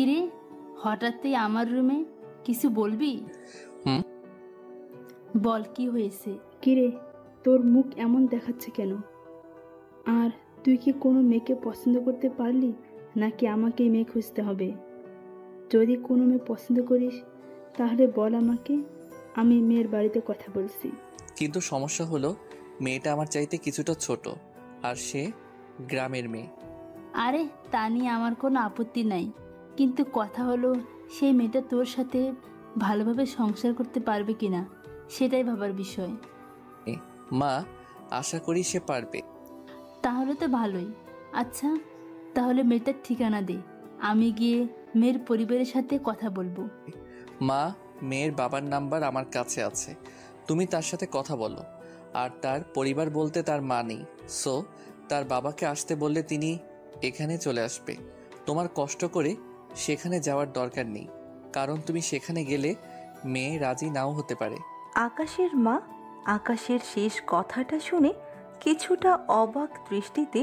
কিরে, হঠাৎই আমার রুমে? কিছু বলবি? হুম। বল, কি হয়েছে? কিরে, তোর মুখ এমন দেখাচ্ছে কেন? আর তুই কি কোনো মেয়েকে পছন্দ করতে পারলি, নাকি আমাকেই মেয়ে খুঁজতে হবে? যদি কোনো মেয়ে পছন্দ করিস তাহলে বল আমাকে, আমি মেয়ের বাড়িতে কথা বলছি। কিন্তু সমস্যা হলো, মেয়েটা আমার চাইতে কিছুটা ছোট, আর সে গ্রামের মেয়ে। আরে, তা নিয়ে আমার কোনো আপত্তি নাই, কিন্তু কথা হলো সেই মেয়েটা তোর সাথে ভালোভাবে সংসার করতে পারবে কিনা, সেটাই ভাবার বিষয়। মা, আশা করি সে পারবে। তাহলে তো ভালোই। আচ্ছা, তাহলে মেয়েটার ঠিকানা দে, আমি গিয়ে মেয়ের পরিবারের সাথে কথা বলবো। মা, মেয়ের বাবার নাম্বার আমার কাছে আছে, তুমি তার সাথে কথা বলো। আর তার পরিবার বলতে তার মা নেই, সো তার বাবাকে আসতে বললে তিনি এখানে চলে আসবে। তোমার কষ্ট করে সেখানে যাওয়ার দরকার নেই, কারণ তুমি সেখানে গেলে মেয়ে রাজি নাও হতে পারে। আকাশের মা আকাশের শেষ কথাটা শুনে কিছুটা অবাক দৃষ্টিতে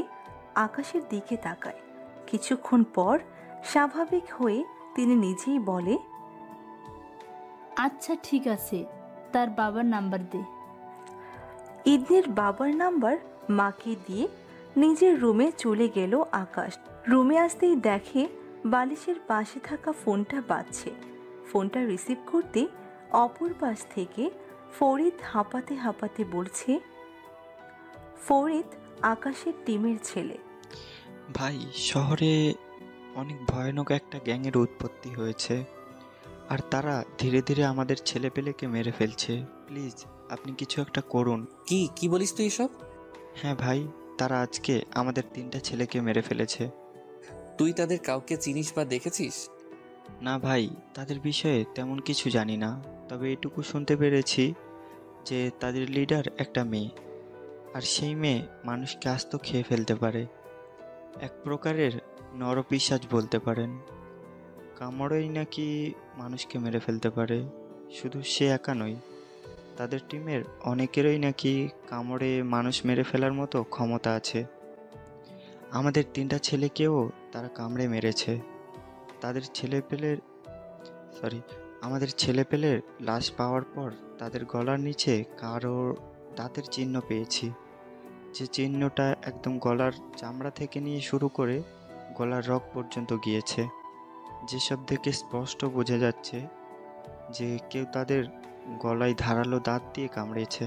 আকাশের দিকে তাকায়। কিছুক্ষণ পর স্বাভাবিক হয়ে তিনি নিজেই বলে, আচ্ছা ঠিক আছে, তার বাবার নাম্বার দে। ঈদের বাবার নাম্বার মাকে দিয়ে নিজের রুমে চলে গেল আকাশ। রুমে আসতেই দেখে বালিশের পাশে থাকা ফোনটা বাজছে। ফোনটা রিসিভ করতে অপর পাশ থেকে ফরিদ হাঁপাতে হাঁপাতে বলছে। ফরিদ আকাশের টিমের ছেলে। ভাই, শহরে অনেক ভয়ানক একটা গ্যাংয়ের উৎপত্তি হয়েছে, আর তারা ধীরে ধীরে আমাদের ছেলেপেলেকে মেরে ফেলছে। প্লিজ আপনি কিছু একটা করুন। কি কি বলিস তুই এসব? হ্যাঁ ভাই, তারা আজকে আমাদের 3টা ছেলেকে মেরে ফেলেছে। তুই তাদের কাউকে চিনিস বা দেখেছিস? না ভাই, তাদের বিষয়ে তেমন কিছু জানি না, তবে এটুকু শুনতে পেরেছি যে তাদের লিডার একটা মেয়ে, আর সেই মেয়ে মানুষকে আস্ত খেয়ে ফেলতে পারে। এক প্রকারের নরপিশাচ বলতে পারেন। কামড়েই নাকি মানুষকে মেরে ফেলতে পারে। শুধু সে একা নয়, তাদের টিমের অনেকেরই নাকি কামড়ে মানুষ মেরে ফেলার মতো ক্ষমতা আছে। আমাদের 3টা ছেলেকেও তারা কামড়ে মেরেছে। আমাদের ছেলেপেলের লাশ পাওয়ার পর তাদের গলার নিচে কারো দাঁতের চিহ্ন পেয়েছি, যে চিহ্নটা একদম গলার চামড়া থেকে নিয়ে শুরু করে গলার রগ পর্যন্ত গিয়েছে, যেসব দেখে স্পষ্ট বোঝা যাচ্ছে যে কেউ তাদের গলায় ধারালো দাঁত দিয়ে কামড়েছে।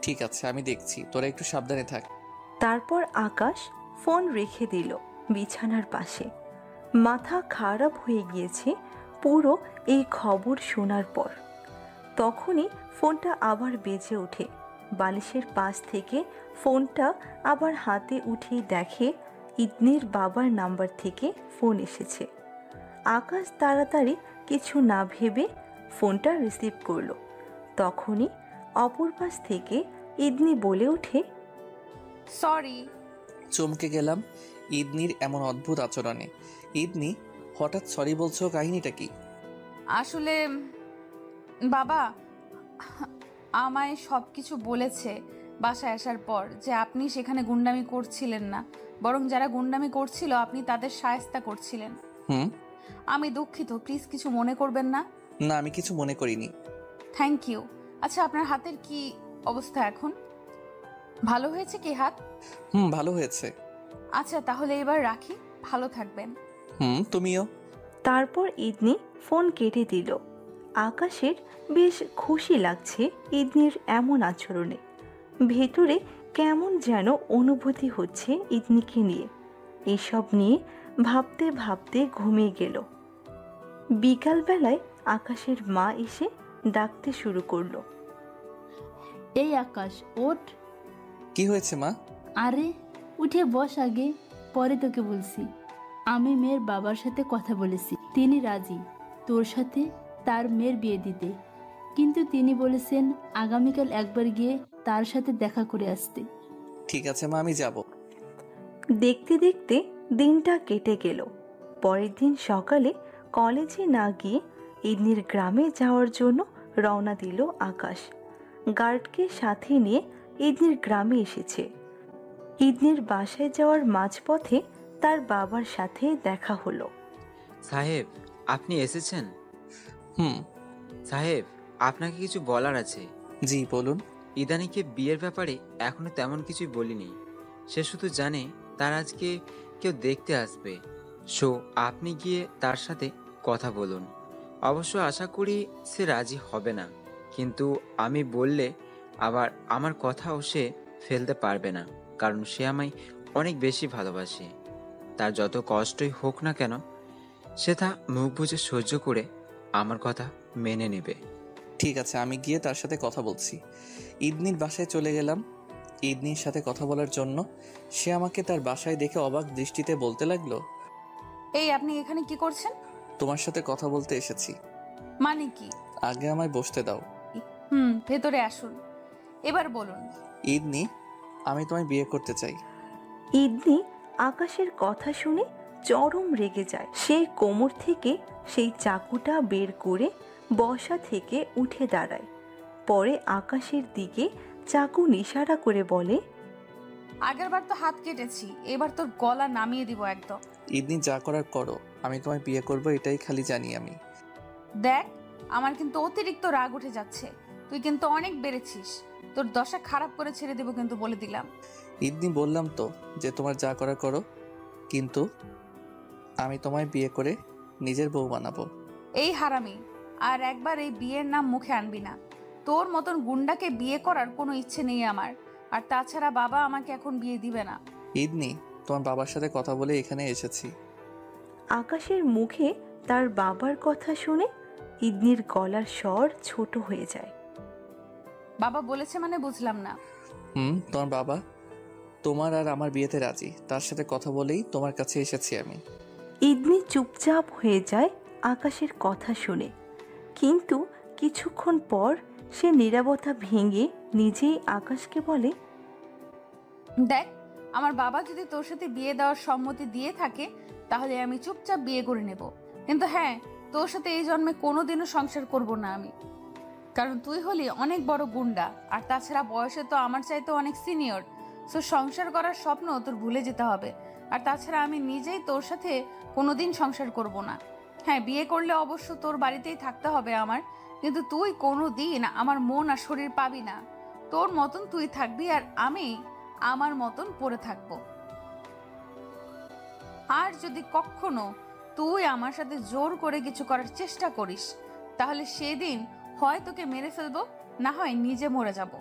ঠিক আছে, আমি দেখছি, তোরা একটু সাবধানে থাক। তারপর আকাশ ফোন রেখে দিল বিছানার পাশে। মাথা খারাপ হয়ে গিয়েছে পুরো এই খবর শোনার পর। তখনই ফোনটা আবার বেজে ওঠে। বালিশের পাশ থেকে ফোনটা আবার হাতে উঠিয়ে দেখে ইদনির বাবার নাম্বার থেকে ফোন এসেছে। আকাশ তাড়াতাড়ি কিছু না ভেবে ফোনটা রিসিভ করলো। তখনই অপর পাশ থেকে ইদনি বলে ওঠে, সরি। চমকে গেলাম ইদনির এমন অদ্ভুত আচরণে। ইদনি, হঠাৎ সরি বলছো, কাহিনীটা কি? আসলে বাবা আমায় সব কিছু বলেছে বাসায় আসার পর, যে আপনি সেখানে গুন্ডামি করছিলেন না, বরং যারা গুন্ডামি করছিল আপনি তাদের শায়েস্তা করছিলেন। আমি দুঃখিত, প্লিজ কিছু মনে করবেন না। না, আমি কিছু মনে করিনি। Thank you. আচ্ছা, আপনার হাতের কি অবস্থা এখন? ভালো হয়েছে কি হাত? ভালো হয়েছে। আচ্ছা, তাহলে এবার রাখি, ভালো থাকবেন। তুমিও। তারপর ইদনি ফোন কেটে দিল। আকাশের বেশ খুশি লাগছে ইদনির এমন আচরণে। ভেতরে কেমন যেন অনুভূতি হচ্ছে ইদনিকে নিয়ে। এসব নিয়ে ভাবতে ভাবতে ঘুমিয়ে গেল। বিকালবেলায় আকাশের মা এসে ডাকতে শুরু করলো, এই আকাশ, ওঠ। কি হয়েছে মা? আরে উঠে বস আগে, পরে তোকে বলছি। আমি মেয়ের বাবার সাথে কথা বলেছি, তিনি রাজি তোর সাথে তার মেয়ের বিয়ে দিতে, কিন্তু তিনি বলেছেন আগামীকাল একবার গিয়ে তার সাথে দেখা করে আসতে। ঠিক আছে মা, আমি যাব। দেখতে দেখতে দিনটা কেটে গেল। পরের দিন সকালে কলেজে না গিয়ে ইদনির গ্রামে যাওয়ার জন্য রওনা দিল আকাশ। গার্ডকে সাথে নিয়ে ইদনির গ্রামে এসেছে। ইদনির বাসায় যাওয়ার মাঝপথে তার বাবার সাথে দেখা হলো। সাহেব, আপনি এসেছেন? হুম। সাহেব, আপনাকে কিছু বলার আছে। জি বলুন। ইদানিকে বিয়ের ব্যাপারে এখনো তেমন কিছুই বলিনি। সে শুধু জানে তার আজকে কেউ দেখতে আসবে। সো আপনি গিয়ে তার সাথে কথা বলুন। অবশ্য আশা করি সে রাজি হবে না, কিন্তু আমি বললে আবার আমার কথাও সে ফেলতে পারবে না, কারণ সে আমায় অনেক বেশি ভালোবাসে। তার যত কষ্টই হোক না কেন, সে তা মুখ বুজে সহ্য করে আমার কথা মেনে নেবে। ঠিক আছে, আমি গিয়ে তার সাথে কথা বলছি। ইদনির বাসায় চলে গেলাম। ইদনির সাথে কথা বলার জন্য সে আমাকে তার বাসায় দেখে অবাক দৃষ্টিতে বলতে লাগলো, এই আপনি এখানে কি করছেন? তোমার সাথে কথা বলতে এসেছি। মানে কি? আগে আমায় বসতে দাও। ভেতরে আসুন। এবার বলুন। ইদনি, আমি তোমায় বিয়ে করতে চাই। ইদনি আকাশের কথা শুনে চরম রেগে যায়। সে কোমর থেকে সেই চাকুটা বের করে বসা থেকে উঠে দাঁড়ায়। পরে আকাশের দিকে চাকু নিশারা করে বলে, আগেরবার তো হাত কেটেছি, এবার তোর গলা নামিয়ে দিব একদম। ইদনি, যা করার করো, আমি তোমায় বিয়ে করব, এটাই খালি জানি আমি। দেখ, আমার কিন্তু অতিরিক্ত রাগ উঠে যাচ্ছে। তুই কিন্তু অনেক বেড়েছিস। তোর দশা খারাপ করে ছেড়ে দেবো কিন্তু, বলে দিলাম। ইদনি, বললাম তো যে তোমার যা করার করো, কিন্তু আমি তোমায় বিয়ে করে নিজের বউ বানাবো। এই হারামি, আর একবার এই বিয়ের নাম মুখে আনবি না। তোর মতন গুন্ডাকে বিয়ে করার কোনো ইচ্ছে নেই আমার। আর তাছাড়া বাবা আমাকে এখন বিয়ে দিবে না। ইদনি, তোমার বাবার সাথে কথা বলে এখানে এসেছি। আকাশের মুখে তার বাবার কথা শুনে ইদনির গলার স্বর ছোট হয়ে যায়। বাবা বলেছে মানে? বুঝলাম না। তোমার বাবা তোমার আর আমার বিয়েতে রাজি। তার সাথে কথা বলেই তোমার কাছে এসেছি আমি। ইদনি চুপচাপ হয়ে যায় আকাশের কথা শুনে, কিন্তু কিছুক্ষণ পর সে নীরবতা ভেঙে নিজেই আকাশকে বলে, দেখ, আমার বাবা যদি তোর সাথে বিয়ে দেওয়ার সম্মতি দিয়ে থাকে তাহলে আমি চুপচাপ বিয়ে করে নেব। কিন্তু হ্যাঁ, তোর সাথে এই জন্মে কোনোদিনও সংসার করব না আমি, কারণ তুই হলি অনেক বড় গুন্ডা। আর তাছাড়া বয়সে তো আমার চাইতে অনেক সিনিয়র। সো সংসার করার স্বপ্ন তোর ভুলে যেতে হবে। আর তাছাড়া আমি নিজেই তোর সাথে কোনোদিন সংসার করব না। হ্যাঁ, বিয়ে করলে অবশ্য তোর বাড়িতেই থাকতে হবে আমার, কিন্তু তুই কোনোদিন আমার মন আর শরীর পাবি না। তোর মতন তুই থাকবি আর আমি আমার মতন পড়ে থাকবো। আর যদি কখনো তুই আমার সাথে জোর করে কিছু করার চেষ্টা করিস তাহলে সেদিন হয় তোকে মেরে ফেলবো, না হয় নিজে মরে যাব।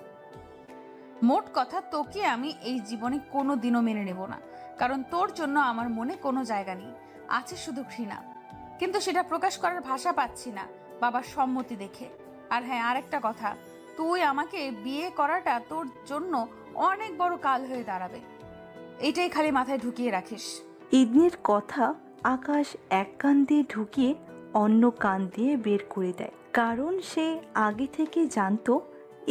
মোট কথা, তোকে আমি এই জীবনে কোনো দিনও মেনে নেব না, কারণ তোর জন্য আমার মনে কোনো জায়গা নেই, আছে শুধু ঘৃণা। কিন্তু সেটা প্রকাশ করার ভাষা পাচ্ছি না বাবার সম্মতি দেখে। আর হ্যাঁ, আরেকটা কথা, তুই আমাকে বিয়ে করাটা তোর জন্য অনেক বড় কাল হয়ে দাঁড়াবে, এটাই খালি মাথায় ঢুকিয়ে রাখিস। ইদনির কথা আকাশ এক কান দিয়ে ঢুকিয়ে অন্য কান দিয়ে বের করে দেয়, কারণ সে আগে থেকে জানতো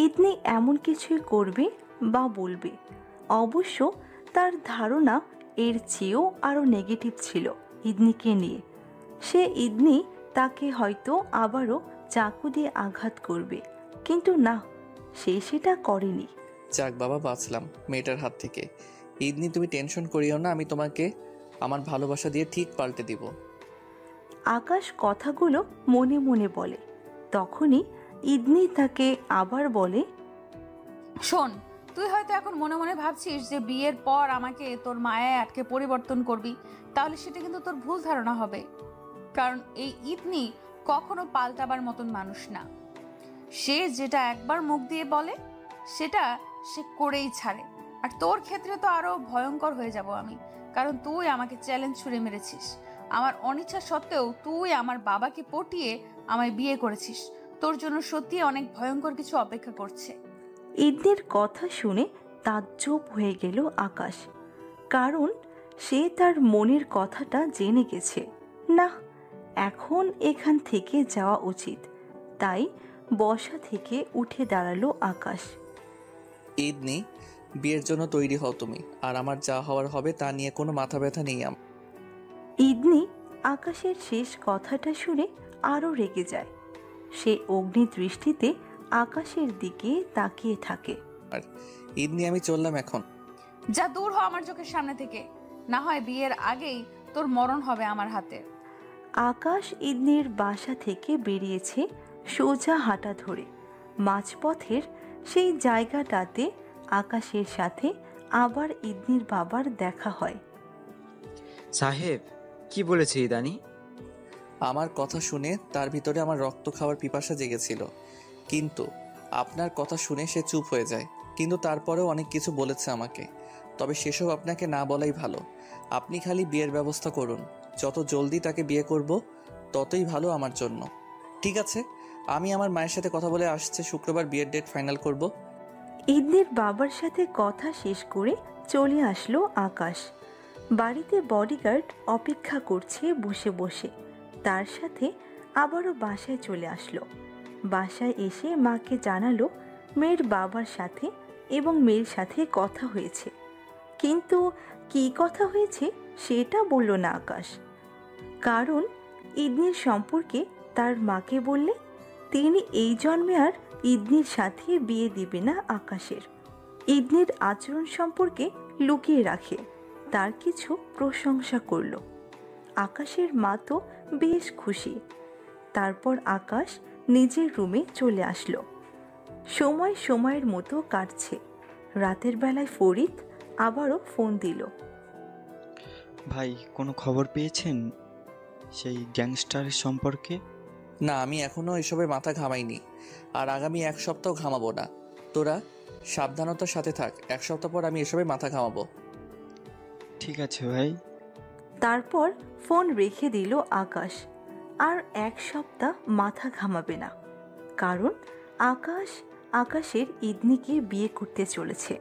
ইদনি এমন কিছুই করবে বা বলবে। অবশ্য তার ধারণা এর চেয়েও আরও নেগেটিভ ছিল ইদনিকে নিয়ে। ইদনি তাকে হয়তো আবারও চাকু দিয়ে আঘাত করবে, কিন্তু না, সে সেটা করেনি। যাক বাবা, বাঁচলাম মেয়েটার হাত থেকে। ইদনি, তুমি টেনশন করিও না, আমি তোমাকে আমার ভালোবাসা দিয়ে ঠিক পাল্টে দিব। আকাশ কথাগুলো মনে মনে বলে। তখনই ইদনি তাকে আবার বলে, শোন, তুই হয়তো এখন মনে মনে ভাবছিস যে বিয়ের পর আমাকে তোর মায়ায় আটকে পরিবর্তন করবি, তাহলে সেটা কিন্তু তোর ভুল ধারণা হবে। কারণ এই ইদনি কখনো পাল্টাবার মতন মানুষ না। সে যেটা একবার মুখ দিয়ে বলে সেটা সে করেই ছাড়ে। আর তোর ক্ষেত্রে তো আরো ভয়ঙ্কর হয়ে যাব আমি, কারণ তুই আমাকে চ্যালেঞ্জ ছুড়ে মেরেছিস। আমার অনিচ্ছা সত্ত্বেও তুই আমার বাবাকে পটিয়ে আমায় বিয়ে করেছিস। তোর জন্য সত্যি অনেক ভয়ঙ্কর কিছু অপেক্ষা করছে। ইদনির কথা শুনে তাজ্জব হয়ে গেল আকাশ, কারণ সে তার মনের কথাটা জেনে গেছে। না, এখন এখান থেকে যাওয়া উচিত। তাই বসা থেকে উঠে দাঁড়ালো আকাশ। ইদনি, বিয়ের জন্য তৈরি হও তুমি, আর আমার যা হওয়ার হবে তা নিয়ে কোনো মাথা ব্যথা নেই আমার। ইদনি আকাশের শেষ কথাটা শুনে আরো রেগে যায়। সে অগ্নি দৃষ্টিতে আকাশের দিকে তাকিয়ে থাকে। ইদনি, আমি চললাম এখন। যা দূর হ আমার চোখের সামনে থেকে, না হয় বিয়ের আগেই তোর মরণ হবে আমার হাতে। আকাশ ইদনির বাসা থেকে বেরিয়েছে সোজা হাঁটা ধরে। মাঝপথের সেই জায়গাটাতে আকাশের সাথে আবার ইদনির বাবার দেখা হয়। সাহেব, কি বলেছে ইদানি? আমার কথা শুনে তার ভিতরে আমার রক্ত খাওয়ার পিপাসা জেগেছিল, কিন্তু আপনার কথা শুনে সে চুপ হয়ে যায়। কিন্তু তারপরেও অনেক কিছু বলেছে আমাকে, তবে সেসব আপনাকে না বলাই ভালো। আপনি খালি বিয়ের ব্যবস্থা করুন, যত জলদি তাকে বিয়ে করব ততই ভালো আমার জন্য। ঠিক আছে, আমি আমার মায়ের সাথে কথা বলে আসছে শুক্রবার বিয়ের ডেট ফাইনাল করব। ইদনির বাবার সাথে কথা শেষ করে চলে আসলো আকাশ। বাড়িতে বডিগার্ড অপেক্ষা করছে বসে বসে। তার সাথে আবারও বাসায় চলে আসলো। বাসায় এসে মাকে জানালো মেয়ের বাবার সাথে এবং মেয়ের সাথে কথা হয়েছে, কিন্তু কী কথা হয়েছে সেটা বলল না আকাশ। কারণ ইদনির সম্পর্কে তার মাকে বললে তিনি এই জন্মে আর ইদনির সাথে বিয়ে দিবে না আকাশের। ইদনির আচরণ সম্পর্কে লুকিয়ে রাখে, তার কিছু প্রশংসা করল। আকাশের মা তো বেশ খুশি। তারপর আকাশ নিজের রুমে চলে আসলো। সময় সময়ের মতো কাটছে। রাতের বেলায় ফরিদ আবারও ফোন দিল। ভাই, কোনো খবর পেয়েছেন সেই গ্যাংস্টারের সম্পর্কে? না, আমি এখনও এসবে মাথা ঘামাইনি, আর আগামী 1 সপ্তাহ ঘামাবো না। তোরা সাবধানতার সাথে থাক, 1 সপ্তাহ পর আমি এসবে মাথা ঘামাবো। ঠিক আছে ভাই। তারপর ফোন রেখে দিল আকাশ। আর 1 সপ্তাহ মাথা ঘামাবে না, কারণ আকাশের ইদনিকে বিয়ে করতে চলেছে।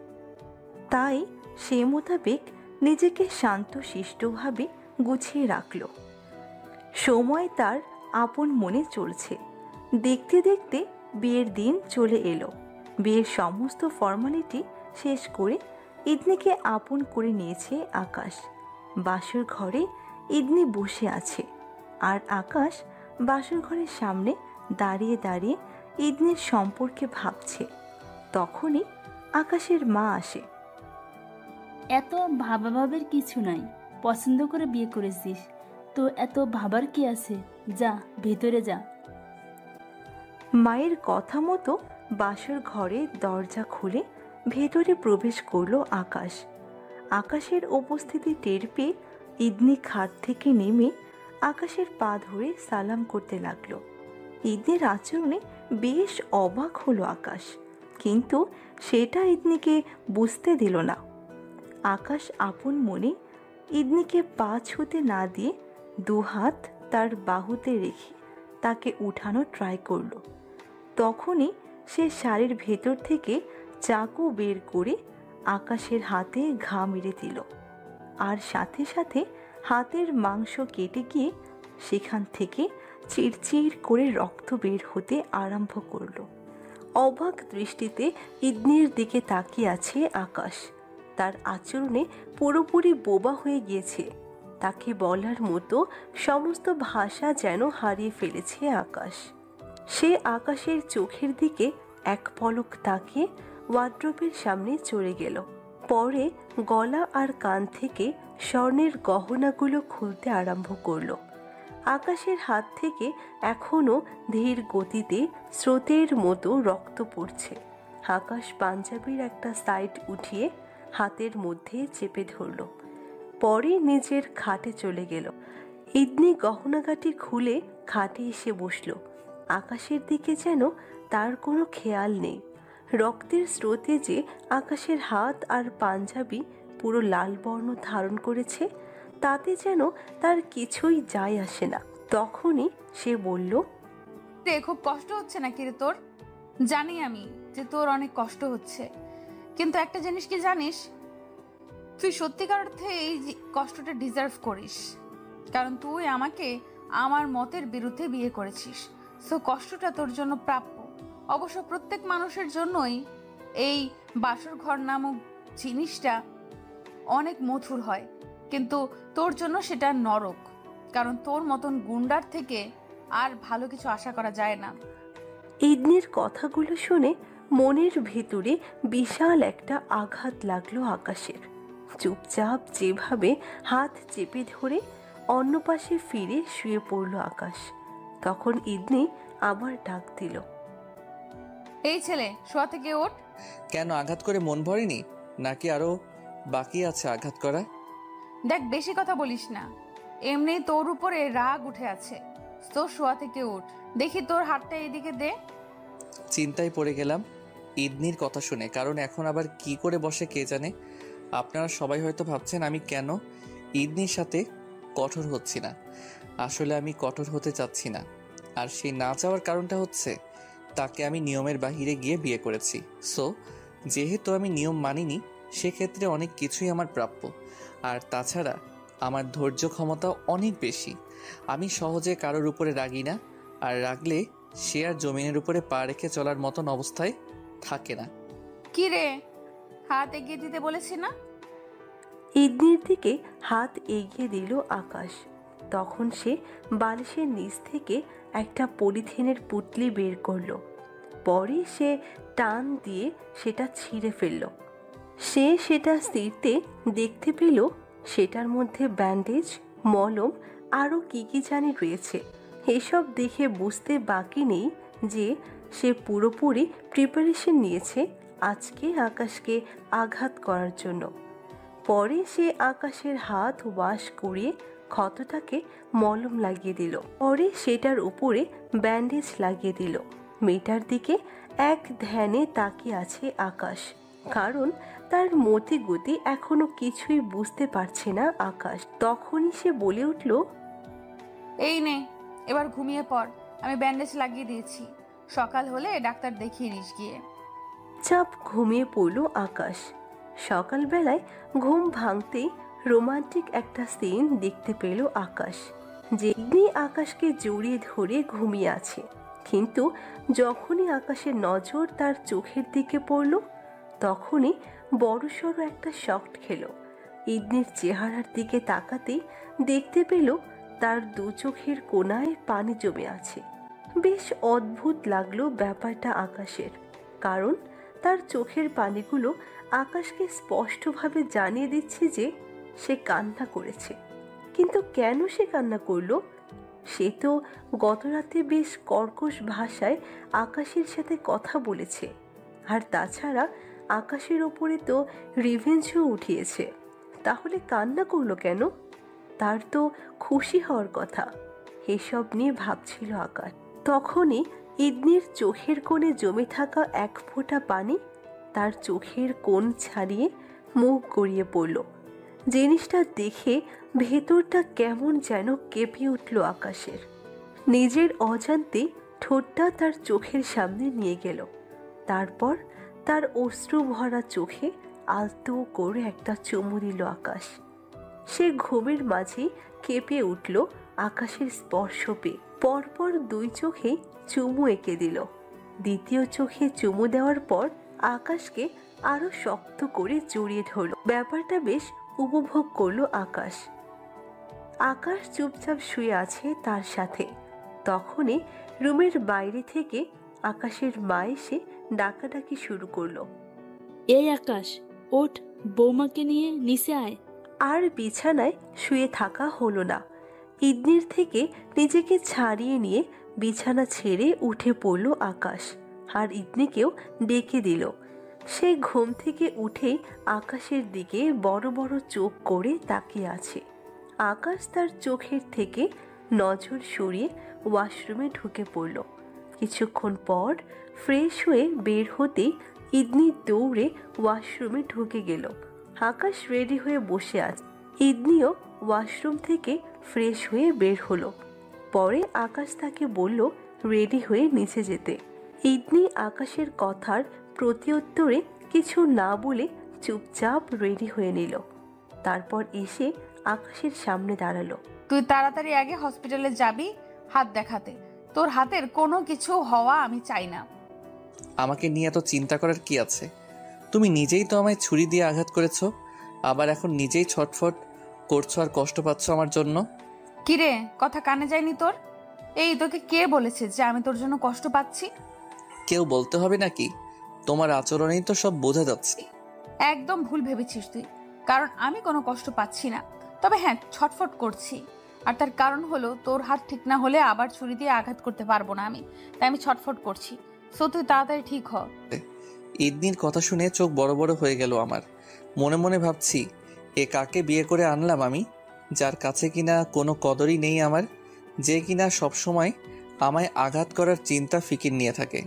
তাই সে মোতাবেক নিজেকে শান্তশিষ্টভাবে গুছিয়ে রাখল। সময় তার আপন মনে চলছে। দেখতে দেখতে বিয়ের দিন চলে এলো। বিয়ের সমস্ত ফর্মালিটি শেষ করে ইদনিকে আপন করে নিয়েছে আকাশ। বাসর ঘরে ইদনি বসে আছে, আর আকাশ বাসর ঘরের সামনে দাঁড়িয়ে দাঁড়িয়ে ইদনির সম্পর্কে ভাবছে। তখনই আকাশের মা আসে। এত ভাবাভাবের কিছু নাই, পছন্দ করে বিয়ে করেছিস তো এত ভাবার কি আছে? যা, ভেতরে যা। মায়ের কথা মতো বাসর ঘরে দরজা খুলে ভেতরে প্রবেশ করলো আকাশ। আকাশের উপস্থিতি টের পেয়ে ইদনি খাট থেকে নেমে আকাশের পা ধরে সালাম করতে লাগলো। ইদনির আচরণে বেশ অবাক হলো আকাশ, কিন্তু সেটা ইদনিকে বুঝতে দিল না। আকাশ আপন মনে ইদনিকে পা ছুঁতে না দিয়ে 2 হাত তার বাহুতে রেখে তাকে উঠানো ট্রাই করলো। তখনই সে শাড়ির ভেতর থেকে চাকু বের করে আকাশের হাতে ঘা মেরে দিল, আর সাথে সাথে হাতের মাংস কেটে গিয়ে সেখান থেকে চিরচির করে রক্ত বের হতে আরম্ভ করলো। অবাক দৃষ্টিতে ইদনির দিকে তাকিয়ে আছে আকাশ। তার আচরণে পুরোপুরি বোবা হয়ে গিয়েছে। তাকে বলার মতো সমস্ত ভাষা যেন হারিয়ে ফেলেছে আকাশ। সে আকাশের চোখের দিকে এক পলক তাকিয়ে ওয়ার্ড্রোবের সামনে চলে গেল। পরে গলা আর কান থেকে স্বর্ণের গহনাগুলো খুলতে আরম্ভ করলো। আকাশের হাত থেকে এখনো ধীর গতিতে স্রোতের মতো রক্ত পড়ছে। আকাশ পাঞ্জাবির একটা সাইড উঠিয়ে হাতের মধ্যে চেপে ধরল। পরে নিজের খাটে চলে গেল। ইদনি গহনাগাটি খুলে খাটে এসে বসল। আকাশের দিকে যেন তার কোনো খেয়াল নেই। রক্তের স্রোতে যে আকাশের হাত আর পাঞ্জাবি পুরো লাল বর্ণ ধারণ করেছে, তাতে যেন তার কিছুই যায় আসে না। তখনই সে বলল, রে, খুব কষ্ট হচ্ছে নাকি রে তোর? জানি আমি যে তোর অনেক কষ্ট হচ্ছে, কিন্তু একটা জিনিস কি জানিস, তুই সত্যিকার অর্থে এই কষ্টটা ডিজার্ভ করিস, কারণ তুই আমাকে আমার মতের বিরুদ্ধে বিয়ে করেছিস। সো কষ্টটা তোর জন্য প্রাপ্য। অবশ্য প্রত্যেক মানুষের জন্যই এই বাসর ঘর নামক জিনিসটা অনেক মধুর হয়, কিন্তু তোর জন্য সেটা নরক, কারণ তোর মতন গুন্ডার থেকে আর ভালো কিছু আশা করা যায় না। ইদনির কথাগুলো শুনে মনের ভেতরে বিশাল একটা আঘাত লাগলো আকাশের। চুপচাপ যেভাবে হাত চেপে ধরে অন্য পাশে ফিরে শুয়ে পড়ল আকাশ। তখন ইদনি আবার ডাক দিল, এই ছেলে, শোয়া থেকে ওঠ। কেন, আঘাত করে মন ভরেনি নাকি আরো বাকি আছে আঘাত করা? দেখ, বেশি কথা বলিস না। এমনি তোর উপরে রাগ উঠে আছে। তো শোয়া থেকে ওঠ, দেখি তোর হাতটা এইদিকে দে। চিন্তায় পড়ে গেলাম ইদনির কথা শুনে, কারণ এখন আবার কি করে বসে কে জানে। আপনারা সবাই হয়তো ভাবছেন আমি কেন ইদনির সাথে কঠোর হচ্ছি না। আসলে আমি কঠোর হতে চাচ্ছি না, আর সেই না চাওয়ার কারণটা হচ্ছে তাকে আমি নিয়মের বাহিরে গিয়ে বিয়ে করেছি। সো যেহেতু আমি নিয়ম মানিনি, সেক্ষেত্রে অনেক কিছুই আমার প্রাপ্য। আর তাছাড়া আমার ধৈর্য ক্ষমতা অনেক বেশি। আমি সহজে কারোর উপরে রাগি না, আর রাগলে সে আর জমিনের উপরে পা রেখে চলার মতন অবস্থায় থাকে না। কি রে, হাত এগিয়ে দিতে বলেছি না? ইদনির দিকে হাত এগিয়ে দিল আকাশ। তখন সে বালিশের নিচ থেকে একটা পলিথিনের পুঁটলি বের করলো। পরে সে টান দিয়ে সেটা ছিঁড়ে ফেলল। সে সেটা ছিঁড়তে দেখতে পেল সেটার মধ্যে ব্যান্ডেজ, মলম, আরও কি কি জানি রয়েছে। এসব দেখে বুঝতে বাকি নেই যে সে পুরোপুরি প্রিপারেশন নিয়েছে আজকে আকাশকে আঘাত করার জন্য। পরে সে আকাশের হাত ওয়াশ করিয়ে ক্ষতটাকে মলম লাগিয়ে দিল। পরে সেটার উপরে ব্যান্ডেজ লাগিয়ে দিল। মেয়েটার দিকে এক ধ্যানে তাকিয়ে আছে আকাশ, কারণ তার মতি গতি এখনো কিছুই বুঝতে পারছে না আকাশ। তখনই সে বলে উঠল, এই নে, এবার ঘুমিয়ে পড়। আমি ব্যান্ডেজ লাগিয়ে দিয়েছি, সকাল হলে ডাক্তার দেখিয়ে নিস গিয়ে। চাপ ঘুমিয়ে পড়ল আকাশ। সকালবেলায় ঘুম ভাঙতেই রোমান্টিক একটা সিন দেখতে পেল আকাশ। যেদিন আকাশকে জড়িয়ে ধরে ঘুমিয়ে আছে, কিন্তু যখনই আকাশের নজর তার চোখের দিকে পড়ল, তখনই বড়সড় একটা শক খেল। ইদনির চেহারার দিকে তাকাতেই দেখতে পেল তার দু চোখের কোণায় পানি জমে আছে। বেশ অদ্ভুত লাগলো ব্যাপারটা আকাশের, কারণ তার চোখের পানিগুলো আকাশকে স্পষ্টভাবে জানিয়ে দিচ্ছে যে সে কান্না করেছে। কিন্তু কেন সে কান্না করলো? সে তো গত রাতে বেশ কর্কশ ভাষায় আকাশের সাথে কথা বলেছে, আর তাছাড়া আকাশের ওপরে তো রিভেঞ্জও উঠিয়েছে। তাহলে কান্না করলো কেন? তার তো খুশি হওয়ার কথা। এসব নিয়ে ভাবছিল আকাশ। তখনই ইদনির চোখের কোণে জমে থাকা এক ফোঁটা পানি তার চোখের কোণ ছাড়িয়ে মুখ গড়িয়ে পড়ল। জিনিসটা দেখে ভেতরটা কেমন যেন কেঁপে উঠল আকাশের। নিজের অজান্তে ঠোঁটটা তার চোখের সামনে নিয়ে গেল। তারপর তার অশ্রু ভরা চোখে আলতো করে একটা চুমু দিল আকাশ। সে ঘুমের মাঝে কেঁপে উঠল আকাশের স্পর্শ পেয়ে। পরপর দুই চোখেই চুমু এঁকে দিল। দ্বিতীয় চোখে চুমু দেওয়ার পর আকাশকে আরো শক্ত করে জড়িয়ে ধরল। ব্যাপারটা বেশ উপভোগ করলো আকাশ। আকাশ চুপচাপ শুয়ে আছে তার সাথে। তখনই রুমের বাইরে থেকে আকাশের মা এসে ডাকাডাকি শুরু করলো, এই আকাশ, ওঠ, বৌমাকে নিয়ে নিচে আয়। আর বিছানায় শুয়ে থাকা হলো না। ইদনির থেকে নিজেকে ছাড়িয়ে নিয়ে বিছানা ছেড়ে উঠে পড়ল আকাশ, আর ইদনিকেও ডেকে দিল। সে ঘুম থেকে উঠেই আকাশের দিকে বড় বড় চোখ করে তাকিয়ে আছে। আকাশ তার চোখের থেকে নজর সরিয়ে ওয়াশরুমে ঢুকে পড়ল। কিছুক্ষণ পর ফ্রেশ হয়ে বের হতেই ইদনি দৌড়ে ওয়াশরুমে ঢুকে গেল। আকাশ রেডি হয়ে বসে আছে। ইদনিও ওয়াশরুম থেকে ফ্রেশ হয়ে বের হলো। পরে আকাশ তাকে বলল রেডি হয়ে নিচে যেতে। ইদনি আকাশের কথার প্রত্যুত্তরে কিছু না বলে চুপচাপ রেডি হয়ে নিল। তারপর এসে আকাশের সামনে দাঁড়ালো। তুই তাড়াতাড়ি আগে হসপিটালে যাবি হাত দেখাতে। তোর হাতের কোনো কিছু হওয়া আমি চাই না। আমাকে নিয়ে এত চিন্তা করার কি আছে? তুমি নিজেই তো আমায় ছুরি দিয়ে আঘাত করেছো, আবার এখন নিজেই ছটফট করছো আর কষ্ট পাচ্ছ আমার জন্য। কিরে, কথা কানে যায়নি তোর? এই তোকে কে বলেছে যে আমি তোর জন্য কষ্ট পাচ্ছি? কেউ বলতে হবে নাকি? তোমার আচরণেই তো সব বোঝা যাচ্ছে। একদম ভুল ভেবেছিস তুই, কারণ আমি কোনো কষ্ট পাচ্ছি না। তবে হ্যাঁ, ছটফট করছি। আর তার কারণ হলো তোর হাত ঠিক না হলে আবার ছুরি দিয়ে আঘাত করতে পারবো না আমি, তাই আমি ছটফট করছি। সো তুই তাড়াতাড়ি ঠিক হ। ইদনির কথা শুনে চোখ বড় বড় হয়ে গেল আমার। মনে মনে ভাবছি, এ কাকে বিয়ে করে আনলাম আমি, যার কাছে কিনা কোনো কদরই নেই আমার, যে কিনা সবসময় আমায় আঘাত করার চিন্তা ফিকির নিয়ে থাকে।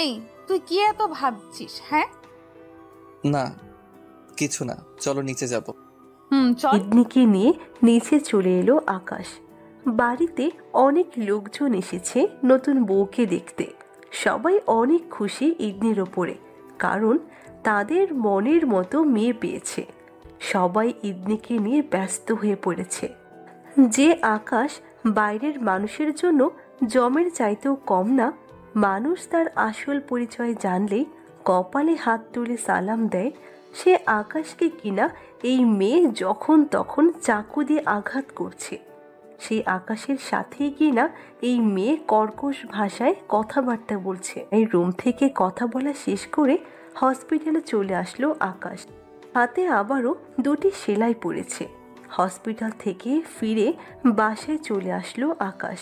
এই তুই কি এত ভাবছিস? হ্যাঁ না কিছু না, চলো নিচে যাব। চল। ইদনিকে নিয়ে নিচে চলে এলো আকাশ। বাড়িতে অনেক লোকজন এসেছে নতুন বউকে দেখতে। সবাই অনেক খুশি ইদনির ওপরে, কারণ তাদের মনের মতো মেয়ে পেয়েছে। সবাই ইদনিকে নিয়ে ব্যস্ত হয়ে পড়েছে। যে আকাশ বাইরের মানুষের জন্য জমের চাইতেও কম না, মানুষ তার আসল পরিচয় জানলেই কপালে হাত তুলে সালাম দেয়, সে আকাশকে কিনা এই মেয়ে যখন তখন চাকু দিয়ে আঘাত করছে। সেই আকাশের সাথেই কিনা এই মেয়ে কর্কশ ভাষায় কথাবার্তা বলছে। এই রুম থেকে কথা বলা শেষ করে হসপিটালে চলে আসলো আকাশ। হাতে আবারও 2টি সেলাই পড়েছে। হসপিটাল থেকে ফিরে বাসায় চলে আসলো আকাশ।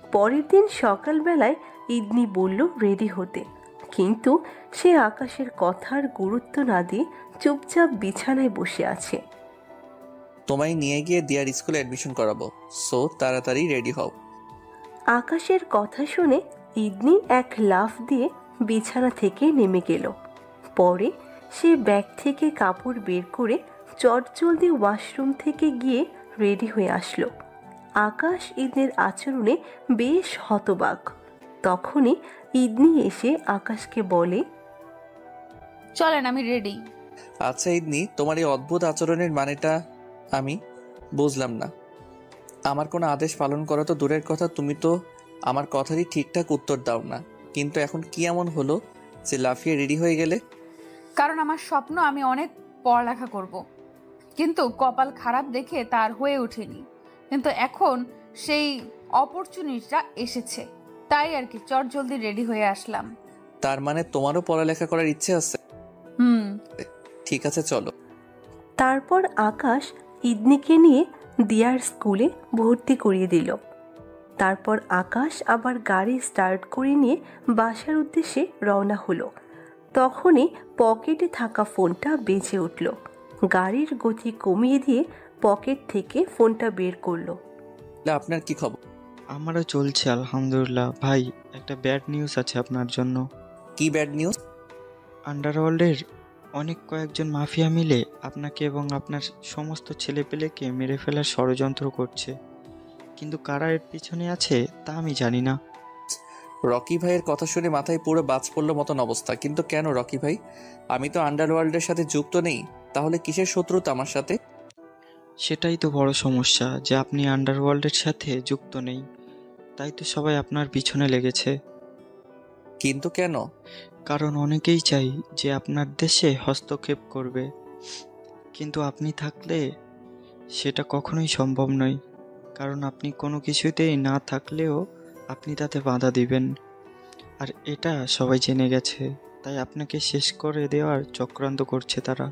পরের দিন সকালবেলায় ইদনি বলল রেডি হতে, কিন্তু সে আকাশের কথার গুরুত্ব না দিয়ে চুপচাপ বিছানায় বসে আছে। তোমায় নিয়ে গিয়ে দিয়ার স্কুলে অ্যাডমিশন করাবো, সো তাড়াতাড়ি রেডি হও। আকাশের কথা শুনে ইদনি এক লাফ দিয়ে বিছানা থেকে নেমে গেল। পরে সে ব্যাগ থেকে কাপড় বের করে চটজলদি ওয়াশরুম থেকে গিয়ে রেডি হয়ে আসলো। আকাশ ইদনির আচরণে বেশ হতবাক। তখনই ইদনি এসে আকাশকে বলে, চলেন আমি রেডি। আচ্ছা ইদনি, তোমার এই অদ্ভুত আচরণের মানেটা আমি বুঝলাম না। আমার কোনো আদেশ পালন করা তো দূরের কথা, তুমি তো আমার কথারই ঠিকঠাক উত্তর দাও না। কিন্তু এখন কি এমন হলো যে লাফিয়ে রেডি হয়ে গেলে? কারণ আমার স্বপ্ন আমি অনেক পড়ালেখা করব, কিন্তু কপাল খারাপ দেখে তার হয়ে ওঠেনি। কিন্তু এখন সেই অপরচুনিটিটা এসেছে, তাই আর কি চটজলদি রেডি হয়ে আসলাম। তার মানে তোমারও পড়ালেখা করার ইচ্ছে আছে? ঠিক আছে চলো। তারপর আকাশ ইদনিকে নিয়ে দিয়ার স্কুলে ভর্তি করিয়ে দিল। তারপর আকাশ আবার গাড়ি স্টার্ট করে নিয়ে বাসার উদ্দেশ্যে রওনা হলো। তখনই পকেটে থাকা ফোনটা বেজে উঠল। গাড়ির গতি কমিয়ে দিয়ে পকেট থেকে ফোনটা বের করলো। আপনার কি খবর? আমারও চলছে আলহামদুলিল্লাহ। ভাই, একটা ব্যাড নিউজ আছে আপনার জন্য। কি ব্যাড নিউজ? আন্ডারওয়ার্ল্ডের কয়েকজন মাফিয়া মিলে আপনাকে এবং আপনার সমস্ত ছেলেপেলেকে মেরে ফেলার ষড়যন্ত্র করছে, কিন্তু কারা এর পিছনে আছে তা আমি জানি না। রকি ভাইয়ের কথা শুনে মাথায় পুরো বাজ পড়লো মতন অবস্থা। কিন্তু কেন রকি ভাই? আমি তো আন্ডারওয়ার্ল্ডের সাথে যুক্ত নেই, তাহলে কিসের শত্রুতা আমার সাথে? সেটাই তো বড় সমস্যা, যে আপনি আন্ডারওয়ার্ল্ডের সাথে যুক্ত নেই, তাই তো সবাই আপনার পিছনে লেগেছে। কিন্তু কেন? কারণ অনেকেই চাই যে আপনার দেশে হস্তক্ষেপ করবে, কিন্তু আপনি থাকলে সেটা কখনোই সম্ভব নয়। কারণ আপনি কোনো কিছুতেই না থাকলেও আপনি তাতে বাধা দিবেন, আর এটা সবাই জেনে গেছে। তাই আপনাকে শেষ করে দেওয়ার চক্রান্ত করছে তারা।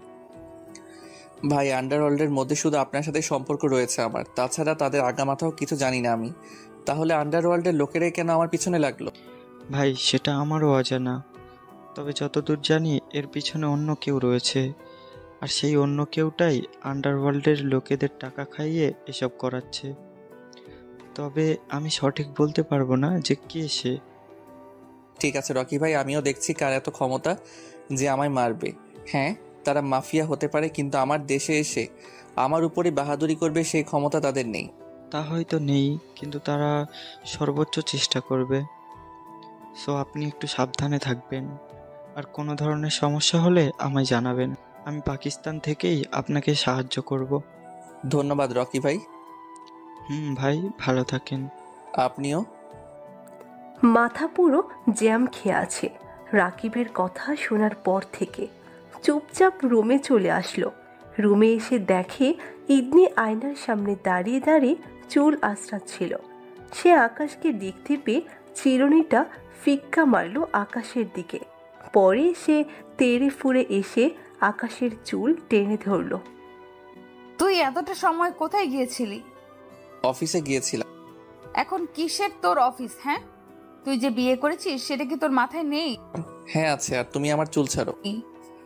ভাই, আন্ডারওয়ার্ল্ডের মধ্যে শুধু আপনার সাথে সম্পর্ক রয়েছে আমার, তাছাড়া তাদের আগামাথাও কিছু জানি না আমি। তাহলে আন্ডারওয়ার্ল্ডের লোকেরাই কেন আমার পিছনে লাগলো? ভাই, সেটা আমারও অজানা, তবে যতদূর জানি এর পিছনে অন্য কেউ রয়েছে, আর সেই অন্য কেউটাই আন্ডারওয়ার্ল্ডের লোকেদের টাকা খাইয়ে এসব করাচ্ছে। তবে আমি সঠিক বলতে পারবো না যে কে সে। ঠিক আছে রকি ভাই, আমিও দেখছি কার এত ক্ষমতা যে আমায় মারবে। হ্যাঁ, তারা মাফিয়া হতে পারে, কিন্তু আমার দেশে এসে আমার উপরে বাহাদুরি করবে সেই ক্ষমতা তাদের নেই। তা হয়তো নেই, কিন্তু তারা সর্বোচ্চ চেষ্টা করবে। সো আপনি একটু সাবধানে থাকবেন, আর কোনো ধরনের সমস্যা হলে আমায় জানাবেন। আমি পাকিস্তান থেকেই আপনাকে সাহায্য করব। ধন্যবাদ রকি ভাই। ভাই, ভালো থাকেন। আপনিও। মাথা পুরো জ্যাম খেয়ে আছে রাকিবের কথা শোনার পর থেকে। চুপচাপ রুমে চলে আসলো। রুমে এসে দেখে ইদনি আয়নার সামনে দাঁড়িয়ে দাঁড়িয়ে চুল আঁচড়াচ্ছিল। সে আকাশকে দেখতে পেয়ে চিরুনিটা ফিক্কা মারল আকাশের দিকে। পরে সে তেড়ে ফুঁড়ে এসে আকাশের চুল টেনে ধরল। তুই এতটা সময় কোথায় গিয়েছিলি? অফিসে গিয়েছিলাম। এখন কিসের তোর অফিস? হ্যাঁ, তুই যে বিয়ে করেছিস সেটা কি তোর মাথায় নেই? হ্যাঁ আছে, আর তুমি আমার চুল ছাড়ো।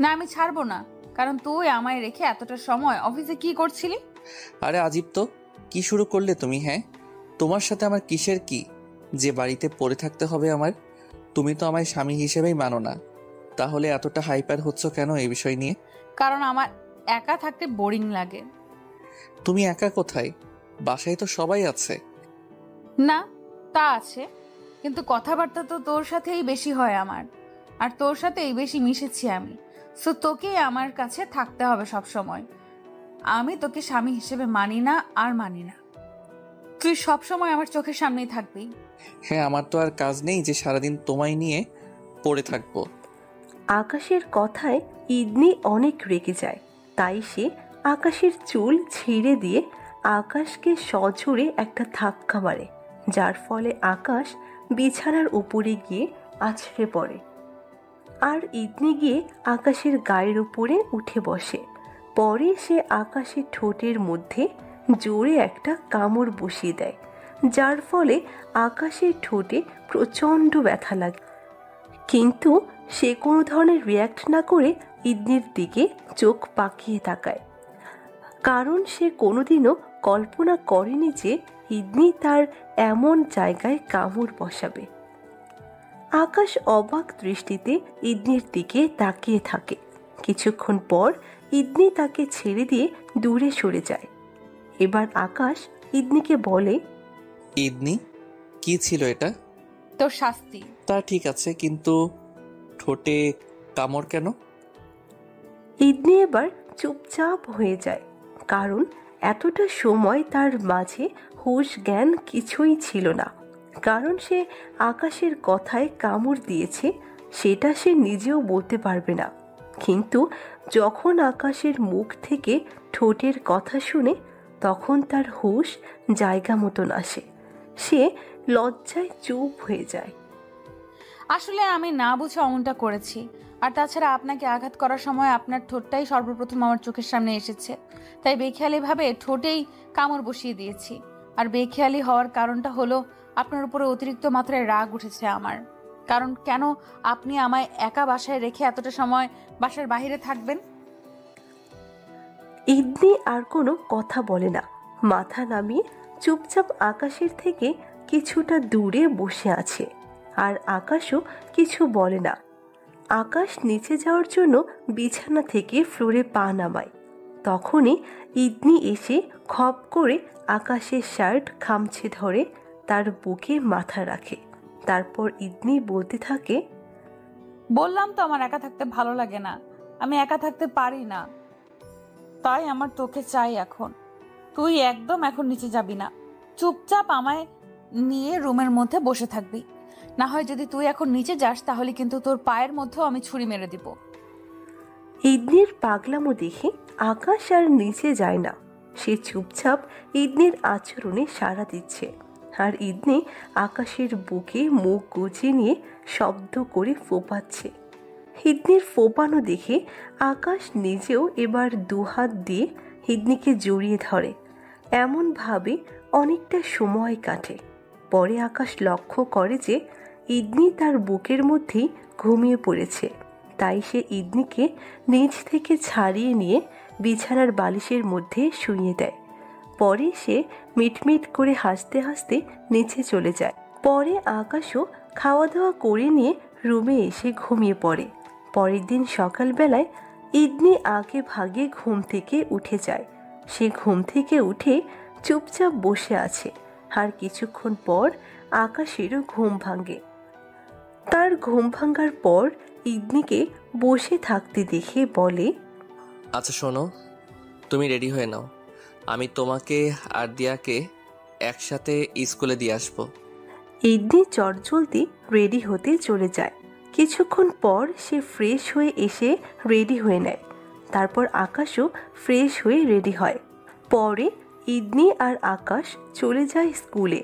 না, আমি ছাড়বো না, কারণ তুই আমায় রেখে এতটা সময় অফিসে কি করছিলি? আরে আজিব তো, কি শুরু করলে তুমি? হ্যাঁ, তোমার সাথে আমার কিসের কি যে বাড়িতে পড়ে থাকতে হবে আমার? তুমি তো আমায় স্বামী হিসেবেই মানো না, তাহলে এতটা হাইপার হচ্ছ কেন এই বিষয় নিয়ে? কারণ আমার একা থাকতে বোরিং লাগে। তুমি একা কোথায়? বাসায় তো সবাই আছে। না, তা আছে, কিন্তু কথাবার্তা তো তোর সাথেই বেশি হয় আমার, আর তোর সাথেই বেশি মিশেছি আমি। সো তোকেই আমার কাছে থাকতে হবে সব সময়। আমি তোকে স্বামী হিসেবে মানি না, আর মানি না। তুই সব সময় আমার চোখের সামনেই থাকবি। হ্যাঁ, আমার তো আর কাজ নেই যে সারাদিন তোমায় নিয়ে পড়ে থাকবো। আকাশের কথায় ইদনি অনেক রেগে যায়, তাই সে আকাশের চুল ছিঁড়ে দিয়ে আকাশকে সজোরে একটা ধাক্কা মারে, যার ফলে আকাশ বিছানার উপরে গিয়ে আছড়ে পড়ে। আর ইদনি গিয়ে আকাশের গায়ের উপরে উঠে বসে। পরে সে আকাশের ঠোঁটের মধ্যে জোরে একটা কামড় বসিয়ে দেয়, যার ফলে আকাশের ঠোঁটে প্রচণ্ড ব্যথা লাগে। কিন্তু সে কোনো ধরনের রিয়্যাক্ট না করে ইদনির দিকে চোখ পাকিয়ে তাকায়, কারণ সে কোনোদিনও কল্পনা করেনি যে ইদনি তার এমন জায়গায় কামড় বসাবে। আকাশ অবাক দৃষ্টিতে ইদনির দিকে তাকিয়ে থাকে। কিছুক্ষণ পর ইদনি তাকে ছেড়ে দিয়ে দূরে সরে যায়। এবার আকাশ ইদনিকে বলে, ইদনি, কি ছিল এটা? তোর শাস্তি। তা ঠিক আছে, কিন্তু ঠোঁটে কামড় কেন? ইদনি এবার চুপচাপ হয়ে যায়, কারণ এতটা সময় তার মাঝে হুঁশ জ্ঞান কিছুই ছিল না। কারণ সে আকাশের কথায় কামড় দিয়েছে সেটা সে নিজেও বলতে পারবে না। কিন্তু যখন আকাশের মুখ থেকে ঠোঁটের কথা শুনে তখন তার হুঁশ জায়গা মতন আসে। সে লজ্জায় চুপ হয়ে যায়। আসলে আমি না বুঝে অমনটা করেছি, আর তাছাড়া আপনাকে আঘাত করার সময় আপনার ঠোঁটটাই সর্বপ্রথম আমার চোখের সামনে এসেছে, তাই বেখেয়ালিভাবে ঠোঁটেই কামড় বসিয়ে দিয়েছি। আর বেখেয়ালি হওয়ার কারণটা হলো আপনার উপরে অতিরিক্ত মাত্রায় রাগ উঠেছে আমার। কারণ কেন আপনি আমায় একা বাসায় রেখে এতটা সময় বাসার বাইরে থাকবেন? ইদনি আর কোনো কথা বলে না, মাথা নামিয়ে চুপচাপ আকাশের থেকে কিছুটা দূরে বসে আছে। আর আকাশও কিছু বলে না। আকাশ নিচে যাওয়ার জন্য বিছানা থেকে ফ্লোরে পা নামায়। তখনই ইদনি এসে খপ করে আকাশের শার্ট খামছে ধরে তার বুকে মাথা রাখে। তারপর ইদনি বলতে থাকে, বললাম তো আমার একা থাকতে ভালো লাগে না, আমি একা থাকতে পারি না, তাই আমার তোকে চাই এখন। তুই একদম এখন নিচে যাবি না, চুপচাপ আমায় নিয়ে রুমের মধ্যে বসে থাকবি। না হয় যদি তুই এখন নিচে যাস তাহলে কিন্তু তোর পায়ের মধ্যেও আমি ছুরি মেরে দিব। ইদনির পাগলামো দেখে আকাশ আর নিচে যায় না। সে চুপচাপ ইদনির আচরণে সাড়া দিচ্ছে। আর ইদনি আকাশের বুকে মুখ গুজিয়ে নিয়ে শব্দ করে ফোপাচ্ছে। ইদনির ফোপানো দেখে আকাশ নিজেও এবার দুহাত দিয়ে ইদনিকে জড়িয়ে ধরে। এমনভাবে অনেকটা সময় কাটে। পরে আকাশ লক্ষ্য করে যে ইদনি তার বুকের মধ্যেই ঘুমিয়ে পড়েছে। তাই সে ইদনিকে নিচ থেকে ছাড়িয়ে নিয়ে বিছানার বালিশের মধ্যে শুইয়ে দেয়। পরে সে মিটমিট করে হাসতে হাসতে নিচে চলে যায়। পরে আকাশও খাওয়া দাওয়া করে নিয়ে রুমে এসে ঘুমিয়ে পড়ে। পরের দিন সকালবেলায় ইদনি আগে ভাগে ঘুম থেকে উঠে যায়। সে ঘুম থেকে উঠে চুপচাপ বসে আছে। আর কিছুক্ষণ পর আকাশেরও ঘুম ভাঙে। তার ঘুম ভাঙার পর ইদনিকে বসে থাকতে দেখে বলে, আচ্ছা শোনো, তুমি রেডি হয়ে নাও, আমি তোমাকে আর দিয়াকে একসাথে স্কুলে দিয়ে আসবো। ইদনি চটজলদি রেডি হতে চলে যায়। কিছুক্ষণ পর সে ফ্রেশ হয়ে এসে রেডি হয়ে নেয়। তারপর আকাশও ফ্রেশ হয়ে রেডি হয়। পরে ইদনি আর আকাশ চলে যায় স্কুলে।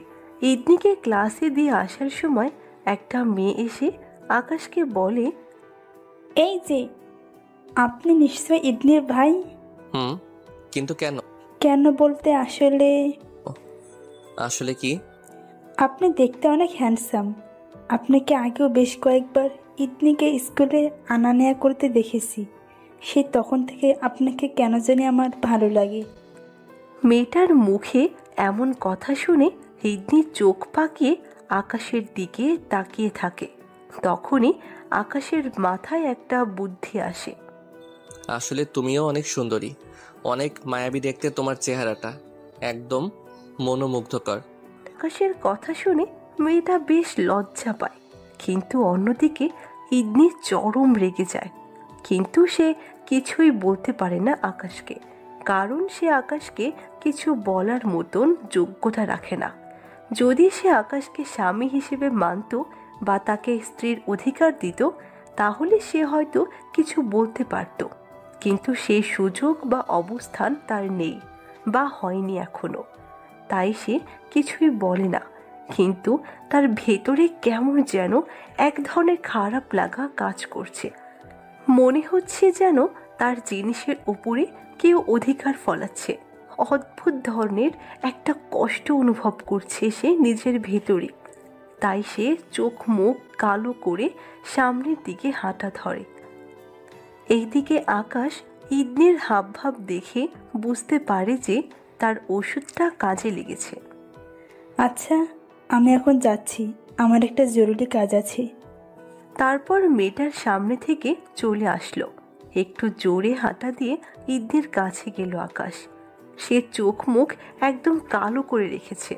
ইদনিকে ক্লাসে দিয়ে আসার সময় একটা মেয়ে এসে আকাশকে বলে, এই যে, আপনি নিশ্চয় ইদনির ভাই? কিন্তু কেন? কেন বলতে আসলে আসলে কি? আপনি দেখতে অনেক হ্যান্ডসাম। আপনাকে আগেও বেশ কয়েকবার ইতনিকে স্কুলে আনা নেয়া করতে দেখেছি। সে তখন থেকে আপনাকে কেন জানি আমার ভালো লাগে। মেয়েটার মুখে এমন কথা শুনে ইদনি চোখ পাকিয়ে আকাশের দিকে তাকিয়ে থাকে। তখনই আকাশের মাথায় একটা বুদ্ধি আসে। আসলে তুমিও অনেক সুন্দরী, অনেক মায়াবী দেখতে তোমার চেহারাটা, একদম মনোমুগ্ধকর। আকাশের কথা শুনে মেয়েটা বেশ লজ্জা পায়, কিন্তু অন্যদিকে ইদনি চরম রেগে যায়। কিন্তু সে কিছুই বলতে পারে না আকাশকে, কারণ সে আকাশকে কিছু বলার মতন যোগ্যতা রাখে না। যদি সে আকাশকে স্বামী হিসেবে মানত বা তাকে স্ত্রীর অধিকার দিত, তাহলে সে হয়তো কিছু বলতে পারত, কিন্তু সেই সুযোগ বা অবস্থান তার নেই বা হয়নি এখনো। তাই সে কিছুই বলে না, কিন্তু তার ভেতরে কেমন যেন এক ধরনের খারাপ লাগা কাজ করছে। মনে হচ্ছে যেন তার জিনিসের উপরে কেউ অধিকার ফলাচ্ছে। অদ্ভুত ধরনের একটা কষ্ট অনুভব করছে সে নিজের ভেতরে। তাই সে চোখ মুখ কালো করে সামনের দিকে হাঁটা ধরে। এইদিকে আকাশ ইদনির হাবভাব দেখে বুঝতে পারে যে তার ওষুধটা কাজে লেগেছে। আচ্ছা, আমি এখন যাচ্ছি, আমার একটা জরুরি কাজ আছে। তারপর মেয়েটার সামনে থেকে চলে আসলো। একটু জোরে হাঁটা দিয়ে ইদনির কাছে গেল আকাশ। সে চোখ মুখ একদম কালো করে রেখেছে।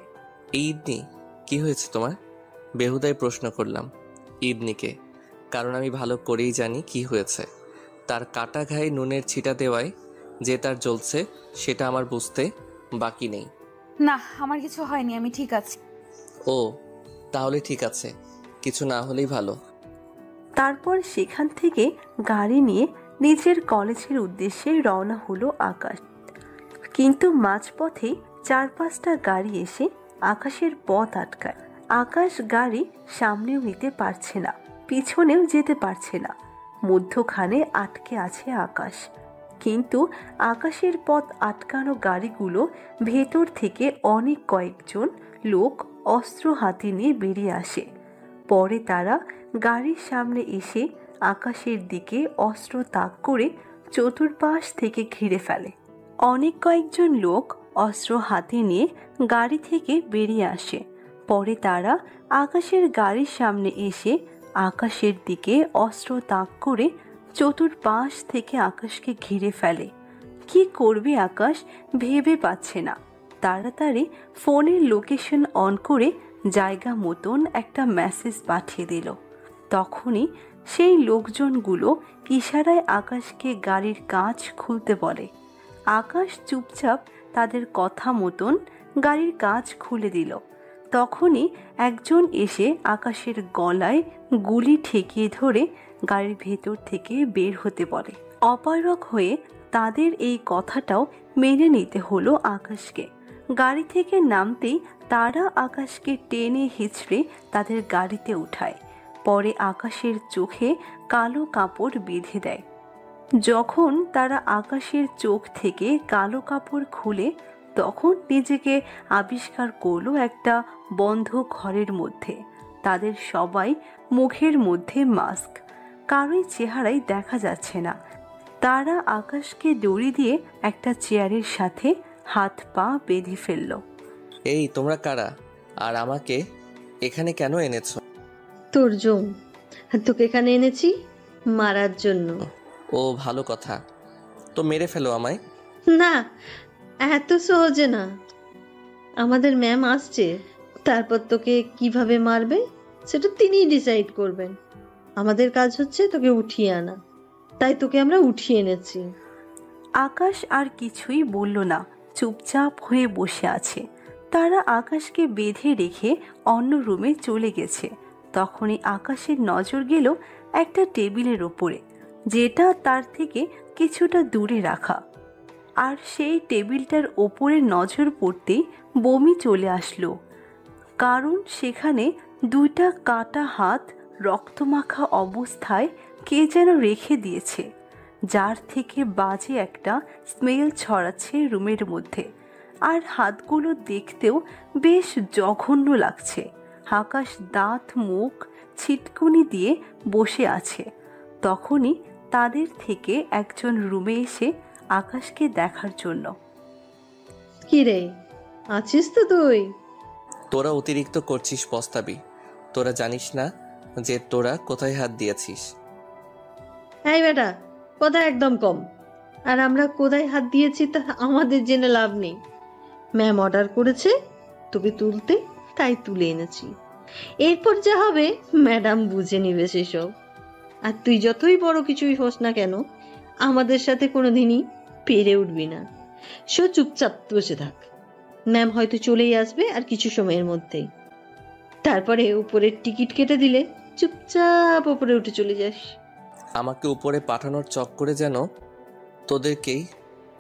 ইদনি, কি হয়েছে তোমার? বেহুদাই প্রশ্ন করলাম ইদনিকে, কারণ আমি ভালো করেই জানি কি হয়েছে। তার কাটা ঘায়ে নুনের ছিটা দেওয়ায় যে তার জ্বলছে সেটা আমার বুঝতে বাকি নেই। না, আমার কিছু হয়নি, আমি ঠিক আছি। ও, তাহলে ঠিক আছে, কিছু না হলেই ভালো। তারপর সেখান থেকে গাড়ি নিয়ে নিজের কলেজের উদ্দেশ্যে রওনা হলো আকাশ। কিন্তু মাঝপথে 4-5টা গাড়ি এসে আকাশের পথ আটকায়। আকাশ গাড়ি সামনেও নিতে পারছে না, পিছনেও যেতে পারছে না, মধ্যখানে আটকে আছে আকাশ। কিন্তু আকাশের পথ আটকানো গাড়িগুলো ভেতর থেকে অনেক কয়েকজন লোক অস্ত্র হাতে নিয়ে বেরিয়ে আসে। পরে তারা গাড়ির সামনে এসে আকাশের দিকে অস্ত্র তাক করে চতুর্পাশ থেকে ঘিরে ফেলে। অনেক কয়েকজন লোক অস্ত্র হাতে নিয়ে গাড়ি থেকে বেরিয়ে আসে। পরে তারা আকাশের গাড়ির সামনে এসে আকাশের দিকে অস্ত্র তাক করে চতুর্পাশ থেকে আকাশকে ঘিরে ফেলে। কি করবে আকাশ ভেবে পাচ্ছে না। তাড়াতাড়ি ফোনের লোকেশন অন করে জায়গা মতন একটা মেসেজ পাঠিয়ে দিল। তখনই সেই লোকজনগুলো ইশারায় আকাশকে গাড়ির কাঁচ খুলতে বলে। আকাশ চুপচাপ তাদের কথা মতন গাড়ির কাঁচ খুলে দিল। তখনই একজন এসে আকাশের গলায় গুলি ঠেকিয়ে ধরে গাড়ির ভেতর থেকে বের হতে বলে। অপারগ হয়ে তাদের এই কথাটাও মেনে নিতে হলো আকাশকে। গাড়ি থেকে নামতেই তারা আকাশকে টেনে হিঁচড়ে তাদের গাড়িতে উঠায়। পরে আকাশের চোখে কালো কাপড় বেঁধে দেয়। যখন তারা আকাশের চোখ থেকে কালো কাপড় খুলে, তখন নিজেকে আবিষ্কার করলো একটা বন্ধ ঘরের মধ্যে। তাদের সবাই মুখের মধ্যে মাস্ক, কারোই চেহারাই দেখা যাচ্ছে না। তারা আকাশকে দড়ি দিয়ে একটা চেয়ারের সাথে হাত পা বেঁধে ফেলল। এই তোমরা কারা, আর আমাকে এখানে কেন এনেছো? তোর জম, তোকে এখানে এনেছি মারার জন্য। ও, ভালো কথা, তো মেরে ফেলো আমায়। না, এত সহজে না। আমাদের ম্যাম আসছে, তারপর তোকে কিভাবে মারবে সেটা তিনিই ডিসাইড করবেন। আমাদের কাজ হচ্ছে তোকে উঠিয়ে আনা, তাই তোকে আমরা উঠিয়ে এনেছি। আকাশ আর কিছুই বলল না, চুপচাপ হয়ে বসে আছে। তারা আকাশকে বেঁধে রেখে অন্য রুমে চলে গেছে। তখনই আকাশের নজর গেল একটা টেবিলের ওপরে, যেটা তার থেকে কিছুটা দূরে রাখা। আর সেই টেবিলটার ওপরে নজর পড়তেই বমি চলে আসলো, কারণ সেখানে 2টা কাটা হাত রক্তমাখা অবস্থায় কে যেন রেখে দিয়েছে, যার থেকে বাজে একটা স্মেল ছড়াচ্ছে রুমের মধ্যে। আর হাতগুলো দেখতেও বেশ জঘন্য লাগছে। আকাশ দাঁত মুখ ছিটকুনি দিয়ে বসে আছে। তখনই তাদের থেকে একজন রুমে এসে আকাশকে দেখার জন্য। কি রে, আছিস তো তুই? তোরা অতিরিক্ত করছিস পস্তাবি। তোরা জানিস না যে তোরা কোথায় হাত দিয়েছিস। এই বেটা, কথা একদম কম। আর আমরা কোথায় হাত দিয়েছি তা আমাদের জেনে লাভ নেই। ম্যাম অর্ডার করেছে তোকে তুলতে, তাই তুলে এনেছি। এরপর যা হবে ম্যাডাম বুঝে নিবে সেসব। আর তুই যতই বড় কিছুই হোস না কেন, আমাদের সাথে কোনোদিনই পেরে উঠবি না। চুপচাপ বসে থাক। ম্যাম হয়তো চলেই আসবে আর কিছু সময়ের মধ্যেই। তারপরে উপরের টিকিট কেটে দিলে চুপচাপ উপরে উঠে চলে যাস। আমাকে উপরে পাঠানোর চক্করে যেন তোদেরকেই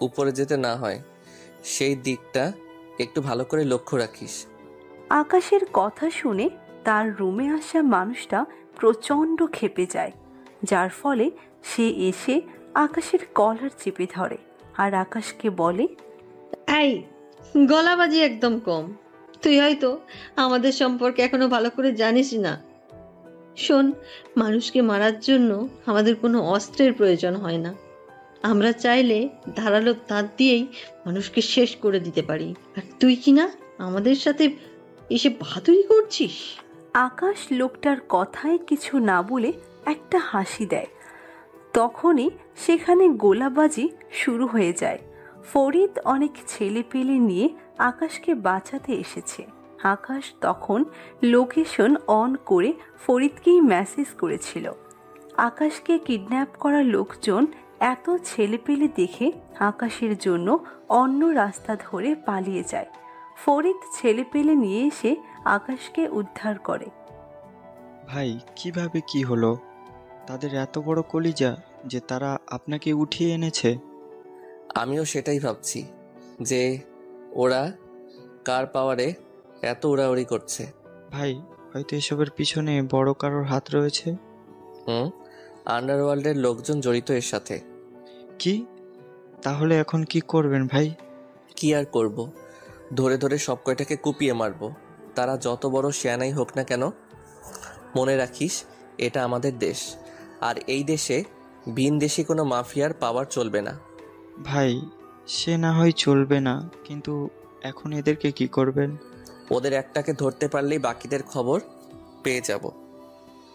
উপরে যেতে না হয়, সেই দিকটা একটু ভালো করে লক্ষ্য রাখিস। আকাশের কথা শুনে তার রুমে আসা মানুষটা প্রচণ্ড ক্ষেপে যায়, যার ফলে সে এসে আকাশের কলার চেপে ধরে আর আকাশকে বলে, এই গলাবাজি একদম কম। তুই হয়তো আমাদের সম্পর্কে এখনো ভালো করে জানিস না। শোন, মানুষকে মারার জন্য আমাদের কোনো অস্ত্রের প্রয়োজন হয় না। আমরা চাইলে ধারালো দাঁত দিয়েই মানুষকে শেষ করে দিতে পারি। আর তুই কিনা আমাদের সাথে এসে বাহাদুরি করছিস। আকাশ লোকটার কথায় কিছু না বলে একটা হাসি দেয়। তখনই সেখানে গোলাবাজি শুরু হয়ে যায়। ফরিদ অনেক ছেলে পেলে নিয়ে আকাশকে বাঁচাতে এসেছে। আকাশ তখন লোকেশন অন করে ফরিদকেই মেসেজ করেছিল। আকাশকে কিডন্যাপ করা লোকজন এত ছেলে পেলে দেখে আকাশের জন্য অন্য রাস্তা ধরে পালিয়ে যায়। ফরিদ ছেলে পেলে নিয়ে এসে আকাশকে উদ্ধার করে। ভাই, কিভাবে কি হলো? তাদের এত বড় কলিজা যে তারা আপনাকে উঠিয়ে এনেছে। আমিও সেটাই ভাবছি যে ওরা কার পাওয়ারে এত উড়াউড়ি করছে। ভাই, হয়তো এসবের পিছনে বড় কারোর হাত রয়েছে। আন্ডারওয়ার্ল্ডের লোকজন জড়িত এর সাথে। কি? তাহলে এখন কি করবেন ভাই? কি আর করব, ধরে ধরে সব কয়টাকে কুপিয়ে মারবো। তারা যত বড় শেয়ানাই হোক না কেন। মনে রাখিস, এটা আমাদের দেশ, আর এই দেশে ভিন দেশি কোনো মাফিয়ার পাওয়ার চলবে না। ভাই, সে না হয় চলবে না, কিন্তু এখন এদেরকে কি করবেন? ওদের একটাকে ধরতে পারলেই বাকিদের খবর পেয়ে যাব।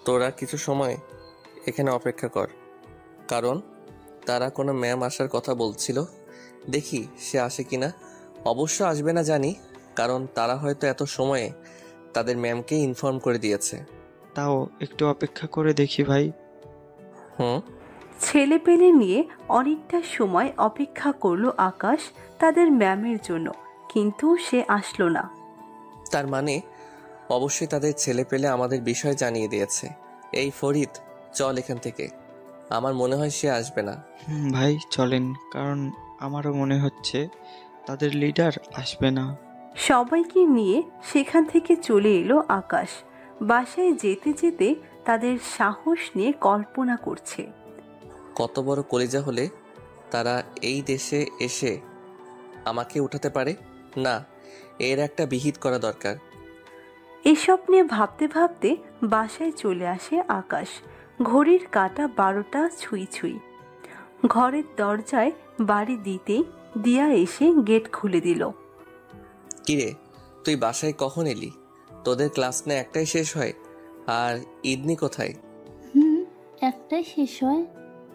তোরা কিছু সময় এখানে অপেক্ষা কর, কারণ তারা কোনো ম্যাম আসার কথা বলছিল। দেখি সে আসে কিনা। অবশ্য আসবে না জানি, কারণ তারা হয়তো এত সময়ে তাদের ম্যামকে ইনফর্ম করে দিয়েছে। তাও একটু অপেক্ষা করে দেখি ভাই। ছেলে পেলে নিয়ে অনেকটা সময় অপেক্ষা করলো আকাশ তাদের ম্যামের জন্য, কিন্তু সে আসলো না। তার মানে অবশ্যই তাদের ছেলে পেলে আমাদের বিষয় জানিয়ে দিয়েছে। এই ফরিদ, চল এখান থেকে। আমার মনে হয় সে আসবে না। ভাই চলেন, কারণ আমারও মনে হচ্ছে তাদের লিডার আসবে না। সবাইকে নিয়ে সেখান থেকে চলে এলো আকাশ। বাসায় যেতে যেতে তাদের সাহস নিয়ে কল্পনা করছে, কত বড় কলিজা হলে তারা এই দেশে এসে আমাকে উঠাতে পারে। না, এর একটা বিহিত করা দরকার। এসব নিয়ে ভাবতে ভাবতে বাসায় চলে আসে আকাশ। ঘড়ির কাঁটা 12টা ছুঁই ছুঁই। ঘরের দরজায় বাড়ি দিতেই দিয়া এসে গেট খুলে দিল। কিরে, তুই বাসায় কখন এলি? তোদের ক্লাস না একটাই শেষ হয়? আর ইদনি কোথায়? একটাই শেষ হয়,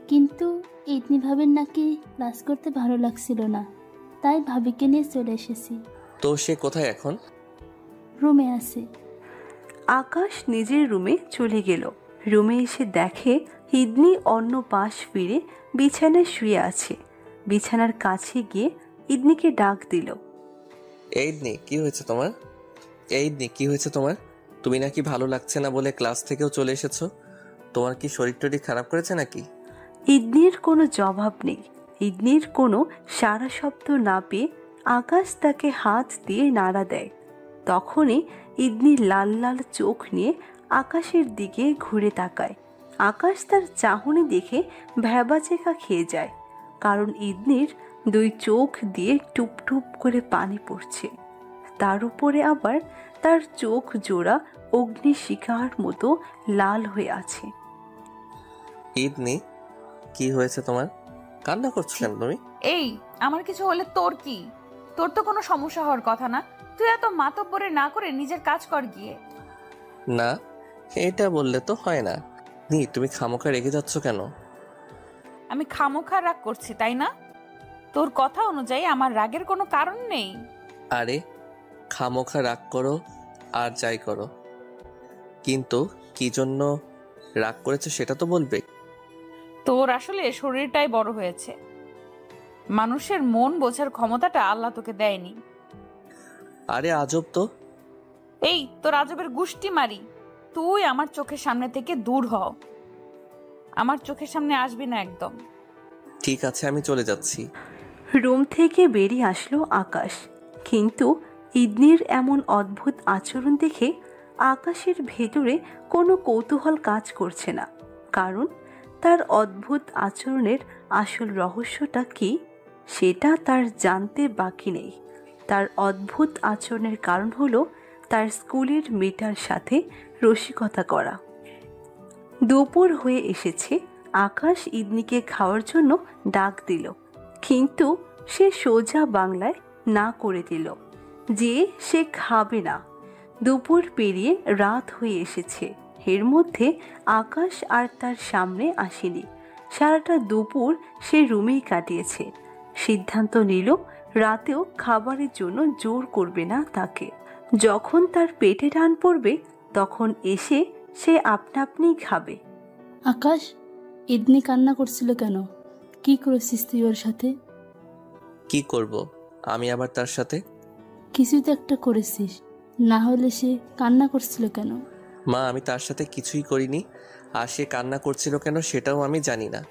কিন্তু ইদনি ভাবের নাকি ক্লাস করতে ভালো লাগছিল না, তাই ভাবিকে নিয়ে চলে এসেছি। তো সে কোথায় এখন? রুমে আছে। আকাশ নিজের রুমে চলে গেল। রুমে এসে দেখে ইদনি অন্য পাশ ফিরে বিছানায় শুয়ে আছে। বিছানার কাছে গিয়ে ইদনিকে ডাক দিল। ইদনি, কি হয়েছে তোমার? ইদনি, কি হয়েছে তোমার? তুমি নাকি ভালো লাগছে না বলে ক্লাস থেকেও চলে এসেছো। তোমার কি শরীর টরীর খারাপ করেছে নাকি? ইদনির কোনো জবাব নেই। ইদনির কোনো সারা শব্দ না পেয়ে আকাশ তাকে হাত দিয়ে নাড়া দেয়। তখনই ইদনি লাল লাল চোখ নিয়ে আকাশের দিকে ঘুরে তাকায়। আকাশ তার চাহনি দেখে ভ্যাবাচেকা খেয়ে যায়। কারণ ইদনির 2 চোখ দিয়ে টুপ টুপ করে পানি পড়ছে। তার উপরে আবার তার চোখ জোড়া অগ্নিশিখার মতো লাল হয়ে আছে। ইদনি, কি হয়েছে তোমার? কান্না করছো কেন তুমি? এই, আমার কিছু হলে তোর কি? তোর তো কোনো সমস্যা হওয়ার কথা না। তুই এত মাতব্বরে না করে নিজের কাজ কর গিয়ে। না, এটা বললে তো হয় না। তুমি খামোখা রেগে যাচ্ছ কেন? আমি খামোখা রাগ করছি তাই না? তোর কথা অনুযায়ী আমার রাগের কোনো কারণ নেই। আরে খামোখা রাগ করো আর যাই করো, কিন্তু কি জন্য রাগ করেছে সেটা তো বলবে। তোর আসলে শরীরটাই বড় হয়েছে, মানুষের মন বোঝার ক্ষমতাটা আল্লাহ তোকে দেয়নি। আরে আজব তো। এই, তোর আজবের গুষ্টি মারি। তুই আমার চোখের সামনে থেকে দূর হ। আমার চোখের সামনে আসবি না একদম। ঠিক আছে, আমি চলে যাচ্ছি। রুম থেকে বেরিয়ে আসলো আকাশ, কিন্তু ইদনির এমন অদ্ভুত আচরণ দেখে আকাশের ভেতরে কোনো কৌতূহল কাজ করছে না। কারণ তার অদ্ভুত আচরণের আসল রহস্যটা কি সেটা তার জানতে বাকি নেই। তার অদ্ভুত আচরণের কারণ হলো তার স্কুলের মেয়েটার সাথে রসিকতা করা। দুপুর হয়ে এসেছে। আকাশ ইদনিকে খাওয়ার জন্য ডাক দিল, কিন্তু সে সোজা বাংলায় না করে দিল যে সে খাবে না। দুপুর পেরিয়ে রাত হয়ে এসেছে। এর মধ্যে আকাশ আর তার সামনে আসেনি। সারাটা দুপুর সে রুমেই কাটিয়েছে। সিদ্ধান্ত নিল রাতেও খাবারের জন্য জোর করবে না তাকে। যখন তার পেটে টান পড়বে তখন এসে সে আপনা আপনিই খাবে। আকাশ, ইদনি কান্না করছিল কেন? কি করেছিস তুই ওর সাথে? কি করব আমি আবার তার সাথে? কিছু তো একটা করেছিস, না হলে সে কান্না করছিল কেন? মা, আমি তার সাথে কিছুই করিনি। আর সে কান্না করছিল কেন সেটাও আমি জানি না।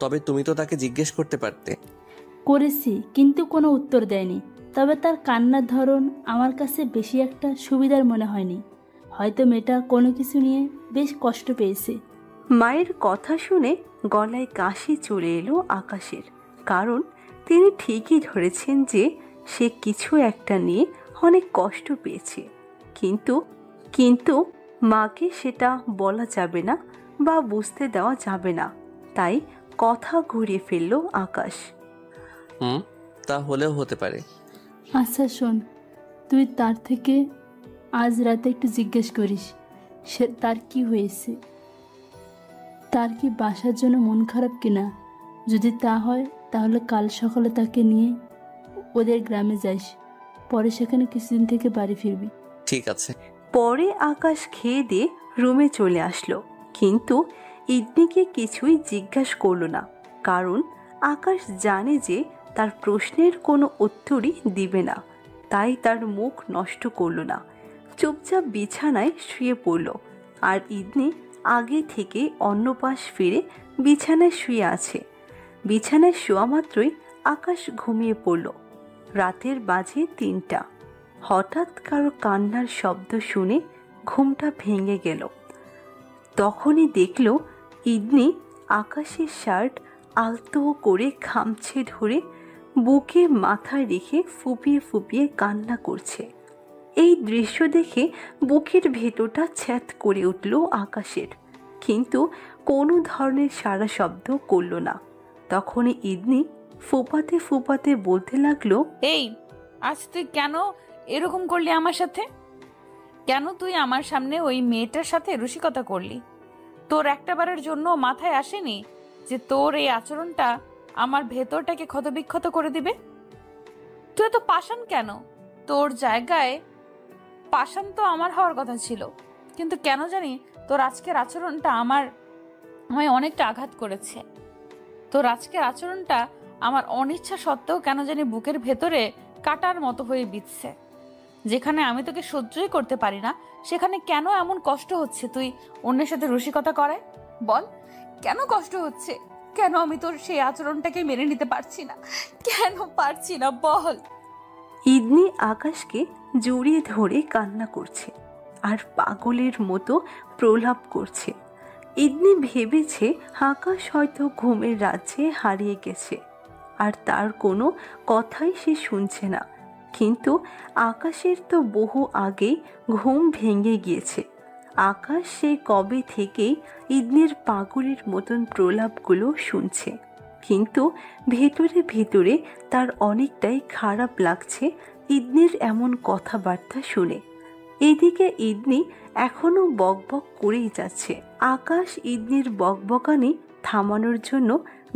তবে তুমি তো তাকে জিজ্ঞেস করতে পারতে। করেছি, কিন্তু কোনো উত্তর দেয়নি। তবে তার কান্নার ধরন আমার কাছে বেশি একটা সুবিধার মনে হয়নি। হয়তো মেয়েটা কোনো কিছু নিয়ে বেশ কষ্ট পেয়েছে। মায়ের কথা শুনে গলায় কাশি চলে এলো আকাশের, কারণ তিনি ঠিকই ধরেছেন যে সে কিছু একটা নিয়ে অনেক কষ্ট পেয়েছে। কিন্তু মাকে সেটা বলা যাবে না বা বুঝতে দেওয়া যাবে না। তাই কথা ঘুরিয়ে ফেলল আকাশ। তা হলেও হতে পারে। আচ্ছা শোন, তুই তার থেকে আজ রাতে একটু জিজ্ঞেস করিস সে তার কি হয়েছে। তার কি বাসার জন্য মন খারাপ কিনা? যদি তা হয় তাহলে কাল সকালে তাকে নিয়ে ওদের গ্রামে যাইস, পরে সেখানে কিছুদিন থেকে বাড়ি ফিরবি। ঠিক আছে। পরে আকাশ খেয়ে দিয়ে রুমে চলে আসলো, কিন্তু ইদনিকে কিছুই জিজ্ঞাসা করলো না। কারণ আকাশ জানে যে তার প্রশ্নের কোনো উত্তরই দিবে না। তাই তার মুখ নষ্ট করলো না, চুপচাপ বিছানায় শুয়ে পড়ল। আর ইদনি আগে থেকে অন্য পাশ ফিরে বিছানায় শুয়ে আছে। বিছানায় শোয়া মাত্রই আকাশ ঘুমিয়ে পড়ল। রাতের বাজে 3টা। হঠাৎ কারো কান্নার শব্দ শুনে ঘুমটা ভেঙে গেল। তখনই দেখল ইদনি আকাশের শার্ট আলতো করে খামছে ধরে বুকে মাথা রেখে ফুপিয়ে ফুপিয়ে কান্না করছে। এই দৃশ্য দেখে বুকের ভেতরটা ছ্যাঁত করে উঠল আকাশের, কিন্তু কোনো ধরনের সাড়া শব্দ করল না। তখনই ইদনি ফুপাতে ফুপাতে বলতে লাগলো, এই, আজ তুই কেন এরকম করলি আমার সাথে? কেন তুই আমার সামনে ওই মেয়েটার সাথে রসিকতা করলি? তোর একটাবারের জন্য মাথায় আসেনি যে তোর এই আচরণটা আমার ভেতরটাকে ক্ষতবিক্ষত করে দিবে? তুই এত পাষাণ কেন? তোর জায়গায় পাষাণ তো আমার হওয়ার কথা ছিল, কিন্তু কেন জানি তোর আজকের আচরণটা আমায় অনেকটা আঘাত করেছে। তোর আজকের আচরণটা আমার অনিচ্ছা সত্ত্বেও কেন জানি বুকের ভেতরে কাটার মতো হয়ে বিঁধছে। যেখানে আমি তোকে সহ্যই করতে পারি না, সেখানে কেন এমন কষ্ট হচ্ছে তুই অন্যের সাথে রসিকতা করায়? বল, কেন কষ্ট হচ্ছে? কেন আমি তোর সেই আচরণটাকে মেনে নিতে পারছি না? কেন পারছি না বল? ইদনি আকাশকে জড়িয়ে ধরে কান্না করছে আর পাগলের মতো প্রলাপ করছে। ইদনি ভেবেছে আকাশ হয়তো ঘুমের রাজ্যে হারিয়ে গেছে, আর তার কোনো কথাই সে শুনছে না। কিন্তু আকাশের তো বহু আগেই ঘুম ভেঙে গিয়েছে। আকাশ সে কবে থেকেই ইদনির পাগলের মতন প্রলাপগুলো শুনছে, কিন্তু ভেতরে ভেতরে তার অনেকটাই খারাপ লাগছে ইদনির এমন কথাবার্তা শুনে। এদিকে ইদনি এখনো বকবক করেই যাচ্ছে। আকাশ ইদনির বকবকানি থামানোর জন্য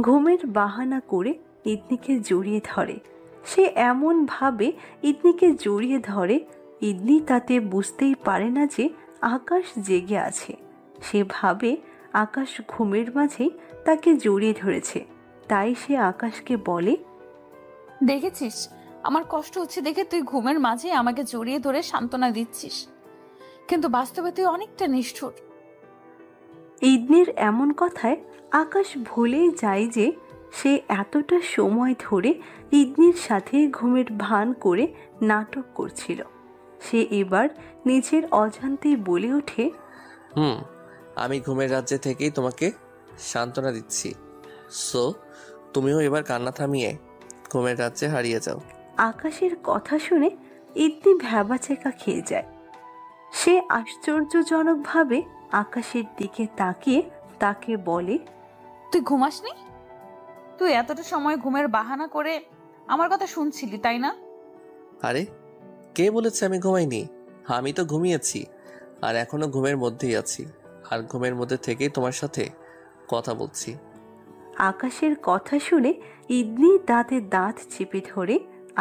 ঘুমের বাহানা করে ইদনিকে জড়িয়ে ধরে। সে এমন ভাবে ইদনিকে জড়িয়ে ধরে, ইদনি তাতে বুঝতেই পারে না যে আকাশ জেগে আছে। সে ভাবে আকাশ ঘুমের মাঝেই তাকে জড়িয়ে ধরেছে, তাই সে আকাশকে বলে, দেখেছিস আমার কষ্ট হচ্ছে দেখে তুই ঘুমের মাঝে আমাকে জড়িয়ে ধরে সান্ত্বনা দিচ্ছিস, কিন্তু বাস্তবে তুই অনেকটা নিষ্ঠুর। ইদনির এমন কথায় আকাশ ভুলেই যায় যে সে এতটা সময় ধরে ইদনির সাথে ঘুমের ভান করে নাটক করছিল। সে এবার নিজের অজান্তেই বলে ওঠে, আমি ঘুমের রাজ্যে থেকেই তোমাকে সান্ত্বনা দিচ্ছি, সো তুমিও এবার কান্না থামিয়ে ঘুমের রাজ্যে হারিয়ে যাও। আকাশের কথা শুনে ইদনি ভ্যাবাচেকা খেয়ে যায়। সে আশ্চর্যজনকভাবে আকাশের দিকে তাকিয়ে তাকে বলে, তুই ঘুমাসনি? তুই এতটা সময় ঘুমের বাহানা করে আমার কথা শুনছিলি, তাই না? আরে কে বলেছে আমি ঘুমাইনি? আমি তো ঘুমিয়েছি, আর এখনো ঘুমের মধ্যেই আছি, আর ঘুমের মধ্যে থেকেই তোমার সাথে কথা বলছি। আকাশের কথা শুনে ইদনি দাঁতে দাঁত চেপে ধরে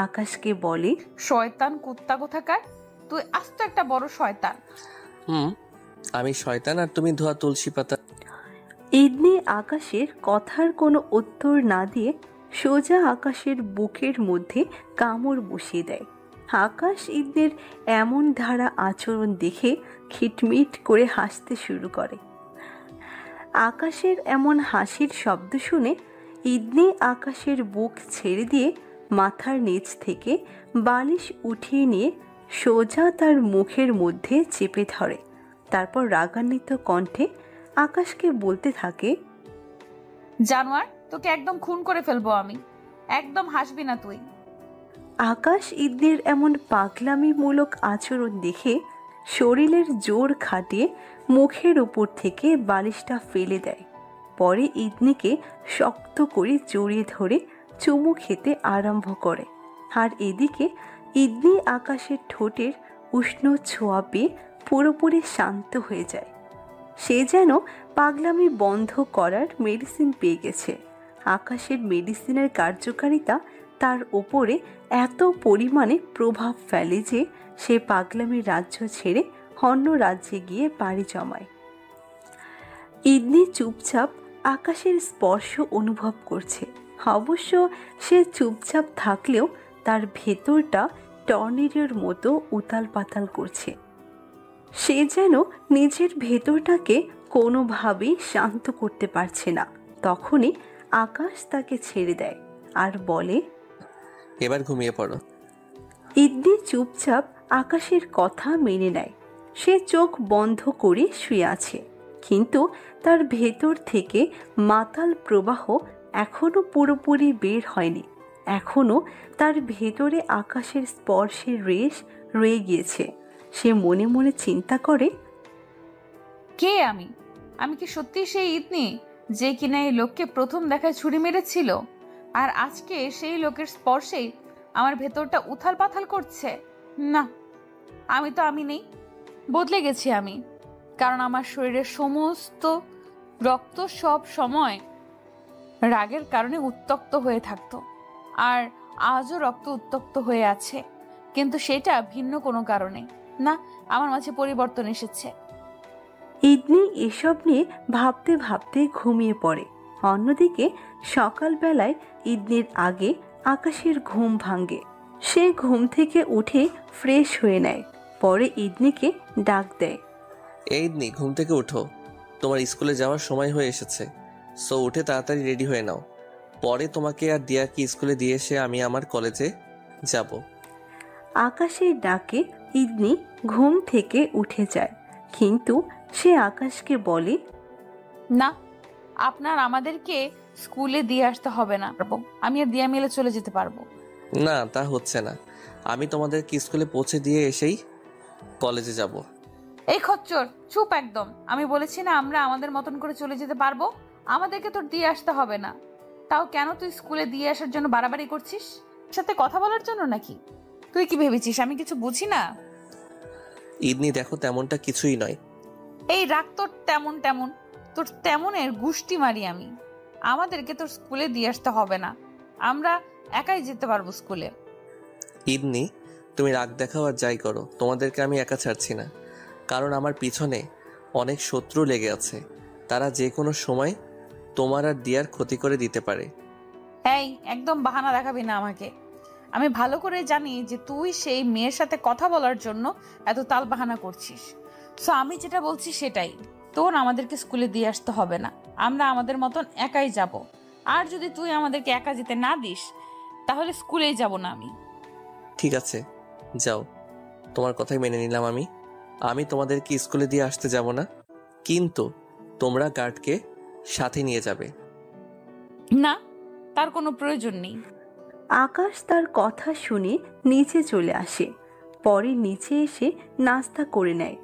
আকাশকে বলে, শয়তান কুত্তা কোথাকার, তুই আস্ত একটা বড় শয়তান। আমি শয়তান আর তুমি ধোয়া তুলসী পাতা। ইদনি আকাশের কথার কোনো উত্তর না দিয়ে সোজা আকাশের বুকের মধ্যে কামড় বসিয়ে দেয়। আকাশ ইদনির এমন ধারা আচরণ দেখে খিটমিট করে হাসতে শুরু করে। আকাশের এমন হাসির শব্দ শুনে ইদনি আকাশের বুক ছেড়ে দিয়ে মাথার নিচ থেকে বালিশ উঠিয়ে নিয়ে সোজা তার মুখের মধ্যে চেপে ধরে। তারপর রাগান্বিত কণ্ঠে আকাশকে বলতে থাকে, জানোয়ার, তোকে একদম খুন করে ফেলবো আমি, একদম হাসবি না তুই। আকাশ ইদনির এমন পাগলামিমূলক আচরণ দেখে শরীরের জোর খাটিয়ে মুখের উপর থেকে বালিশটা ফেলে দেয়। পরে ইদনিকে শক্ত করে জড়িয়ে ধরে চুমু খেতে আরম্ভ করে। আর এদিকে ইদনি আকাশের ঠোঁটের উষ্ণ ছোঁয়া পেয়ে পুরোপুরি শান্ত হয়ে যায়। সে যেন পাগলামি বন্ধ করার মেডিসিন পেয়ে গেছে। আকাশের মেডিসিনের কার্যকারিতা তার ওপরে এত পরিমাণে প্রভাব ফেলে যে সে পাগলামির রাজ্য ছেড়ে অন্য রাজ্যে গিয়ে পাড়ি জমায়। ইদনি চুপচাপ আকাশের স্পর্শ অনুভব করছে। অবশ্য সে চুপচাপ থাকলেও তার ভেতরটা টর্নেডোর মতো উতাল পাতাল করছে। সে যেন নিজের ভেতরটাকে কোনোভাবেই শান্ত করতে পারছে না। তখনই আকাশ তাকে ছেড়ে দেয় আর বলে, এবার ঘুমিয়ে পড়ো। ইদনি চুপচাপ আকাশের কথা মেনে নেয়। সে চোখ বন্ধ করে শুয়ে আছে, কিন্তু তার ভেতর থেকে মাতাল প্রবাহ এখনো পুরোপুরি বের হয়নি। এখনো তার ভেতরে আকাশের স্পর্শের রেশ রয়ে গিয়েছে। সে মনে মনে চিন্তা করে, কে আমি? আমি কি সত্যি সেই ইদনি যে কিনা এই লোককে প্রথম দেখায় ছুরি মেরেছিল, আর আজকে সেই লোকের স্পর্শেই আমার ভেতরটা উথাল পাথাল করছে? না, আমি তো আমি নেই, বদলে গেছি আমি। কারণ আমার শরীরের সমস্ত রক্ত সব সময় রাগের কারণে উত্তক্ত হয়ে থাকতো, আর আজও রক্ত উত্তক্ত হয়ে আছে, কিন্তু সেটা ভিন্ন কোনো কারণে না। আমার মাঝে পরিবর্তন এসেছে। ইদনি এসব নিয়ে ভাবতে ভাবতে ঘুমিয়ে পড়ে। অন্যদিকে সকালবেলায় ইদনির আগে আকাশের ঘুম ভাঙে। সে ঘুম থেকে উঠে ফ্রেশ হয়ে নেয়। পরে ইদনিকে ডাক দেয়, এই ইদনি, ঘুম থেকে উঠো, তোমার স্কুলে যাওয়ার সময় হয়ে এসেছে। সো উঠে তাড়াতাড়ি রেডি হয়ে নাও, পরে তোমাকে আর দিয়াকে স্কুলে দিয়ে এসে আমি আমার কলেজে যাব। আকাশের ডাকে ইদনি ঘুম থেকে উঠে যায়, কিন্তু সে আকাশকে বলে, না, আপনার আমাদেরকে স্কুলে দিয়ে আসতে হবে না, আমি আর দিয়া মিলে চলে যেতে পারবো। না, তা হচ্ছে না। আমি তোমাদেরকে স্কুলে পৌঁছে দিয়ে এসেই কলেজে যাব। এই খচ্চর চুপ একদম। আমি বলেছি না আমরা আমাদের মতন করে চলে যেতে পারবো, আমাদেরকে তোর দিয়ে আসতে হবে না। তাও কেন তুই স্কুলে দিয়ে আসার জন্য বাড়াবাড়ি করছিস? সাথে কথা বলার জন্য নাকি? তুই কি ভেবেছিস আমি কিছু বুঝি না? ইদনি দেখো, তেমনটা কিছুই নয়। এই রাগ তোর তেমন তেমন, তোর তেমনের গুষ্টি মারি আমি। আমাদেরকে তোর স্কুলে দিয়ে আসতে হবে না, আমরা একাই যেতে পারবো স্কুলে। ইদনি, তুমি রাগ দেখাও আর যাই করো, তোমাদেরকে আমি একা ছাড়ছি না। কারণ আমার পিছনে অনেক শত্রু লেগে আছে, তারা যে কোনো সময় তোমার আর দিয়ার ক্ষতি করে দিতে পারে। এই একদম বাহানা দেখাবি না আমাকে। আমি ভালো করে জানি যে তুই সেই মেয়ের সাথে কথা বলার জন্য এত তাল বাহানা করছিস। সো আমি যেটা বলছি সেটাই, তোর আমাদেরকে স্কুলে দিয়ে আসতে হবে না, আমরা আমাদের মতন একাই যাব। আর যদি তুই আমাদেরকে একা যেতে না দিস তাহলে স্কুলেই যাব না আমি। ঠিক আছে, যাও, তোমার কথাই মেনে নিলাম। আমি তোমাদেরকে স্কুলে দিয়ে আসতে যাব না, কিন্তু তোমরা গার্ডকে সাথে নিয়ে যাবে। না, তার কোনো প্রয়োজন নেই। আকাশ তার কথা শুনে নিচে চলে আসে। পরে নিচে এসে নাস্তা করে নেয়।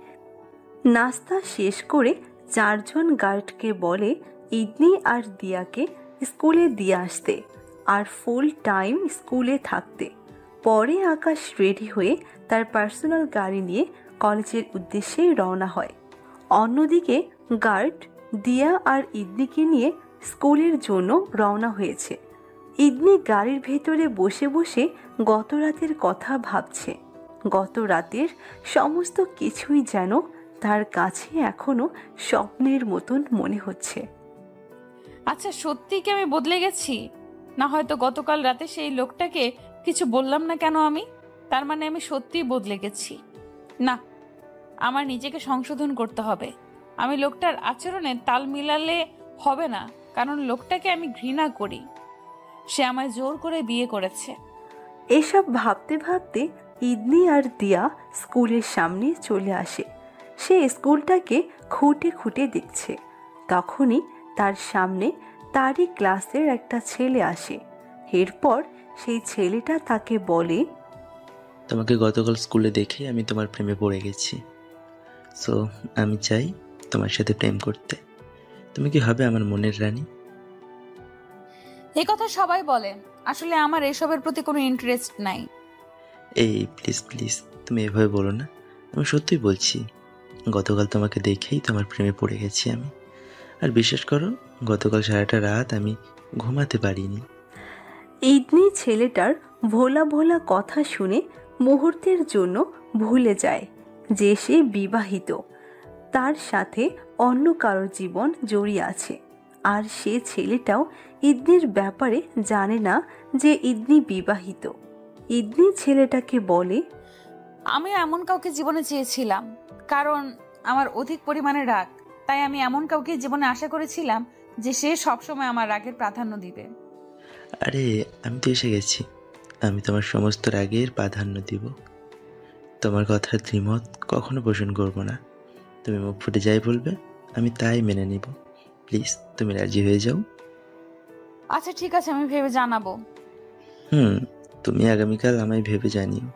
নাস্তা শেষ করে 4 জন গার্ডকে বলে ইদনি আর দিয়াকে স্কুলে দিয়ে আসতে আর ফুল টাইম স্কুলে থাকতে। পরে আকাশ রেডি হয়ে তার পার্সোনাল গাড়ি নিয়ে কলেজের উদ্দেশ্যে রওনা হয়। অন্যদিকে গার্ড দিয়া আর ইদনিকে নিয়ে স্কুলের জন্য রওনা হয়েছে। ইদনি গাড়ির ভেতরে বসে বসে গত রাতের কথা ভাবছে। গত রাতের সমস্ত কিছুই যেন তার কাছে এখনো স্বপ্নের মতন মনে হচ্ছে। আচ্ছা, সত্যি কি আমি বদলে গেছি? না হয়তো গতকাল রাতে সেই লোকটাকে কিছু বললাম না কেন আমি, তার মানে আমি সত্যিই বদলে গেছি। না, আমার নিজেকে সংশোধন করতে হবে। আমি লোকটার আচরণে তাল মিলালে হবে না, কারণ লোকটাকে আমি ঘৃণা করি। সে আমায় জোর করে বিয়ে করেছে। এসব ভাবতে ভাবতে ইদনি আর দিয়া স্কুলের সামনে চলে আসে। সে স্কুলটাকে খুঁটে খুঁটে দেখছে। তখনই তার সামনে তারই ক্লাসের একটা ছেলে আসে। এরপর সেই ছেলেটা তাকে বলে, তোমাকে গতকাল স্কুলে দেখে আমি তোমার প্রেমে পড়ে গেছি। সো আমি চাই তোমার সাথে প্রেম করতে। তুমি কি হবে আমার মনের রানী? এই কথা সবাই বলে, আসলে আমার এসবের প্রতি কোনো ইন্টারেস্ট নাই। এই প্লিজ প্লিজ, তুমি এভাবে বলো না। আমি সত্যিই বলছি, গতকাল তোমাকে দেখেই তোমার প্রেমে পড়ে গেছি আমি। আর বিশ্বাস করো, গতকাল সারাটা রাত আমি ঘুমাতে পারিনি। ইদনি ছেলেটার ভোলা ভোলা কথা শুনে মুহূর্তের জন্য ভুলে যায় যে সে বিবাহিত, তার সাথে অন্য কারো জীবন জড়িয়ে আছে। আর সে ছেলেটাও ইদনির ব্যাপারে জানে না যে ইদনি বিবাহিত। ইদনি ছেলেটাকে বলে, আমি এমন কাউকে জীবনে চেয়েছিলাম, কারণ আমার অধিক পরিমাণে রাগ, তাই আমি এমন কাউকে জীবনে আশা করেছিলাম যে সে সবসময় আমার রাগের প্রাধান্য দিবে। আরে আমি তো এসে গেছি, আমি তোমার সমস্ত রাগের প্রাধান্য দিব। তোমার কথার দ্বিমত কখনো পোষণ করব না। তুমি মুখ ফুটে যাই বলবে আমি তাই মেনে নিব। প্লিজ তুমি রাজি হয়ে যাও। আচ্ছা ঠিক আছে, আমি ভেবে জানাবো। তুমি আগামীকাল আমায় ভেবে জানিও,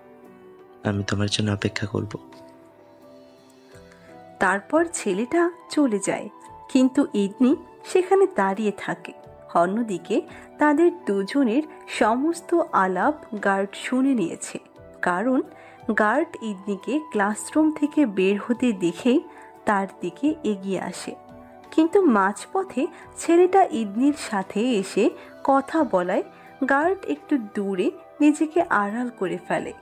আমি তোমার জন্য অপেক্ষা করব। তারপর ছেলেটা চলে যায়, কিন্তু ইদনি সেখানে দাঁড়িয়ে থাকে। অন্যদিকে তাদের দুজনের সমস্ত আলাপ গার্ড শুনে নিয়েছে, কারণ গার্ড ইদনিকে ক্লাসরুম থেকে বের হতে দেখেই তার দিকে এগিয়ে আসে। কিন্তু মাঝপথে ছেলেটা ইদনির সাথে এসে কথা বলায় গার্ড একটু দূরে নিজেকে আড়াল করে ফেলে,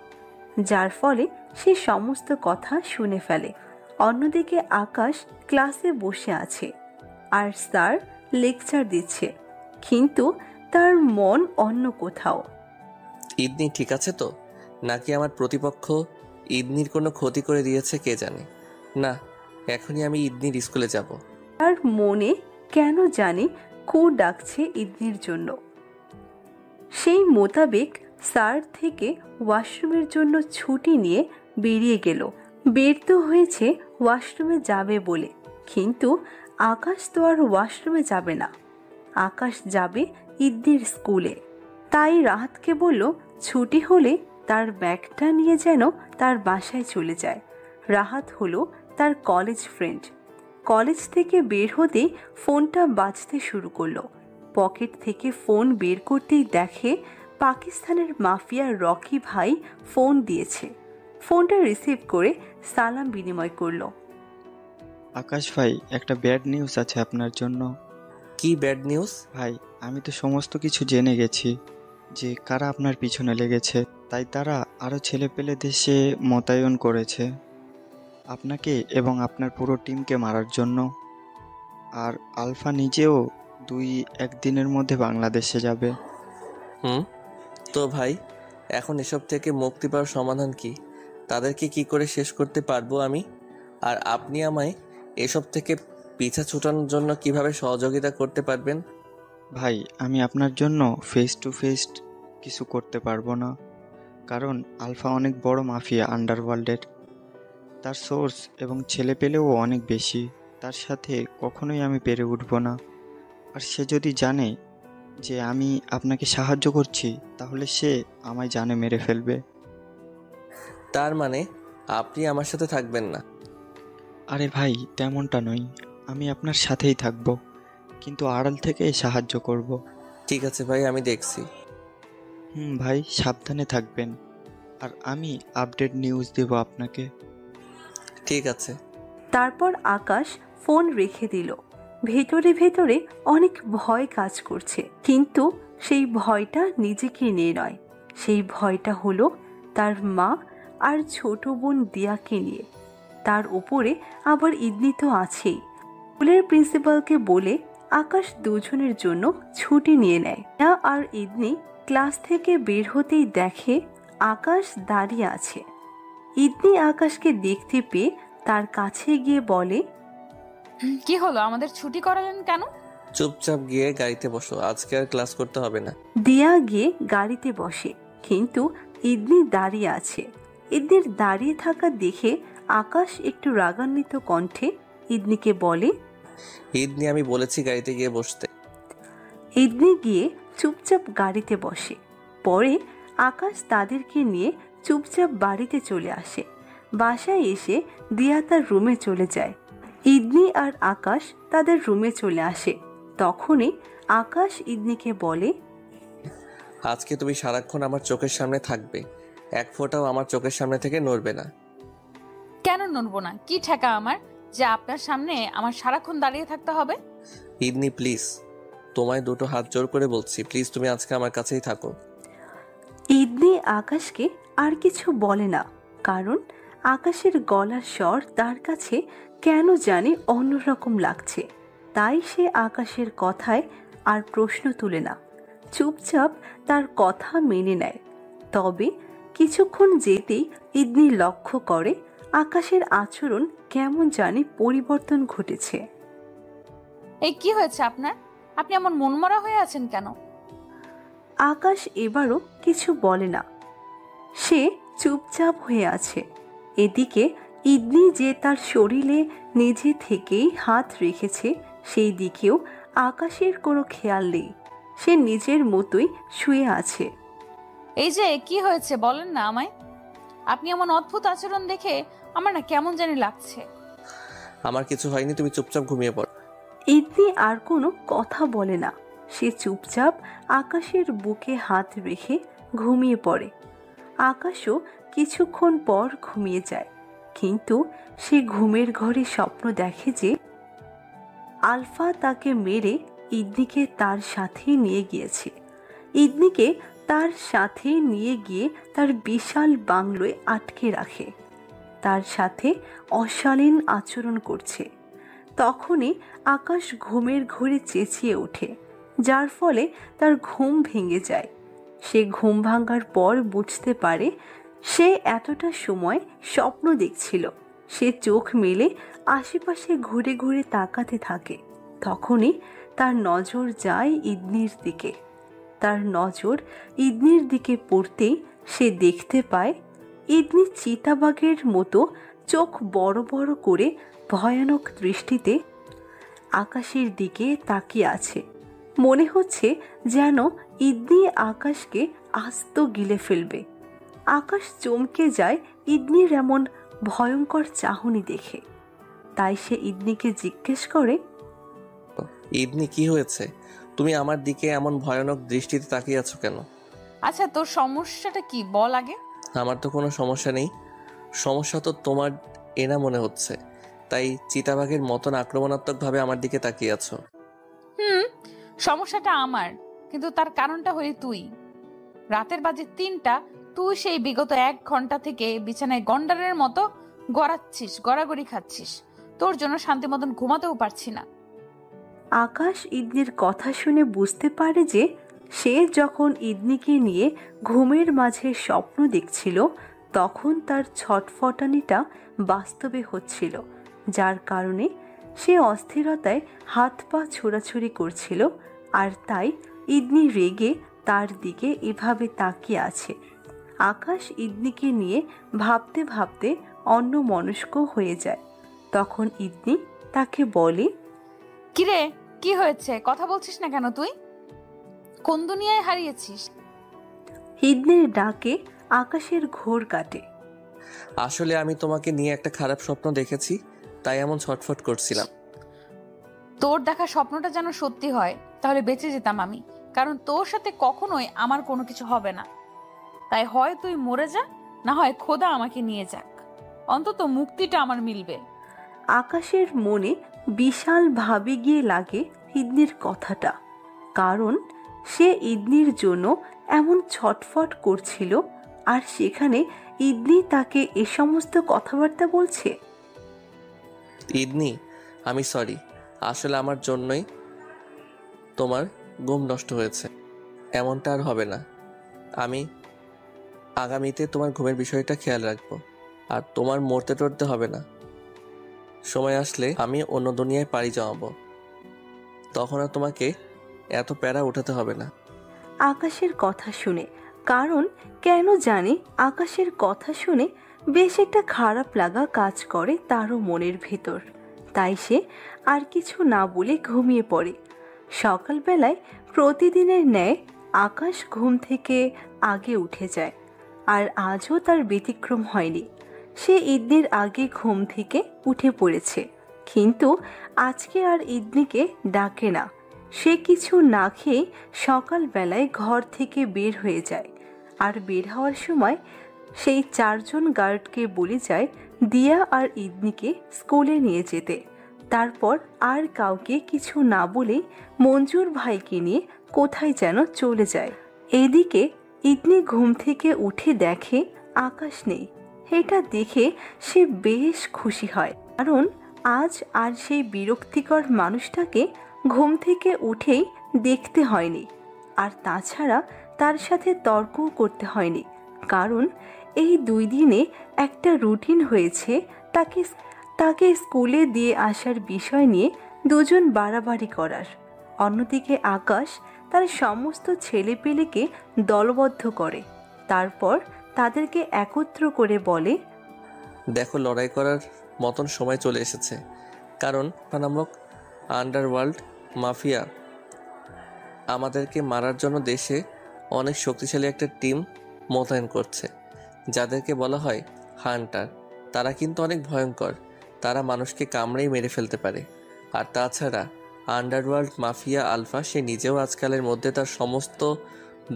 যার ফলে সে সমস্ত কথা শুনে ফেলে। অন্যদিকে আকাশ ক্লাসে বসে আছে আর স্যার লেকচার দিচ্ছে, কিন্তু তার মন অন্য কোথাও। ইদনি ঠিক আছে তো, নাকি আমার প্রতিপক্ষ ইদনির কোনো ক্ষতি করে দিয়েছে কে জানে। না, এখনই আমি ইদনির স্কুলে যাব। তার মনে কেন জানি কু ডাকছে ইদনির জন্য। সেই মোতাবেক স্যার থেকে ওয়াশরুমের জন্য ছুটি নিয়ে বেরিয়ে গেল। বের তো হয়েছে ওয়াশরুমে যাবে বলে, কিন্তু আকাশ তো আর ওয়াশরুমে যাবে না, আকাশ যাবে ইদ্দির স্কুলে। তাই রাহাতকে বলল ছুটি হলে তার ব্যাগটা নিয়ে যেন তার বাসায় চলে যায়। রাহাত হলো তার কলেজ ফ্রেন্ড। কলেজ থেকে বের হতেই ফোনটা বাজতে শুরু করলো। পকেট থেকে ফোন বের করতেই দেখে পাকিস্তানের মাফিয়া রকি ভাই ফোন দিয়েছে। ফোনটা রিসিভ করে সালাম বিনিময় করলো। আকাশ ভাই, একটা ব্যাড নিউজ আছে আপনার জন্য। কি ব্যাড নিউজ? ভাই, আমি তো সমস্ত কিছু জেনে গেছি যে কারা আপনার পিছনে লেগেছে। তাই তারা আরও ছেলেপেলে দেশে মোতায়েন করেছে আপনাকে এবং আপনার পুরো টিমকে মারার জন্য। আর আলফা নিজেও 2-1 দিনের মধ্যে বাংলাদেশে যাবে। তো ভাই, এখন এসব থেকে মুক্তি পাওয়ার সমাধান কি? তাদেরকে কি করে শেষ করতে পারবো আমি? আর আপনি আমায় এসব থেকে পিছা ছুটানোর জন্য কিভাবে সহযোগিতা করতে পারবেন? ভাই, আমি আপনার জন্য ফেস টু ফেস কিছু করতে পারবো না, কারণ আলফা অনেক বড় মাফিয়া আন্ডারওয়ার্ল্ডের। তার সোর্স এবং ছেলেপেলেও অনেক বেশি। তার সাথে কখনোই আমি পেরে উঠব না। আর সে যদি জানে যে আমি আপনাকে সাহায্য করছি, তাহলে সে আমায় জানে মেরে ফেলবে। তার মানে আপনি আমার সাথে থাকবেন না? আরে ভাই, তেমনটা নয়। আমি আপনার সাথেই থাকব, কিন্তু আড়াল থেকে সাহায্য করব। ঠিক আছে ভাই, আমি দেখছি। ভাই, সাবধানে থাকবেন। আর আমি আপডেট নিউজ দেব আপনাকে। ঠিক আছে। তারপর আকাশ ফোন রেখে দিল। ভেতরে ভেতরে অনেক ভয় কাজ করছে, কিন্তু সেই ভয়টা নিজেকে নিয়ে নয়। সেই ভয়টা হলো তার মা আর ছোট বোন দিয়াকে নিয়ে। তার উপরে আবার ইদনি তো আছেই। স্কুলের প্রিন্সিপালকে বলে আকাশ দুজনের জন্য ছুটি নিয়ে নেয়। দিয়া আর ইদনি ক্লাস থেকে বের হতেই দেখে আকাশ দাঁড়িয়ে আছে। ইদনি আকাশকে দেখতে পেয়ে তার কাছে গিয়ে বলে, কি হলো, আমাদের ছুটি করালেন কেন? চুপচাপ গিয়ে গাড়িতে বসো, আজকে আর ক্লাস করতে হবে না। দিয়া গিয়ে গাড়িতে বসে, কিন্তু ইদনি দাঁড়িয়ে আছে। ইদনির দাঁড়িয়ে থাকা দেখে আকাশ একটু রাগান্বিত কণ্ঠে ইদনিকে বলে, ইদনি, আমি বলেছি গাড়িতে গিয়ে বসতে। ইদনি গিয়ে চুপচাপ গাড়িতে বসে। পরে আকাশ তাদেরকে নিয়ে চুপচাপ বাড়িতে চলে আসে। বাসায় এসে দিয়া তার রুমে চলে যায়। ইদনি আর আকাশ তাদের রুমে চলে আসে। তখনই আকাশ ইদনিকে বলে, আজকে তুমি সারাক্ষণ আমার চোখের সামনে থাকবে, এক ফোঁটাও আমার চোখের সামনে থেকে নড়বে না। কেন নড়বো না? কি ঠেকা আমার যে আপনার সামনে আমার সারাক্ষণ দাঁড়িয়ে থাকতে হবে? ইদনি প্লিজ, তোমায় দুটো হাত জোর করে বলছি, প্লিজ তুমি আজকে আমার কাছেই থাকো। ইদনি আকাশকে আর কিছু বলে না, কারণ আকাশের গলার স্বর তার কাছে কেন জানি অন্যরকম লাগছে। তাই সে আকাশের কথায় আর প্রশ্ন তুলে না, চুপচাপ তার কথা মেনে নেয়। তবে কিছুক্ষণ যেতেই ইদনি লক্ষ্য করে আকাশের আচরণ কেমন জানি পরিবর্তন ঘটেছে। এই কি হয়েছে আপনার? আপনি এমন মনমরা হয়ে আছেন কেন? আকাশ এবারও কিছু বলে না, সে চুপচাপ হয়ে আছে। এদিকে ইদনি যে তার শরীরে নিজে থেকেই হাত রেখেছে, সেই দিকেও আকাশের কোনো খেয়াল নেই। সে নিজের মতোই শুয়ে আছে। এই যে কি হয়েছে বলেন না আমায়। আপনি এমন অদ্ভুত আচরণ দেখে আমার না কেমন জানি লাগছে। আমার কিছু হয়নি, তুমি চুপচাপ ঘুমিয়ে পড়ো। ইদনি আর কোনো কথা বলে না, সে চুপচাপ আকাশের বুকে হাত রেখে ঘুমিয়ে পড়ে। আকাশও কিছুক্ষণ পর ঘুমিয়ে যায়, কিন্তু সে ঘুমের ঘরে স্বপ্ন দেখে যে আলফা তাকে মেরে ইদনিকে তার সাথে নিয়ে গিয়েছে। ইদনিকে তার সাথে নিয়ে গিয়ে তার বিশাল বাংলোয় আটকে রাখে, তার সাথে অশালীন আচরণ করছে। তখনই আকাশ ঘুমের ঘোরে চেঁচিয়ে ওঠে, যার ফলে তার ঘুম ভেঙে যায়। সে ঘুম ভাঙার পর বুঝতে পারে সে এতটা সময় স্বপ্ন দেখছিল। সে চোখ মেলে আশেপাশে ঘুরে ঘুরে তাকাতে থাকে। তখনই তার নজর যায় ইদনির দিকে। তার নজর ইদনির দিকে পড়তেই সে দেখতে পায় ইদনি চিতাবাঘের মতো চোখ বড় বড় করে ভয়ানক দৃষ্টিতে আকাশের দিকে তাকিয়ে আছে। মনে হচ্ছে যেন ইদনি আকাশকে আস্ত গিলে ফেলবে। আকাশ চমকে যায় ইদনির এমন ভয়ঙ্কর চাহনি দেখে। তাই সে ইদনিকে জিজ্ঞেস করে, ইদনি, কি হয়েছে? তুমি আমার দিকে এমন ভয়ানক দৃষ্টিতে তাকিয়ে আছো কেন? আচ্ছা, তোর সমস্যাটা কি বল আগে। আমার তো কোনো সমস্যা নেই। সমস্যা তো তোমার এনা মনে হচ্ছে, তাই চিতাবাঘের মতন আক্রমণাত্মকভাবে আমার দিকে তাকিয়ে আছো। সমস্যাটা আমার, কিন্তু তার কারণটা হয়ে তুই। রাতের বাজে 3টা, তুই সেই বিগত 1 ঘন্টা থেকে বিছানায় গন্ডারের মতো গড়াচ্ছিস, গড়াগড়ি খাচ্ছিস। তোর জন্য শান্তি মতন ঘুমাতেও পারছি না। আকাশ ইদনির কথা শুনে বুঝতে পারে যে সে যখন ইদনিকে নিয়ে ঘুমের মাঝে স্বপ্ন দেখছিল তখন তার ছটফটানিটা বাস্তবে হচ্ছিল, যার কারণে সে অস্থিরতায় হাত পা ছোড়াছুড়ি করছিল। আর তাই ইদনি রেগে তার দিকে এভাবে তাকিয়ে আছে। আকাশ ইদনিকে নিয়ে ভাবতে ভাবতে অন্যমনস্ক হয়ে যায়। তখন ইদনি তাকে বলে, কিরে, কি হয়েছে? কথা বলছিস না কেন? তুই কোন দুনিয়ায় হারিয়েছিস? ইদনির ডাকে আকাশের ঘোর কাটে। আসলে আমি তোমাকে নিয়ে একটা খারাপ স্বপ্ন দেখেছি, তাই এমন ছটফট করছিলাম। তোর দেখা স্বপ্নটা যেন সত্যি হয়, তাহলে বেঁচে যেতাম আমি। কারণ তোর সাথে কখনোই আমার কোনো কিছু হবে না। তাই হয় তুই মরে যা, না হয় খোদা আমাকে নিয়ে যাক, অন্তত মুক্তিটা আমার মিলবে। আকাশের মনে বিশাল ভাবে গিয়ে লাগে ইদনির কথাটা, কারণ সে ইদনির জন্য এমন ছটফট করছিল, আর সেখানে ইদনি তাকে এ সমস্ত কথাবার্তা বলছে। ইদনি, আমি সরি। আসলে আমার জন্যই তোমার ঘুম নষ্ট হয়েছে। এমনটা আর হবে না। আমি আগামীতে তোমার ঘুমের বিষয়টা খেয়াল রাখবো। আর তোমার মরতে টরতে হবে না। সময় আসলে আমি অন্য দুনিয়ায় পাড়ি জমাবো, তখন আর তোমাকে এত প্যারা উঠাতে হবে না। আকাশের কথা শুনে, কারণ কেন জানি আকাশের কথা শুনে বেশ একটা খারাপ লাগা কাজ করে তারও মনের ভেতর। তাই সে আর কিছু না বলে ঘুমিয়ে পড়ে। সকালবেলায় প্রতিদিনের ন্যায় আকাশ ঘুম থেকে আগে উঠে যায়, আর আজও তার ব্যতিক্রম হয়নি। সে ইদনির আগে ঘুম থেকে উঠে পড়েছে, কিন্তু আজকে আর ইদনিকে ডাকে না। সে কিছু না খেয়ে সকালবেলায় ঘর থেকে বের হয়ে যায়, আর বের হওয়ার সময় সেই 4 জন গার্ডকে বলে যায় দিয়া আর ইদনিকে স্কুলে নিয়ে যেতে। তারপর আর কাউকে কিছু না বলেই মঞ্জুর ভাইকে নিয়ে কোথায় যেন চলে যায়। এদিকে ইদনি ঘুম থেকে উঠে দেখে আকাশ নেই। এটা দেখে সে বেশ খুশি হয়, কারণ আজ আর সেই বিরক্তিকর মানুষটাকে ঘুম থেকে উঠেই দেখতে হয়নি। আর তাছাড়া তার সাথে তর্কও করতে হয়নি, কারণ এই 2 দিনে একটা রুটিন হয়েছে তাকে স্কুলে দিয়ে আসার বিষয় নিয়ে দুজন বাড়াবাড়ি করার। অন্যদিকে আকাশ তার সমস্ত ছেলেপেলেকে দলবদ্ধ করে, তারপর তাদেরকে একত্র করে বলে, দেখো, লড়াই করার মতন সময় চলে এসেছে। কারণ নামক আন্ডারওয়ার্ল্ড মাফিয়া আমাদেরকে মারার জন্য দেশে অনেক শক্তিশালী একটা টিম মোতায়েন করছে, যাদেরকে বলা হয় হান্টার। তারা কিন্তু অনেক ভয়ঙ্কর। তারা মানুষকে কামড়েই মেরে ফেলতে পারে। আর তাছাড়া আন্ডারওয়ার্ল্ড মাফিয়া আলফা সে নিজেও আজকালের মধ্যে তার সমস্ত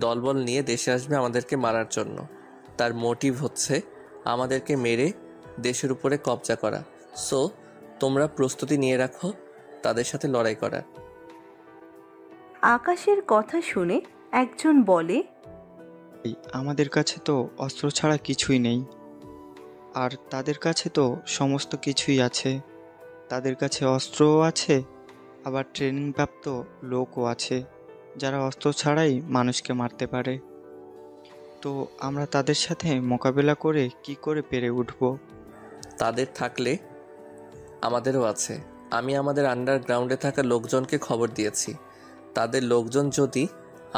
দলবল নিয়ে দেশে আসবে আমাদেরকে মারার জন্য। তার মোটিভ হচ্ছে আমাদেরকে মেরে দেশের উপরে কবজা করা। সো তোমরা প্রস্তুতি নিয়ে রাখো তাদের সাথে লড়াই করার। আকাশের কথা শুনে একজন বলে, আমাদের কাছে তো অস্ত্র ছাড়া কিছুই নেই, আর তাদের কাছে তো সমস্ত কিছুই আছে। তাদের কাছে অস্ত্রও আছে, আবার ট্রেনিংপ্রাপ্ত লোকও আছে যারা অস্ত্র ছাড়াই মানুষকে মারতে পারে। তো আমরা তাদের সাথে মোকাবেলা করে কি করে পেরে উঠব? তাদের থাকলে আমাদেরও আছে। আমি আমাদের আন্ডারগ্রাউন্ডে থাকা লোকজনকে খবর দিয়েছি। তাদের লোকজন যদি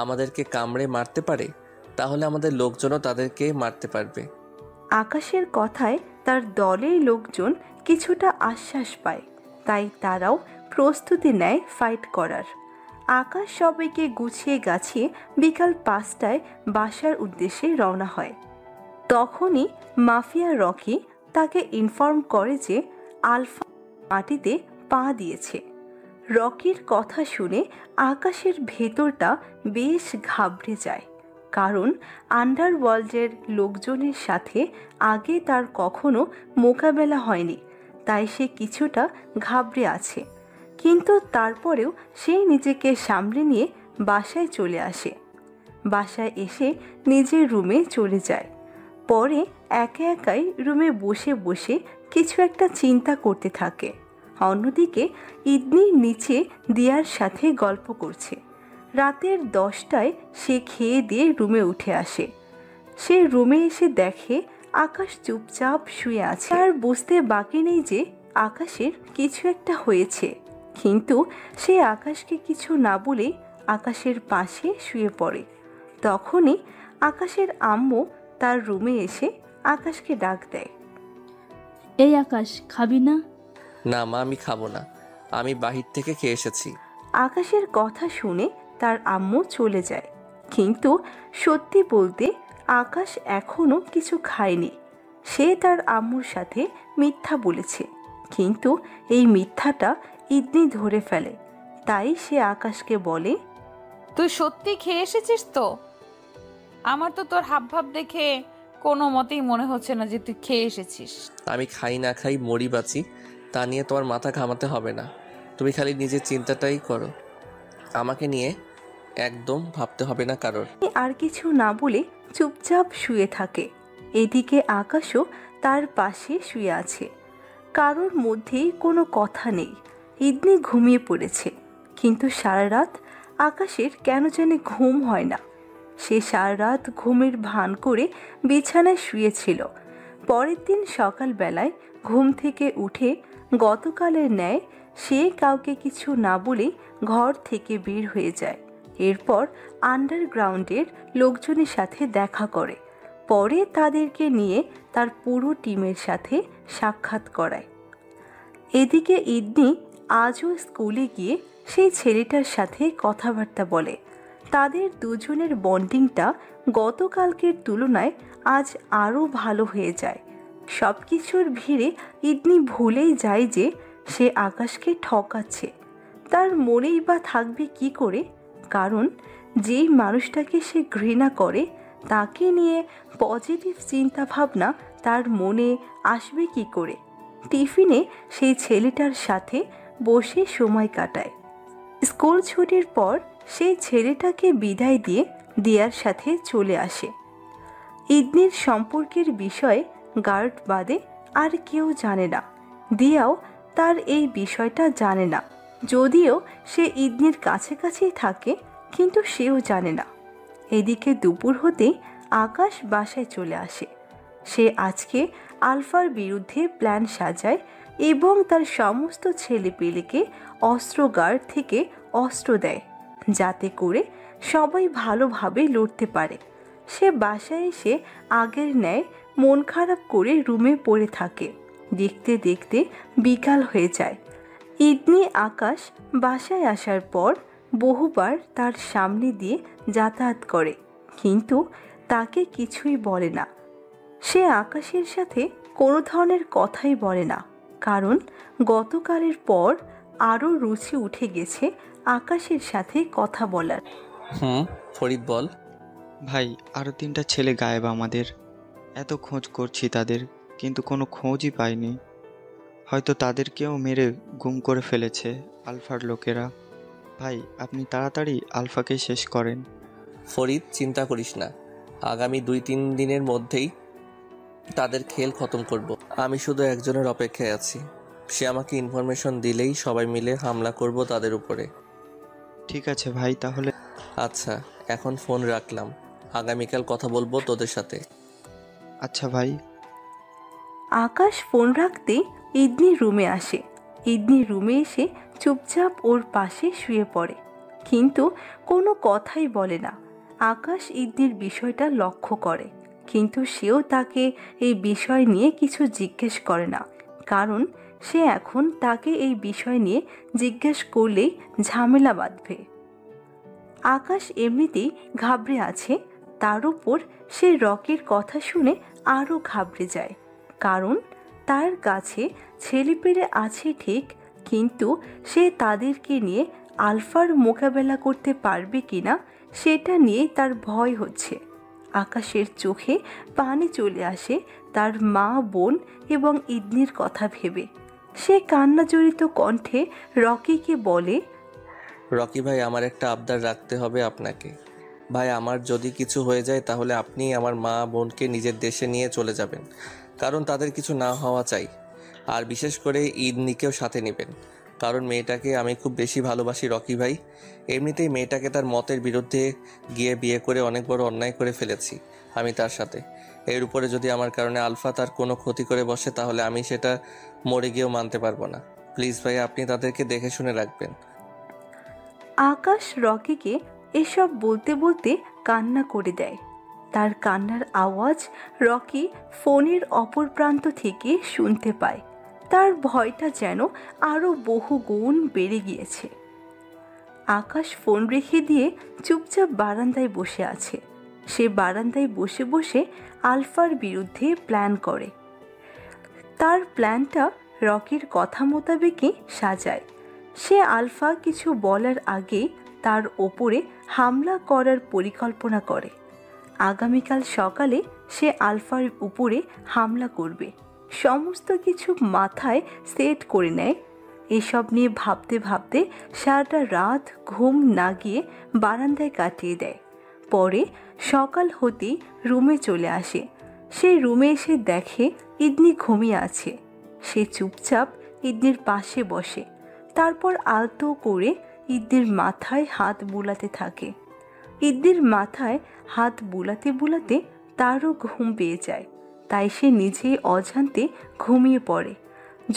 আমাদেরকে কামড়ে মারতে পারে, তাহলে আমাদের লোকজনও তাদেরকে মারতে পারবে। আকাশের কথায় তার দলের লোকজন কিছুটা আশ্বাস পায়, তাই তারাও প্রস্তুতি নেয় ফাইট করার। আকাশ সবাইকে গুছিয়ে গাছিয়ে বিকাল 5টায় বাসার উদ্দেশ্যে রওনা হয়। তখনই মাফিয়া রকি তাকে ইনফর্ম করে যে আলফা মাটিতে পা দিয়েছে। রকির কথা শুনে আকাশের ভেতরটা বেশ ঘাবড়ে যায়, কারণ আন্ডারওয়ার্ল্ডের লোকজনের সাথে আগে তার কখনো মোকাবেলা হয়নি, তাই সে কিছুটা ঘাবড়ে আছে। কিন্তু তারপরেও সে নিজেকে সামলে নিয়ে বাসায় চলে আসে। বাসায় এসে নিজের রুমে চলে যায়। পরে একা একাই রুমে বসে বসে কিছু একটা চিন্তা করতে থাকে। অন্যদিকে ইদনি নিচে দিয়ার সাথে গল্প করছে। রাতের 10টায় সে খেয়ে দিয়ে রুমে উঠে আসে। সে রুমে এসে দেখে আকাশ চুপচাপ শুয়ে আছে। আর বুঝতে বাকি নেই যে আকাশের কিছু একটা হয়েছে, কিন্তু সে আকাশকে কিছু না বলে আকাশের পাশে শুয়ে পড়ে। তখনই আকাশের আম্মু তার রুমে এসে আকাশকে ডাক দেয়। এই আকাশ, খাবি না? না মা, আমি খাবো না, আমি বাহির থেকে খেয়ে এসেছি। আকাশের কথা শুনে তার আম্মু চলে যায়। কিন্তু সত্যি বলতে আকাশ এখনো কিছু খায়নি। সে তার আম্মুর সাথে মিথ্যা বলেছে, কিন্তু এই মিথ্যাটা ইদনি ধরে ফেলে। তাই সে আকাশকে বলে, তুই সত্যি খেয়ে এসেছিস তো? আমার তো তোর হাবভাব দেখে কোনো মতেই মনে হচ্ছে না যে তুই খেয়ে এসেছিস। আমি খাই না খাই মরি বাঁচি তা নিয়ে তোমার মাথা ঘামাতে হবে না। তুমি খালি নিজের চিন্তাটাই করো, আমাকে নিয়ে একদম ভাবতে হবে না কারোর। আর কিছু না বলে চুপচাপ শুয়ে থাকে। এদিকে আকাশও তার পাশে শুয়ে আছে। কারোর মধ্যেই কোনো কথা নেই। ইদনি ঘুমিয়ে পড়েছে, কিন্তু সারা রাত আকাশের কেন জানি ঘুম হয় না। সে সারা রাত ঘুমের ভান করে বিছানায় শুয়েছিল। পরের দিন সকালবেলায় ঘুম থেকে উঠে গতকালের ন্যায় সে কাউকে কিছু না বলে ঘর থেকে বের হয়ে যায়। এরপর আন্ডারগ্রাউন্ডের লোকজনের সাথে দেখা করে। পরে তাদেরকে নিয়ে তার পুরো টিমের সাথে সাক্ষাৎ করায়। এদিকে ইদনি আজও স্কুলে গিয়ে সেই ছেলেটার সাথে কথাবার্তা বলে। তাদের দুজনের বন্ডিংটা গতকালকের তুলনায় আজ আরও ভালো হয়ে যায়। সব কিছুর ভিড়ে ইদনি ভুলেই যায় যে সে আকাশকে ঠকাচ্ছে। তার মনেই বা থাকবে কি করে, কারণ যেই মানুষটাকে সে ঘৃণা করে তাকে নিয়ে পজিটিভ চিন্তাভাবনা তার মনে আসবে কি করে। টিফিনে সেই ছেলেটার সাথে বসে সময় কাটায়। স্কুল ছুটির পর সেই ছেলেটাকে বিদায় দিয়ে দিয়ার সাথে চলে আসে। ইদনির সম্পর্কের বিষয়ে গার্ড বাদে আর কেউ জানে না। দিয়াও তার এই বিষয়টা জানে না, যদিও সে ইদনির কাছাকাছি থাকে, কিন্তু সেও জানে না। এদিকে দুপুর হতেই আকাশ বাসায় চলে আসে। সে আজকে আলফার বিরুদ্ধে প্ল্যান সাজায় এবং তার সমস্ত ছেলেপেলেকে অস্ত্রগার থেকে অস্ত্র দেয়, যাতে করে সবাই ভালোভাবে লড়তে পারে। সে বাসায় এসে আগের ন্যায় মন খারাপ করে রুমে পড়ে থাকে। দেখতে দেখতে বিকাল হয়ে যায়। ইদনি আকাশ বাসায় আসার পর বহুবার তার সামনে দিয়ে যাতায়াত করে, কিন্তু তাকে কিছুই বলে না। সে আকাশের সাথে কোনো ধরনের কথাই বলে না, কারণ গতকালের পর আরও রুচি উঠে গেছে আকাশের সাথে কথা বলার। ফরিদ বল। ভাই, আরও 3টা ছেলে গায়েব আমাদের। এত খোঁজ করছি তাদের, কিন্তু কোনো খোঁজই পাইনি। হয়তো তাদেরকেও মেরে গুম করে ফেলেছে আলফার লোকেরা। ভাই, আপনি তাড়াতাড়ি আলফাকে শেষ করেন। ফরিদ, চিন্তা করিস না, আগামী 2-3 দিনের মধ্যেই তাদের খেল খতম করব। আমি শুধু একজনের অপেক্ষায় আছি। সে আমাকে ইনফরমেশন দিলেই সবাই মিলে হামলা করব তাদের উপরে। ঠিক আছে ভাই, তাহলে। আচ্ছা, এখন ফোন রাখলাম, আগামীকাল কথা বলবো তোদের সাথে। আচ্ছা ভাই। আকাশ ফোন রাখতে ইদনি রুমে আসে। ইদনি রুমে এসে চুপচাপ ওর পাশে শুয়ে পড়ে, কিন্তু কোনো কথাই বলে না। আকাশ ইদনির বিষয়টা লক্ষ্য করে, কিন্তু সেও তাকে এই বিষয় নিয়ে কিছু জিজ্ঞেস করে না, কারণ সে এখন তাকে এই বিষয় নিয়ে জিজ্ঞেস করলেই ঝামেলা বাঁধবে। আকাশ এমনিতেই ঘাবড়ে আছে, তার উপর সে রকির কথা শুনে আরও ঘাবড়ে যায়। কারণ তার কাছে ছেলেপেলে আছে ঠিক, কিন্তু সে তাদেরকে নিয়ে আলফার মোকাবেলা করতে পারবে কিনা সেটা নিয়ে তার ভয় হচ্ছে। আকাশের চোখে পানি চলে আসে তার মা, বোন এবং ইদনির কথা ভেবে। সে কান্নাজড়িত কণ্ঠে রকিকে বলে, রকি ভাই, আমার একটা আবদার রাখতে হবে আপনাকে। ভাই, আমার যদি কিছু হয়ে যায় তাহলে আপনি আমার মা বোনকে নিজের দেশে নিয়ে চলে যাবেন, কারণ তাদের কিছু না হওয়া চাই। আর বিশেষ করে ইদনিকেও সাথে নেবেন, কারণ মেয়েটাকে আমি খুব বেশি ভালোবাসি রকি ভাই। এমনিতেই মেয়েটাকে তার মতের বিরুদ্ধে গিয়ে বিয়ে করে অনেক বড় অন্যায় করে ফেলেছি আমি তার সাথে। এর উপরে যদি আমার কারণে আলফা তার কোনো ক্ষতি করে বসে তাহলে আমি সেটা মরে গিয়েও মানতে পারবো না। প্লিজ ভাই, আপনি তাদেরকে দেখে শুনে রাখবেন। আকাশ রকিকে এসব বলতে বলতে কান্না করে দেয়। তার কান্নার আওয়াজ রকি ফোনের অপর প্রান্ত থেকে শুনতে পায়। তার ভয়টা যেন আরও বহু গুণ বেড়ে গিয়েছে। আকাশ ফোন রেখে দিয়ে চুপচাপ বারান্দায় বসে আছে। সে বারান্দায় বসে বসে আলফার বিরুদ্ধে প্ল্যান করে। তার প্ল্যানটা রকির কথা মোতাবেকই সাজায়। সে আলফা কিছু বলার আগেই তার ওপরে হামলা করার পরিকল্পনা করে। আগামীকাল সকালে সে আলফার উপরে হামলা করবে। সমস্ত কিছু মাথায় সেট করে নেয়। এসব নিয়ে ভাবতে ভাবতে সারাটা রাত ঘুম না গিয়ে বারান্দায় কাটিয়ে দেয়। পরে সকাল হতেই রুমে চলে আসে। সে রুমে এসে দেখে ইদনি ঘুমিয়ে আছে। সে চুপচাপ ইদনির পাশে বসে, তারপর আলতো করে ইদনির মাথায় হাত বুলাতে থাকে। ইদনির মাথায় হাত বুলাতে বুলাতে তারও ঘুম পেয়ে যায়, তাই সে নিজেই অজান্তে ঘুমিয়ে পড়ে।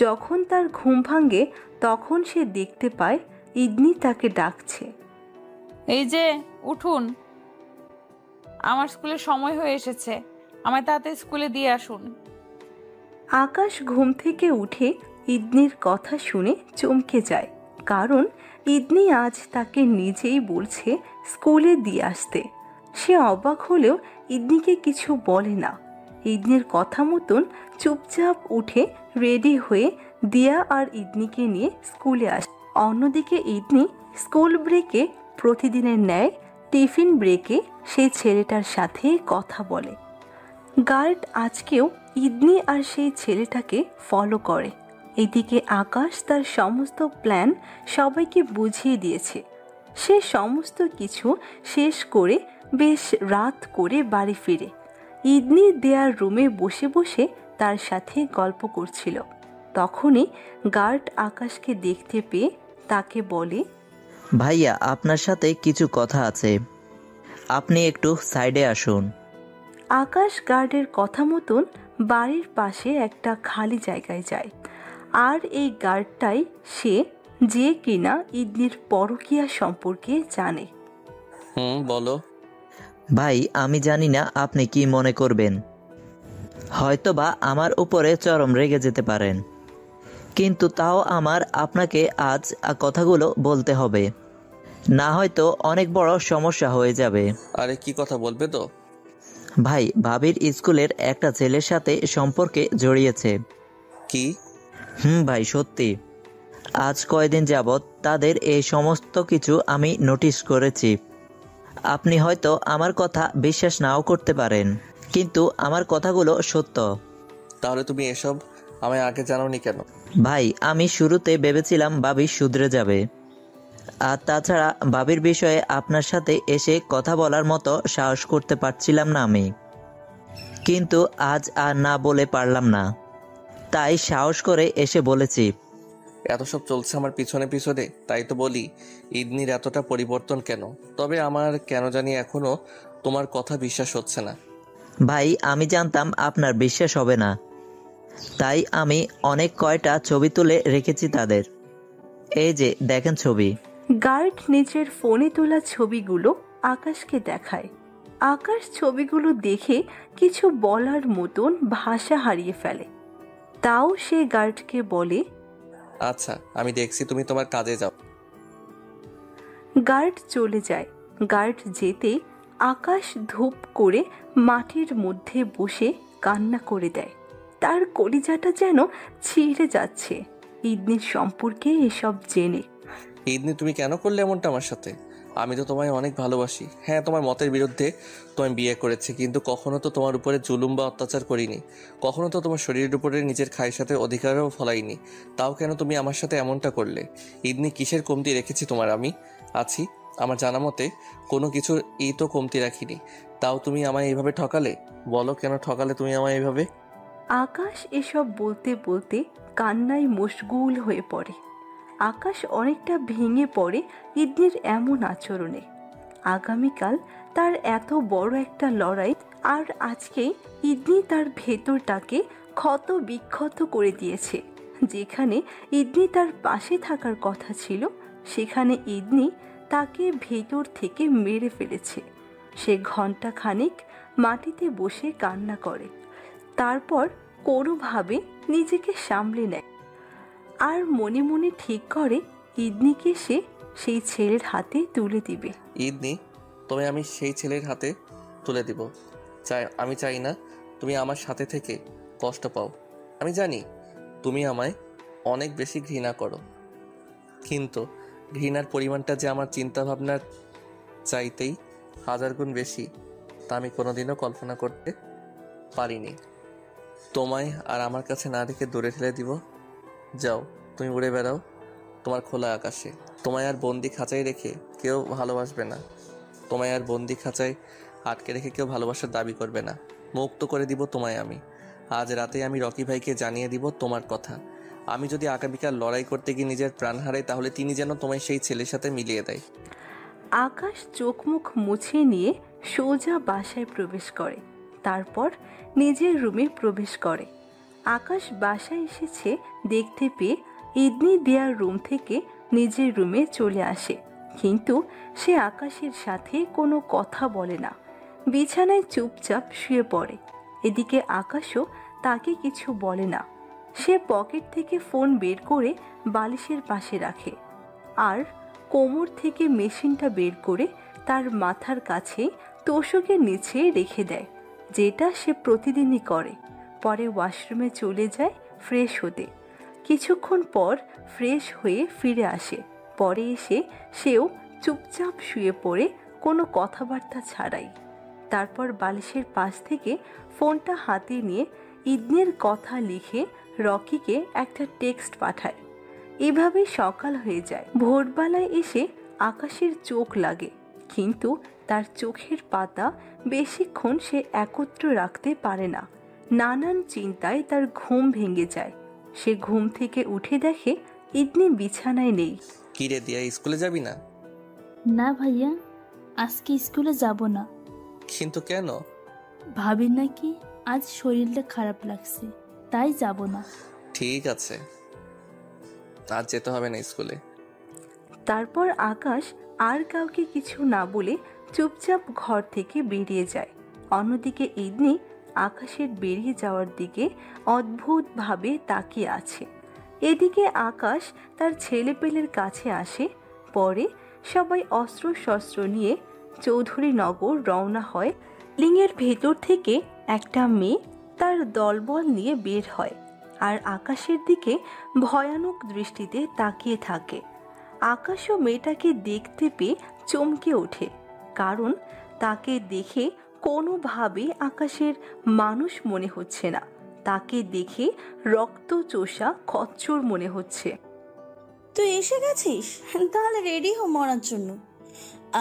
যখন তার ঘুম ভাঙে তখন সে দেখতে পায় ইদনি তাকে ডাকছে। এই যে উঠুন, আমার স্কুলের সময় হয়ে এসেছে, আমায় তাড়াতাড়ি স্কুলে দিয়ে আসুন। আকাশ ঘুম থেকে উঠে ইদনির কথা শুনে চমকে যায়, কারণ ইদনি আজ তাকে নিজেই বলছে স্কুলে দিয়ে আসতে। সে অবাক হলেও ইদনিকে কিছু বলে না। ইদনির কথা মতন চুপচাপ উঠে রেডি হয়ে দিয়া আর ইদনিকে নিয়ে স্কুলে আসে। অন্যদিকে ইদনি স্কুল ব্রেকে প্রতিদিনের ন্যায় টিফিন ব্রেকে সেই ছেলেটার সাথে কথা বলে। গার্ড আজকেও ইদনি আর সেই ছেলেটাকে ফলো করে। এদিকে আকাশ তার সমস্ত প্ল্যান সবাইকে বুঝিয়ে দিয়েছে। সে সমস্ত কিছু শেষ করে বেশ রাত করে বাড়ি ফিরে। ইদনি দেয়ার রুমে বসে বসে তার সাথে গল্প করছিল। তখনই গার্ড আকাশকে দেখতে পেয়ে তাকে বলে, ভাইয়া, আপনার সাথে কিছু কথা আছে, আপনি একটু সাইডে আসুন। আকাশ গার্ডের কথা মতন বাড়ির পাশে একটা খালি জায়গায় যায়। আর এই গার্ডটাই সে, যে কিনা ইদনির পরকীয়া সম্পর্কে জানে। বলো। ভাই, আমি জানি না আপনি কি মনে করবেন, হয়তোবা আমার উপরে চরম রেগে যেতে পারেন, কিন্তু তাও আমার আপনাকে আজ কথাগুলো বলতে হবে, না হয়তো অনেক বড় সমস্যা হয়ে যাবে। আরে কি কথা বলবে তো? ভাই, ভাবির স্কুলের একটা ছেলের সাথে সম্পর্কে জড়িয়েছে। কি? ভাই, সত্যি। আজ কয়দিন যাবৎ তাদের এই সমস্ত কিছু আমি নোটিশ করেছি। আপনি হয়তো আমার কথা বিশ্বাস নাও করতে পারেন, কিন্তু আমার কথাগুলো সত্য। তাহলে তুমি এসব আমায় আগে জানাওনি কেন? ভাই, আমি শুরুতে ভেবেছিলাম ভাবি শুধরে যাবে, আর তাছাড়া ভাবির বিষয়ে আপনার সাথে এসে কথা বলার মতো সাহস করতে পারছিলাম না আমি, কিন্তু আজ আর না বলে পারলাম না, তাই সাহস করে এসে বলেছি। এত সব চলছে আমার পিছনে পিছনে, তাই তো বলি ইদনির এতটা পরিবর্তন কেন? তবে আমার কেন জানি এখনো তোমার কথা বিশ্বাস হচ্ছে না। ভাই, আমি জানতাম আপনার বিশ্বাস হবে না, তাই আমি অনেক কয়টা ছবি তুলে রেখেছি তাদের। এই যে দেখেন ছবি। গার্ড নিজের ফোনে তোলা ছবিগুলো আকাশকে দেখায়। আকাশ ছবিগুলো দেখে কিছু বলার মতন ভাষা হারিয়ে ফেলে। তাও সে গার্ডকে বলে, আচ্ছা আমি দেখছি, তুমি তোমার কাজে যাও। গার্ড চলে যায়। গার্ড যেতেই আকাশ ধূপ করে মাটির মধ্যে বসে কান্না করে দেয়। তার কলিজাটা যেন ছিঁড়ে যাচ্ছে ইদনির সম্পর্কে এসব জেনে। ইদনি, তুমি কেন করলে এমনটা আমার সাথে? আমি তো তোমায় অনেক ভালোবাসি। হ্যাঁ, তোমার মতের বিরুদ্ধে তোমায় বিয়ে করেছি, কিন্তু কখনো তো তোমার উপরে জুলুম বা অত্যাচার করিনি। কখনো তো তোমার শরীরের উপরে নিজের খায়ের সাথে অধিকারও ফলাইনি। তাও কেন তুমি আমার সাথে এমনটা করলে? ইদনি, কিসের কমতি রেখেছি তোমার আমি আছি? আমার জানা মতে কোনো কিছুর তো কমতি রাখিনি। তাও তুমি আমায় এইভাবে ঠকালে। বলো কেন ঠকালে তুমি আমায় এইভাবে? আকাশ এসব বলতে বলতে কান্নায় মশগুল হয়ে পড়ে। আকাশ অনেকটা ভেঙে পড়ে ইদনির এমন আচরণে। আগামীকাল তার এত বড় একটা লড়াই, আর আজকে ইদনি তার ভেতরটাকে ক্ষত বিক্ষত করে দিয়েছে। যেখানে ইদনি তার পাশে থাকার কথা ছিল, সেখানে ইদনি তাকে ভেতর থেকে মেরে ফেলেছে। সে ঘন্টা খানিক মাটিতে বসে কান্না করে, তারপর কোনোভাবে নিজেকে সামলে নেয় আর মনে মনে ঠিক করে ইদনিকে সে সেই ছেলের হাতে তুলে দিবে। ইদনি, তুমি আমি সেই ছেলের হাতে তুলে দিব। আমি চাই না তুমি আমার সাথে থেকে কষ্ট পাও। আমি জানি তুমি আমায় অনেক বেশি ঘৃণা করো, কিন্তু ঘৃণার পরিমাণটা যে আমার চিন্তাভাবনার চাইতেই 1000 গুণ বেশি, তা আমি কোনোদিনও কল্পনা করতে পারিনি। তোমায় আর আমার কাছে না রেখে দূরে ঠেলে দিব। যাও, তুমি উড়ে বেড়াও তোমার খোলা আকাশে। তোমায় আর বন্দি খাঁচায় রেখে কেউ ভালোবাসবে না। তোমায় আর বন্দি খাঁচায় আটকে রেখে কেউ ভালোবাসার দাবি করবে না। মুক্ত করে দিব তোমায় আমি। আজ রাতে আমি রকি ভাইকে জানিয়ে দিব তোমার কথা। আমি যদি আগামীকাল লড়াই করতে গিয়ে নিজের প্রাণ হারাই, তাহলে তিনি যেন তোমায় সেই ছেলের সাথে মিলিয়ে দেয়। আকাশ চোখ মুখ মুছে নিয়ে সোজা বাসায় প্রবেশ করে, তারপর নিজের রুমে প্রবেশ করে। আকাশ বাসায় এসেছে দেখতে পেয়ে ইদনি দেয়ার রুম থেকে নিজের রুমে চলে আসে, কিন্তু সে আকাশের সাথে কোনো কথা বলে না। বিছানায় চুপচাপ শুয়ে পড়ে। এদিকে আকাশও তাকে কিছু বলে না। সে পকেট থেকে ফোন বের করে বালিশের পাশে রাখে আর কোমর থেকে মেশিনটা বের করে তার মাথার কাছে তোশকের নিচে রেখে দেয়, যেটা সে প্রতিদিনই করে। পরে ওয়াশরুমে চলে যায় ফ্রেশ হতে। কিছুক্ষণ পর ফ্রেশ হয়ে ফিরে আসে। পরে এসে সেও চুপচাপ শুয়ে পড়ে কোনো কথাবার্তা ছাড়াই। তারপর বালিশের পাশ থেকে ফোনটা হাতে নিয়ে ইদনির কথা লিখে রকিকে একটা টেক্সট পাঠায়। এভাবে সকাল হয়ে যায়। ভোরবেলায় এসে আকাশের চোখ লাগে, কিন্তু তার চোখের পাতা বেশিক্ষণ সে একত্র রাখতে পারে না। নানান চিন্তায় তার ঘুম ভেঙে যায়। সে ঘুম থেকে উঠে দেখে ইদনি বিছানায় নেই। কি রে দিয়া, স্কুলে যাবি না? না ভাইয়া, আজকে স্কুলে যাব না। কিন্তু কেন? ভাবির নাকি আজ শরীরটা খারাপ লাগছে, তাই যাব না। ঠিক আছে, আজ যেতে হবে না স্কুলে। তারপর আকাশ আর কাউকে কিছু না বলে চুপচাপ ঘর থেকে বেরিয়ে যায়। অন্যদিকে ইদনি আকাশের বেরিয়ে যাওয়ার দিকে অদ্ভুতভাবে তাকিয়ে আছে। এদিকে আকাশ তার ছেলেপেলের কাছে আসে। পরে সবাই অস্ত্র শস্ত্র নিয়ে চৌধুরীনগর রওনা হয়। লিংয়ের ভেতর থেকে একটা মেয়ে তার দলবল নিয়ে বের হয় আর আকাশের দিকে ভয়ানক দৃষ্টিতে তাকিয়ে থাকে। আকাশও মেয়েটাকে দেখতে পেয়ে চমকে ওঠে, কারণ তাকে দেখে কোনোভাবে আকাশের মানুষ মনে হচ্ছে না। তাকে দেখে রক্তচোষা খচ্চর মনে হচ্ছে। তুই এসে গেছিস? তাহলে রেডি হো মরার জন্য,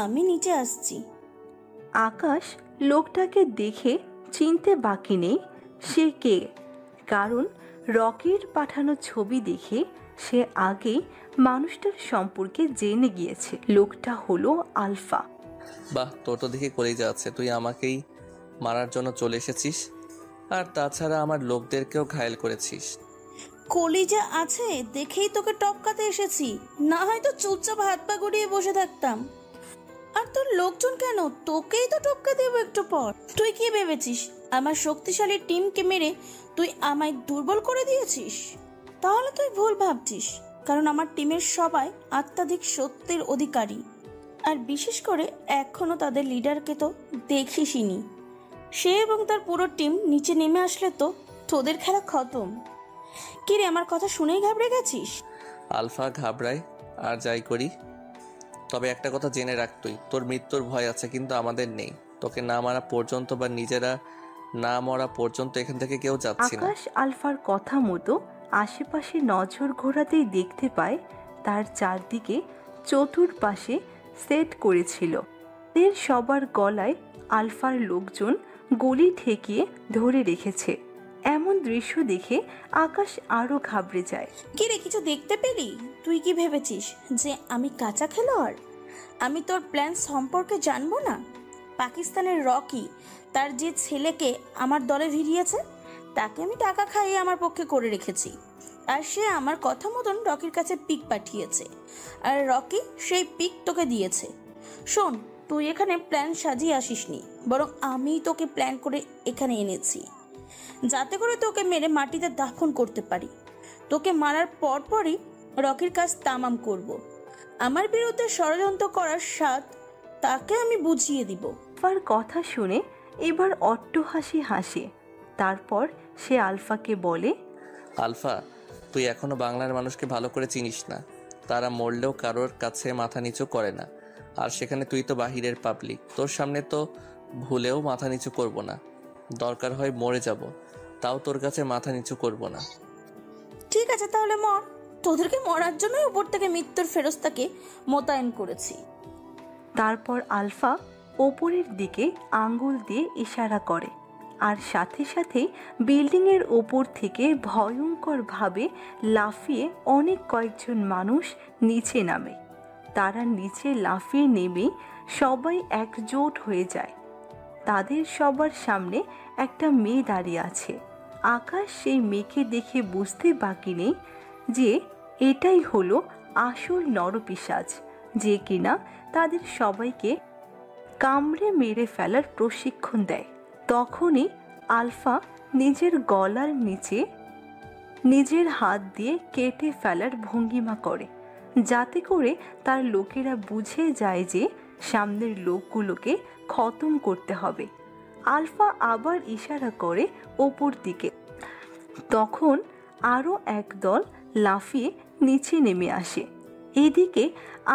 আমি নিচে আসছি। আকাশ লোকটাকে দেখে চিনতে বাকি নেই সে কে, কারণ রকির পাঠানো ছবি দেখে সে আগেই মানুষটার সম্পর্কে জেনে গিয়েছে। লোকটা হলো আলফা। বাহ, তোর তো দেখে করেই যাচ্ছে, তুই আমাকেই মারার জন্য চলে এসেছিস, আর তাছাড়া আমার লোকদেরকেও ঘায়েল করেছিস। কলিজা আছে দেখেই তোকে টপকাতে এসেছি, না হয়তো চুপচাপ হাত পা গুটিয়ে বসে থাকতাম। আর তোর লোকজন কেন? তোকেই তো টপকে দেবো একটু পর। তুই কি ভেবেছিস আমার শক্তিশালী টিমকে মেরে তুই আমায় দুর্বল করে দিয়েছিস? তাহলে তুই ভুল ভাবছিস, কারণ আমার টিমের সবাই অত্যাধিক সত্যের অধিকারী। আর বিশেষ করে এখনো তাদের লিডারকে তো দেখিসনি। সে এবং তার পুরো টিম নিচে নেমে আসলে তো তোদের খেলা খতম। কি রে, আমার কথা শুনেই ঘাবড়ে গেছিস? আলফা ঘাবড়ায় আর যাই করি, তবে একটা কথা জেনে রাখ, তোর মৃত্যুর ভয় আছে কিন্তু আমাদের নেই। তোকে না মারা পর্যন্ত বা নিজেরা না মরা পর্যন্ত এখান থেকে কেউ যাচ্ছি না। আকাশ আলফার কথা মতো আশেপাশে নজর ঘোরাতেই দেখতে পায় তার চারদিকে চতুর্পাশে সেট করেছিল। এর সবার গলায় আলফার লোকজন গলি ঠেকিয়ে ধরে রেখেছে। এমন দৃশ্য দেখে আকাশ আরো ঘাবড়ে যায়। কি রে, কিছু দেখতে পেলি? তুই কি ভেবেছিস যে আমি কাঁচা খেলোয়াড়? আমি তোর প্ল্যান সম্পর্কে জানবো না? পাকিস্তানের রকি তার যে ছেলেকে আমার দলে ভিড়িয়েছে, তাকে আমি টাকা খাইয়ে আমার পক্ষে করে রেখেছি। আর সে আমার কথা মতন রকির কাছে পিক পাঠিয়েছে, আর রকি সেই পিক তোকে দিয়েছে। শোন, তুই এখানে প্ল্যান সাজিয়ে আসিসনি, বরং আমি তোকে প্ল্যান করে এখানে এনেছি, যাতে করে তোকে মেরে মাটিতে দাফন করতে পারি। তোকে মারার পরপরই রকির কাজ তামাম করব। আমার বিরুদ্ধে ষড়যন্ত্র করার স্বাদ তাকে আমি বুঝিয়ে দিব। আলফার কথা শুনে এবার অট্টহাসি হাসে। তারপর সে আলফাকে বলে, আলফা, তুই এখনো বাংলার মানুষকে ভালো করে চিনিস না। তারা মরলেও কারোর কাছে মাথা নিচু করে না। আর সেখানে তুই তো বাহিরের পাবলিক, তোর সামনে তো ভুলেও মাথা নিচু করব না। দরকার হয় মরে যাব, তাও তোর কাছে মাথা নিচু করব না। ঠিক আছে, তাহলে মর। তোদেরকে মরার জন্যই উপর থেকে মৃত্যুর ফেরেশতাকে মোতায়েন করেছি। তারপর আলফা ওপরের দিকে আঙ্গুল দিয়ে ইশারা করে, আর সাথে সাথেই বিল্ডিংয়ের ওপর থেকে ভয়ঙ্করভাবে লাফিয়ে অনেক কয়েকজন মানুষ নিচে নামে। তারা নিচে লাফিয়ে নেমে সবাই একজোট হয়ে যায়। তাদের সবার সামনে একটা মেয়ে দাঁড়িয়ে আছে। আকাশ সেই মেয়েকে দেখে বুঝতে বাকি নেই যে এটাই হলো আসল নরপিশাচ, যে কিনা তাদের সবাইকে কামড়ে মেরে ফেলার প্রশিক্ষণ দেয়। তখনই আলফা নিজের গলার নিচে নিজের হাত দিয়ে কেটে ফেলার ভঙ্গিমা করে, যাতে করে তার লোকেরা বুঝে যায় যে সামনের লোকগুলোকে খতম করতে হবে। আলফা আবার ইশারা করে ওপর দিকে। তখন আরও একদল লাফিয়ে নিচে নেমে আসে। এদিকে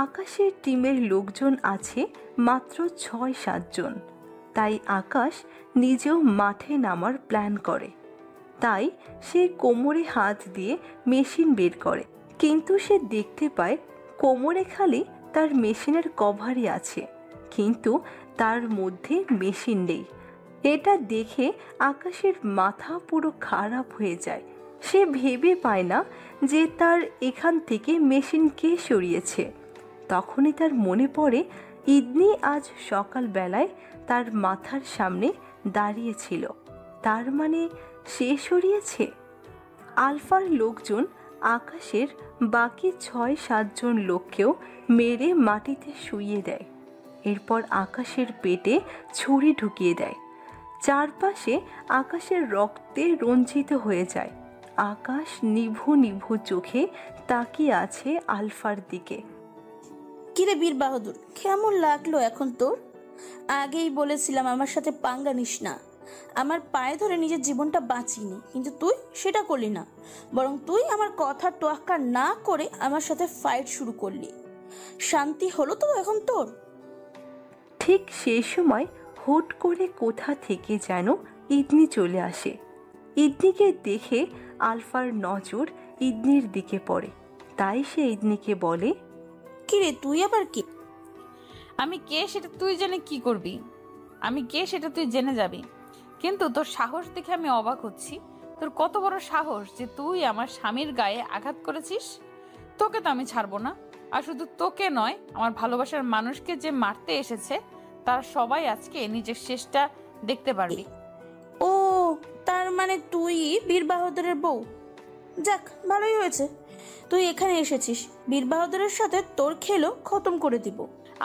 আকাশের টিমের লোকজন আছে মাত্র ৬-৭ জন। তাই আকাশ নিজেও মাঠে নামার প্ল্যান করে। তাই সে কোমরে হাত দিয়ে মেশিন বের করে, কিন্তু সে দেখতে পায় কোমরে খালি তার মেশিনের কভারই আছে, কিন্তু তার মধ্যে মেশিন নেই। এটা দেখে আকাশের মাথা পুরো খারাপ হয়ে যায়। সে ভেবে পায় না যে তার এখান থেকে মেশিন কে সরিয়েছে। তখনই তার মনে পড়ে ইদনি আজ সকালবেলায় তার মাথার সামনে দাঁড়িয়েছিল, তার মানে সে সরিয়েছে। আলফার লোকজন আকাশের বাকি ৬-৭ জন লোককেও মেরে মাটিতে শুইয়ে দেয়। এরপর আকাশের পেটে ছুরি ঢুকিয়ে দেয়। চারপাশে আকাশের রক্তে রঞ্জিত হয়ে যায়। আকাশ নিভু নিভু চোখে তাকিয়ে আছে আলফার দিকে। কিরে বীর বাহাদুর, কেমন লাগলো এখন তোর? আগেই বলেছিলাম আমার সাথে পাঙ্গা নিস না। আমার পায়ে ধরে নিজের জীবনটা বাঁচিনি, কিন্তু তুই সেটা করলি না, বরং তুই আমার কথা তোয়াক্কা না করে আমার সাথে ফাইট শুরু করলি। শান্তি হলো তো এখন তোর? ঠিক সেই সময় হুট করে কোথা থেকে যেন ইদনি চলে আসে। ইদনিকে দেখে আলফার নজর ইদনির দিকে পড়ে। তাই সে ইদনিকে বলে, কিরে তুই আবার কি? আমি কে সেটা তুই জেনে কি করবি? আমি কে সেটা তুই জেনে যাবি। কিন্তু তোর সাহস দেখে আমি অবাক হচ্ছি। তোর কত বড় সাহস যে তুই আমার স্বামীর গায়ে আঘাত করেছিস। তোকে তো আমি ছাড়বো না। আর শুধু তোকে নয়, আমার ভালোবাসার মানুষকে যে মারতে এসেছে তারা সবাই আজকে নিজের শেষটা দেখতে পারবি। ও, তার মানে তুই বীর বাহাদুরের বউ? যাক, ভালোই হয়েছে তুই এখানে এসেছিস। বীর বাহাদুরের সাথে তোর খেলো খতম করে দিব।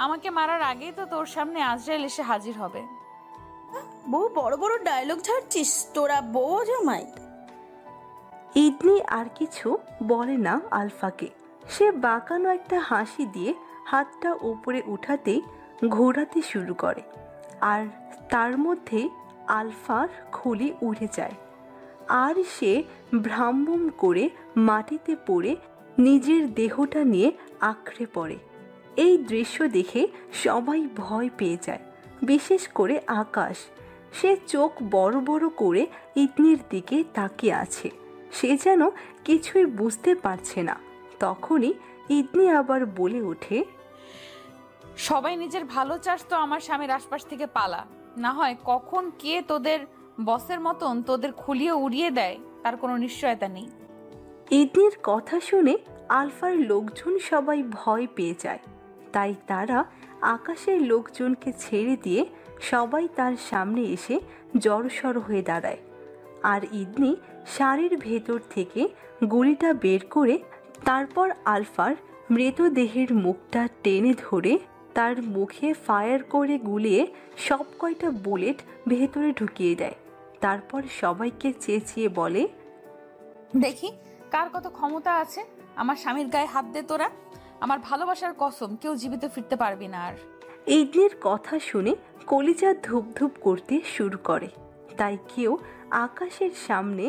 আমাকে মারার আগেই তো তোর সামনে আজরাইল এসে হাজির হবে। বউ বড় বড় ডায়লগ ঝাড়ছিস তোরা, বউ জামাই। ইদনি আর কিছু বলে না আলফাকে। সে বাঁকানো একটা হাসি দিয়ে হাতটা উপরে উঠাতেই ঘোরাতে শুরু করে, আর তার মধ্যে আলফার খুলি উড়ে যায় আর সে ভ্রামভুম করে মাটিতে পড়ে নিজের দেহটা নিয়ে আঁকড়ে পড়ে। এই দৃশ্য দেখে সবাই ভয় পেয়ে যায়, বিশেষ করে আকাশ। সে চোখ বড় বড় করে ইদনির দিকে তাকিয়ে আছে, সে যেন কিছুই বুঝতে পারছে না। তখনই ইদনি আবার বলে ওঠে, সবাই নিজের ভালো চাস তো আমার স্বামীর আশপাশ থেকে পালা, না হয় কখন কে তোদের বসের মতন তোদের খুলিয়ে উড়িয়ে দেয় তার কোনো নিশ্চয়তা নেই। ইদনির কথা শুনে আলফার লোকজন সবাই ভয় পেয়ে যায়, তাই তারা আকাশের লোকজনকে ছেড়ে দিয়ে সবাই তার সামনে এসে জড়সড় হয়ে দাঁড়ায়। আর ইদনি শাড়ির ভেতর থেকে গুলিটা বের করে তারপর আলফার মৃতদেহের মুখটা টেনে ধরে তার মুখে ফায়ার করে গুলিয়ে সব কয়টা বুলেট ভেতরে ঢুকিয়ে দেয়। তারপর সবাইকে চেঁচিয়ে বলে, দেখি কার কত ক্ষমতা আছে, আমার স্বামীর গায়ে হাত দে তোরা, আমার ভালোবাসার কসম কেউ জীবিত ফিরতে পারবি না আর। ইদনির কথা শুনে কলিজা ধুপ ধুপ করতে শুরু করে, তাই কেউ আকাশের সামনে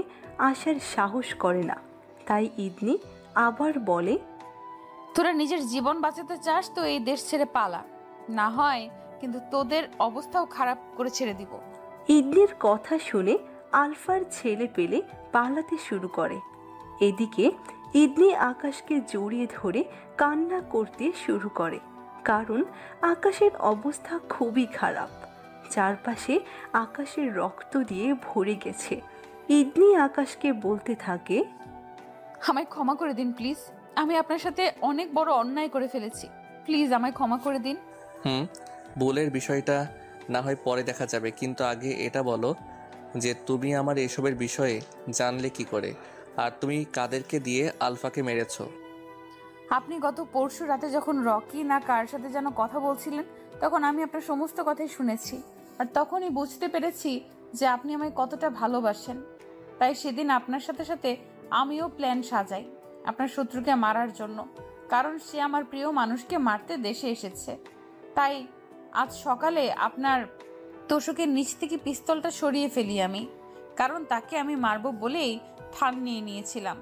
আসার সাহস করে না। তাই ইদনি আবার বলে, তোরা নিজের জীবন বাঁচাতে চাস তো এই দেশ ছেড়ে পালা, না হয় কিন্তু তোদের অবস্থাও খারাপ করে ছেড়ে দিব। ইদনির কথা শুনে আলফার ছেলে পেলে পালাতে শুরু করে। এদিকে ইদনি আকাশকে জড়িয়ে ধরে কান্না করতে শুরু করে, কারণ আকাশের অবস্থা খুবই খারাপ। চারপাশে আকাশের রক্ত দিয়ে ভরে গেছে। ইদনি আকাশকে বলতে থাকে, আমায় ক্ষমা করে দিন প্লিজ, আমি আপনার সাথে অনেক বড় অন্যায় করে ফেলেছি, প্লিজ আমায় ক্ষমা করে দিন। ভুলের বিষয়টা না হয় পরে দেখা যাবে, কিন্তু আগে এটা বলো যে তুমি আমার এসবের বিষয়ে জানলে কি করে, আর তুমি কাদেরকে দিয়ে আলফাকে মেরেছো? আপনি গত পরশু রাতে যখন রকি না কার সাথে যেন কথা বলছিলেন, তখন আমি আপনার সমস্ত কথাই শুনেছি, আর তখনই বুঝতে পেরেছি যে আপনি আমায় কতটা ভালোবাসেন। তাই সেদিন আপনার সাথে সাথে আমিও প্ল্যান সাজাই আপনার শত্রুকে মারার জন্য, কারণ সে আমার প্রিয় মানুষকে মারতে দেশে এসেছে। তাই আজ সকালে আপনার তোষকের নিচ থেকে পিস্তলটা সরিয়ে ফেলি আমি, কারণ তাকে আমি মারব বলেই ঠান নিয়ে নিয়েছিলাম।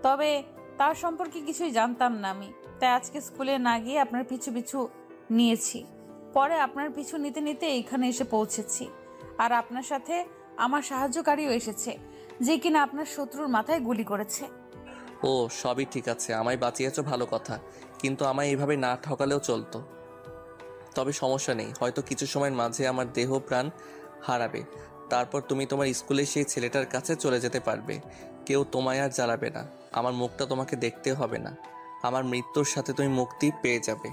তবে তার সম্পর্কে কিছুই জানতাম না আমি, তাই আজকে স্কুলে না গিয়ে আপনার পিছু পিছু নিয়েছি। পরে আপনার পিছু নিতে নিতে এইখানে এসে পৌঁছেছি, আর আপনার সাথে আমার সাহায্যকারীও এসেছে, যে কিনা আপনার শত্রুর মাথায় গুলি করেছে। ও সবই ঠিক আছে, আমায় বাঁচিয়েছো ভালো কথা, কিন্তু আমায় এইভাবে না ঠকালেও চলতো। তবে সমস্যা নেই, হয়তো কিছু সময়ের মাঝে আমার দেহ প্রাণ হারাবে, তারপর তুমি তোমার স্কুলে সেই ছেলেটার কাছে চলে যেতে পারবে। কেউ তোমায় আর জ্বালাবে না, আমার মুখটা তোমাকে দেখতে হবে না, আমার মৃত্যুর সাথে তুমি মুক্তি পেয়ে যাবে।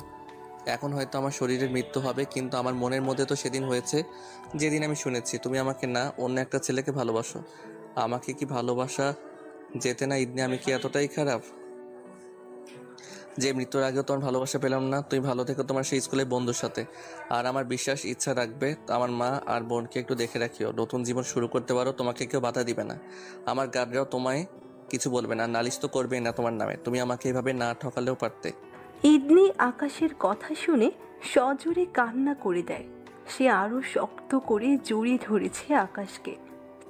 এখন হয়তো আমার শরীরের মৃত্যু হবে, কিন্তু আমার মনের মধ্যে তো সেদিন হয়েছে যেদিন আমি শুনেছি তুমি আমাকে না অন্য একটা ছেলেকে ভালোবাসো। আমাকে কি ভালোবাসা যেতে না ইদনি? আমি কি এতটাই খারাপ যে মৃত্যুর আগেও তোমার ভালোবাসা পেলাম না? তুমি ভালো থেকো তোমার সেই স্কুলের বন্ধুর সাথে, আর আমার বিশ্বাস ইচ্ছা রাখবে আমার মা আর বোনকে একটু দেখে রাখিও, নতুন জীবন শুরু করতে পারো, তোমাকে কেউ বাধা দিবে না, আমার গার্ডরাও তোমায় কিছু বলবে না, নালিশ তো করবে না তোমার নামে, তুমি আমাকে এভাবে না ঠকালেও পারতে। ইদনি আকাশের কথা শুনে সজোরে কান্না করে দেয়। সে আরো শক্ত করে জড়িয়ে ধরেছে আকাশকে,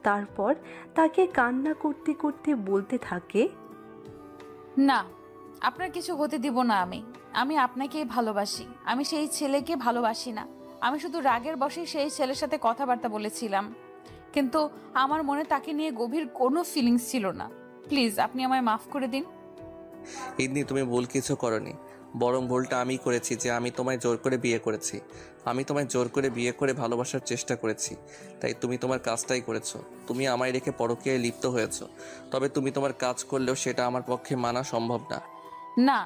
তারপর তাকে কান্না করতে করতে বলতে থাকে, না, আপনার কিছু হতে দিব না আমি, আমি আপনাকেই ভালোবাসি, আমি সেই ছেলেকে ভালোবাসি না। আমি শুধু রাগের বশেই সেই ছেলের সাথে কথাবার্তা বলেছিলাম, কিন্তু আমার মনে তাকে নিয়ে গভীর কোনো ফিলিংস ছিল না। প্লিজ আপনি আমায় মাফ করে দিন। ইদনি তুমি ভুল কিছু করনি, বরং ভুলটা আমি করেছি যে আমি তোমায় জোর করে বিয়ে করেছি। আমি তোমায় জোর করে বিয়ে করে ভালোবাসার চেষ্টা করেছি, তাই তুমি তোমার কাজটাই করেছো। তুমি আমায় রেখে পরকীয়ায় লিপ্ত হয়েছো, তবে তুমি তোমার কাজ করলেও সেটা আমার পক্ষে মানা সম্ভব না। না,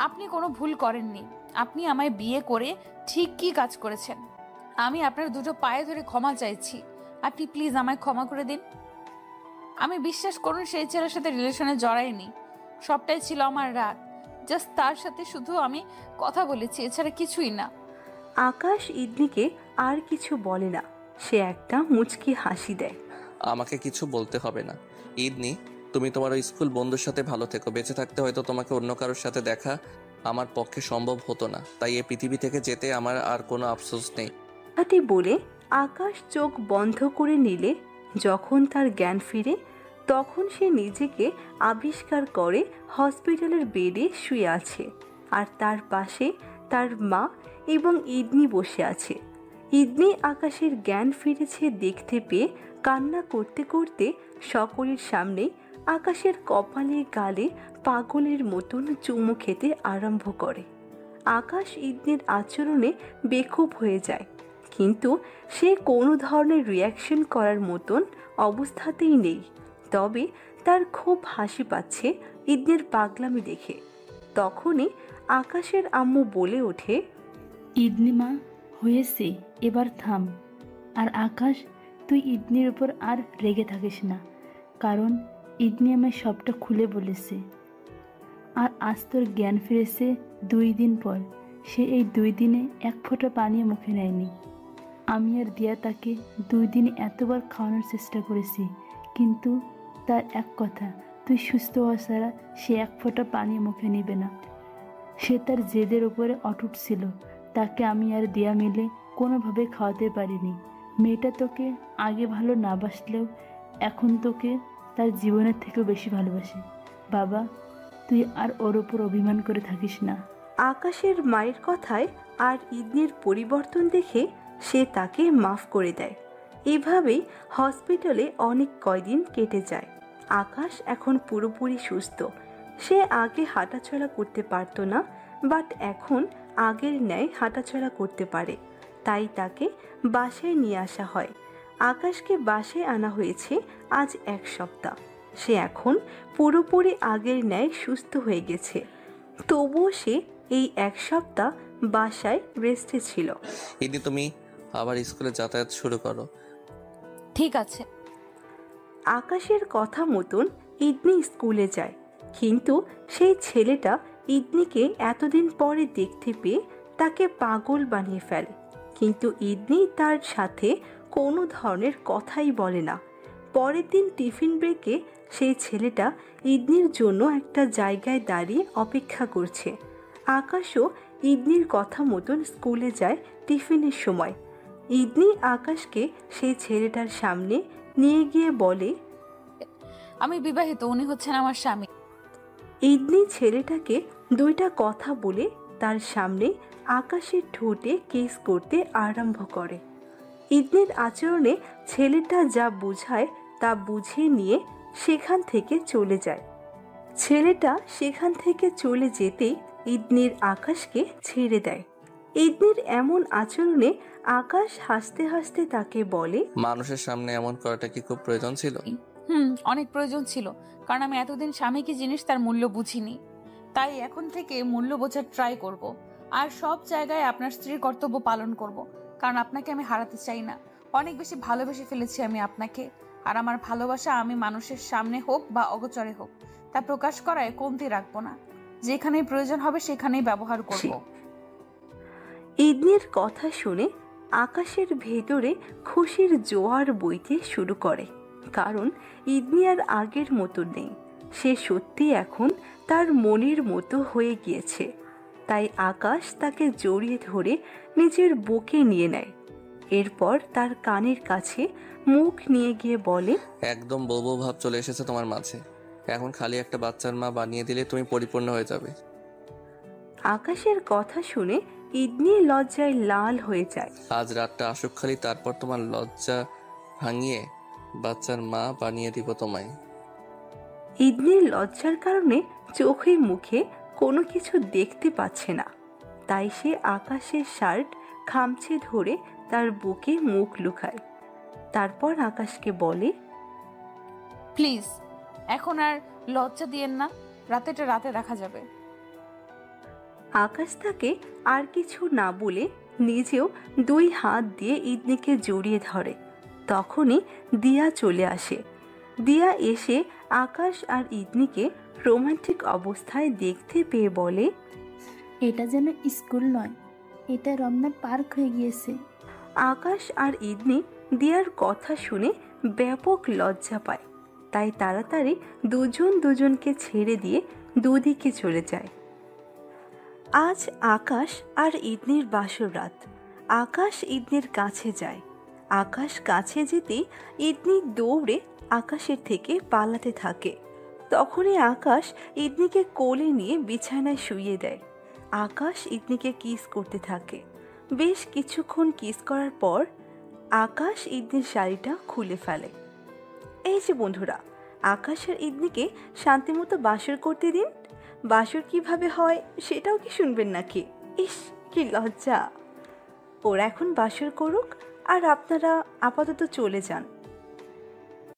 আপনি কোনো ভুল করেননি, আপনি আমায় বিয়ে করে ঠিক কি কাজ করেছেন। আমি আপনার দুটো পায়ে ধরে ক্ষমা চাইছি, আপনি প্লিজ আমায় ক্ষমা করে দিন। আমি বিশ্বাস করুন সেই ছেলের সাথে রিলেশনে জড়াইনি, সবটাই ছিল আমার রাগ। জাস্ট তার সাথে শুধু আমি কথা বলেছি, এছাড়া কিছুই না। আকাশ ইদনিকে আর কিছু বলে না, সে একটা মুচকি হাসি দেয়। আমাকে কিছু বলতে হবে না ইদনি, তুমি তোমার ওই স্কুল বন্ধুর সাথে ভালো থেকো। বেঁচে থাকতে হয়তো তোমাকে অন্য কারোর সাথে দেখা আমার পক্ষে সম্ভব হতো না, তাই এই পৃথিবী থেকে যেতে আমার আর কোনো আফসোস নেই। কথাটি বলে আকাশ চোখ বন্ধ করে নিলে যখন তার জ্ঞান ফিরে তখন সে নিজেকে আবিষ্কার করে হসপিটালের বেডে শুয়ে আছে, আর তার পাশে তার মা এবং ইদনি বসে আছে। ইদনি আকাশের জ্ঞান ফিরেছে দেখতে পেয়ে কান্না করতে করতে সকলের সামনে আকাশের কপালে গালে পাগলের মতন চুমু খেতে আরম্ভ করে। আকাশ ইদনির আচরণে বেখুব হয়ে যায়, কিন্তু সে কোনো ধরনের রিয়াকশন করার মতন অবস্থাতেই নেই। তবে তার খুব হাসি পাচ্ছে ইদনির পাগলামি দেখে। তখনই আকাশের আম্মু বলে ওঠে, ইদনি মা, হয়েছে, এবার থাম। আর আকাশ, তুই ইদনির উপর আর রেগে থাকিস না, কারণ ইদনি আমায় সবটা খুলে বলেছে। আর আজ তোর জ্ঞান ফিরেছে 2 দিন পর। সে এই 2 দিনে এক ফোঁটা পানিও মুখে নেয়নি। আমি আর দিয়া তাকে 2 দিনে এতবার খাওয়ানোর চেষ্টা করেছি, কিন্তু তার এক কথা, তুই সুস্থ হওয়া ছাড়া সে এক ফোঁটা পানি মুখে নেবে না। সে তার জেদের উপরে অটুট ছিল। তাকে আমি আর দিয়া মিলে কোনোভাবে খাওয়াতে পারিনি। মেয়েটা তোকে আগে ভালো না বাসলেও এখন তোকে তার জীবনের থেকেও বেশি ভালোবাসে। বাবা, তুই আর ওর ওপর অভিমান করে থাকিস না। আকাশের মায়ের কথায় আর ইদনির পরিবর্তন দেখে সে তাকে মাফ করে দেয়। এভাবেই হসপিটালে অনেক কয়দিন কেটে যায়। আকাশ এখন পুরোপুরি সুস্থ। সে আগে হাঁটাচলা করতে পারতো না, বাট এখন আগের ন্যায় হাঁটাচলা করতে পারে, তাই তাকে বাসায় নিয়ে আসা হয়। আকাশকে বাসায় আনা হয়েছে আজ 1 সপ্তাহ। সে এখন পুরোপুরি আগের ন্যায় সুস্থ হয়ে গেছে। তবুও সে এই 1 সপ্তাহ বাসায় রেস্টে ছিল। ইদনি, তুমি আবার স্কুলে যাতায়াত শুরু করো। ঠিক আছে। আকাশের কথা মতন ইদনি স্কুলে যায়, কিন্তু সেই ছেলেটা ইদনিকে এতদিন পরে দেখতে পেয়ে তাকে পাগল বানিয়ে ফেলে। কিন্তু ইদনি তার সাথে কোনো ধরনের কথাই বলে না। পরের দিন টিফিন ব্রেকে সেই ছেলেটা ইদনির জন্য একটা জায়গায় দাঁড়িয়ে অপেক্ষা করছে। আকাশও ইদনির কথা মতন স্কুলে যায় টিফিনের সময়। ইদনি আকাশকে সেই ছেলেটার সামনে নিয়ে গিয়ে বলে, আমি বিবাহিত, উনি হচ্ছেন আমার স্বামী। ইদনি ছেলেটাকে 2টা কথা বলে তার সামনে আকাশের ঠোঁটে কিস করতে আরম্ভ করে। ইদনির আচরণে ছেলেটা যা বুঝায় তা বুঝে নিয়ে সেখান থেকে চলে যায়। ছেলেটা সেখান থেকে চলে যেতেই ইদনির আকাশকে ছেড়ে দেয়। ইদনির এমন আচরণে আকাশ হাসতে হাসতে তাকে বলে, মানুষের সামনে এমন করাটা কি খুব প্রয়োজন ছিল? অনেক প্রয়োজন ছিল, কারণ আমি এতদিন স্বামী কি জিনিস তার মূল্য বুঝিনি। তাই এখন থেকে মূল্য বোঝার ট্রাই করব, আর সব জায়গায় আপনার স্ত্রীর কর্তব্য পালন করব, কারণ আপনাকে আমি হারাতে চাই না। অনেক বেশি ভালোবেসে ফেলেছি আমি আপনাকে, আর আমার ভালোবাসা আমি মানুষের সামনে হোক বা অগোচরে হোক তা প্রকাশ করায় কমতি রাখবো না। যেখানেই প্রয়োজন হবে সেখানেই ব্যবহার করব। ইদনির কথা শুনে আকাশের ভেতরে খুশির জোয়ার বইতে শুরু করে, কারণ ইদনি আর আগের মতো নেই। সে সত্যি এখন তার মনের মতো হয়ে গিয়েছে। তাই আকাশ তাকে জড়িয়ে ধরে নিজের বুকে নিয়ে নেয়। এরপর তার কানের কাছে মুখ নিয়ে গিয়ে বলে, একদম বউ ভাব চলে এসেছে তোমার মাঝে। এখন খালি একটা বাচ্চার মা বানিয়ে দিলে তুমি পরিপূর্ণ হয়ে যাবে। আকাশের কথা শুনে ইদনি লজ্জায় লাল হয়ে যায়। আজ রাতটা আসুক খালি, তারপর তোমার লজ্জা ভাঙিয়ে বাচ্চার মা বানিয়ে দিব তোমায়। ইদনির লজ্জার কারণে চোখে মুখে কোনো কিছু দেখতে পাচ্ছে না, তাই সে আকাশের শার্ট খামচে ধরে তার বুকে মুখ লুকায়। তারপর আকাশকে বলে, প্লিজ এখন আর লজ্জা দিয়েন না, রাতেটা রাতে দেখা যাবে। আকাশ তাকে আর কিছু না বলে নিজেও 2 হাত দিয়ে ইদনিকে জড়িয়ে ধরে। তখনই দিয়া চলে আসে। দিয়া এসে আকাশ আর ইদনিকে রোমান্টিক অবস্থায় দেখতে পেয়ে বলে, এটা যেন স্কুল নয়, এটা রমনা পার্ক হয়ে গিয়েছে। আকাশ আর ইদনি দিয়ার কথা শুনে ব্যাপক লজ্জা পায়, তাই তাড়াতাড়ি দুজন দুজনকে ছেড়ে দিয়ে দুদিকে চলে যায়। আজ আকাশ আর ইদনির বাসর রাত। আকাশ ইদনির কাছে যায়। আকাশ কাছে যেতেই ইদনি দৌড়ে আকাশের থেকে পালাতে থাকে। তখনই আকাশ ইদনিকে কোলে নিয়ে বিছানায় শুইয়ে দেয়। আকাশ ইদনিকে কিস করতে থাকে। বেশ কিছুক্ষণ কিস করার পর আকাশ ইদনির শাড়িটা খুলে ফেলে। এই যে বন্ধুরা, আকাশ আর ইদনিকে শান্তিমতো বাসর করতে দিন। বাসর কিভাবে হয় সেটাও কি শুনবেন নাকি? ইস, কি লজ্জা! ওরা এখন বাসর করুক আর আপনারা আপাতত চলে যান।